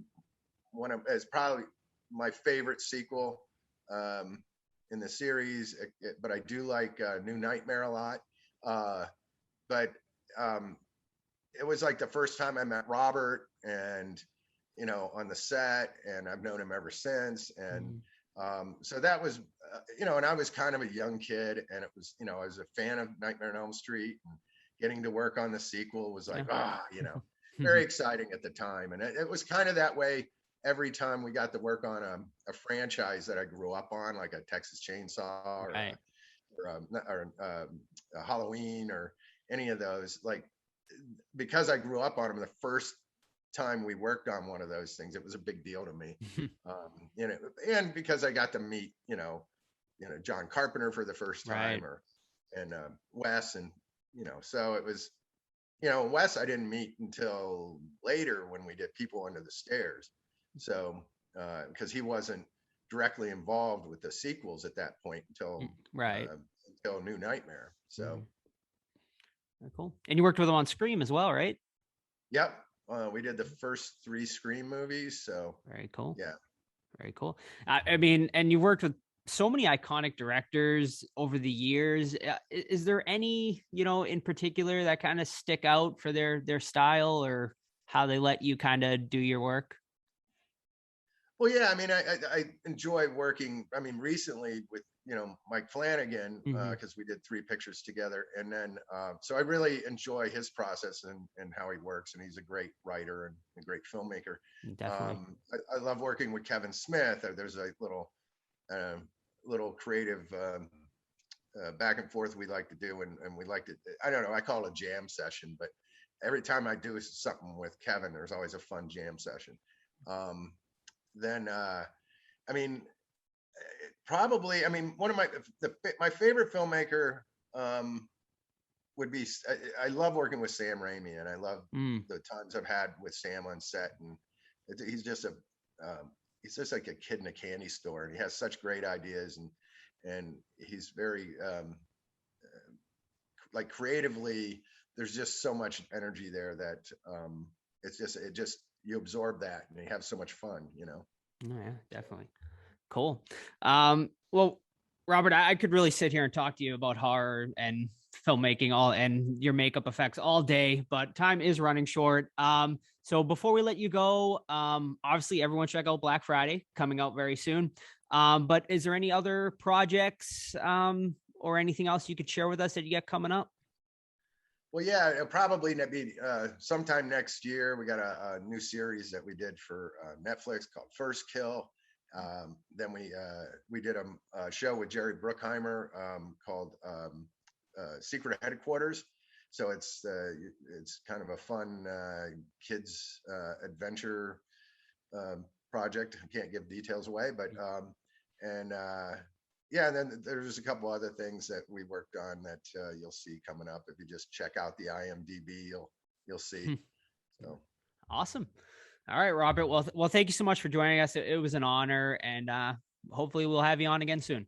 is probably my favorite sequel in the series. But I do like New Nightmare a lot. But it was like the first time I met Robert, and on the set, and I've known him ever since. And so that was, and I was kind of a young kid, and it was, I was a fan of Nightmare on Elm Street, and getting to work on the sequel was like, very exciting at the time. And it was kind of that way every time we got to work on a franchise that I grew up on, like a Texas Chainsaw or, Right. a Halloween or any of those, like, because I grew up on them, the first time we worked on one of those things, it was a big deal to me. You know, and because I got to meet, John Carpenter for the first time, Right. and Wes, and, so it was, Wes I didn't meet until later when we did People Under the Stairs. So, because he wasn't directly involved with the sequels at that point until Right. Until New Nightmare. So, Very cool. And you worked with him on Scream as well, right? yep, we did the first 3 Scream movies. So, Very cool. yeah. Very cool. I mean, and you worked with so many iconic directors over the years. Is there any, in particular that kind of stick out for their style or how they let you kind of do your work? Well, yeah, I mean, I enjoy working. I mean, recently with, Mike Flanagan, because we did 3 pictures together. And then, so I really enjoy his process and how he works. And he's a great writer and a great filmmaker. Definitely. I love working with Kevin Smith. There's a little creative back and forth we like to do. And we like to, I don't know, I call it a jam session, but every time I do something with Kevin, there's always a fun jam session. Then, I mean, probably, I mean, one of my favorite filmmaker would be, I love working with Sam Raimi, and I love the times I've had with Sam on set. And he's just like a kid in a candy store, and he has such great ideas, and he's very like creatively, there's just so much energy there that it just you absorb that and you have so much fun, Oh, yeah, definitely. Cool. Well, Robert, I could really sit here and talk to you about horror and filmmaking and your makeup effects all day, but time is running short. So before we let you go, obviously everyone check out Black Friday coming out very soon. But is there any other projects or anything else you could share with us that you got coming up? Well, yeah, it'll probably be sometime next year. We got a new series that we did for Netflix called First Kill. Then we did a show with Jerry Bruckheimer called Secret Headquarters. So it's kind of a fun kids adventure project. I can't give details away, but yeah, and then there's a couple other things that we worked on that you'll see coming up. If you just check out the IMDb, you'll see. So awesome. All right, Robert. Well, thank you so much for joining us. It was an honor, and hopefully we'll have you on again soon.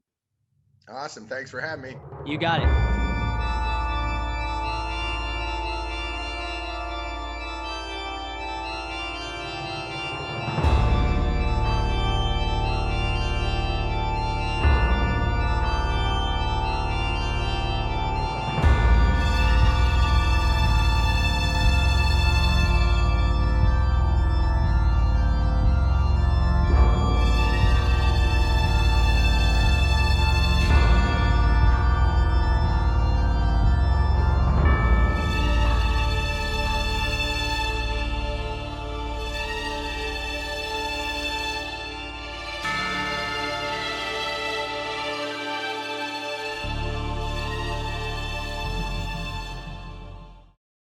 Awesome. Thanks for having me. You got it.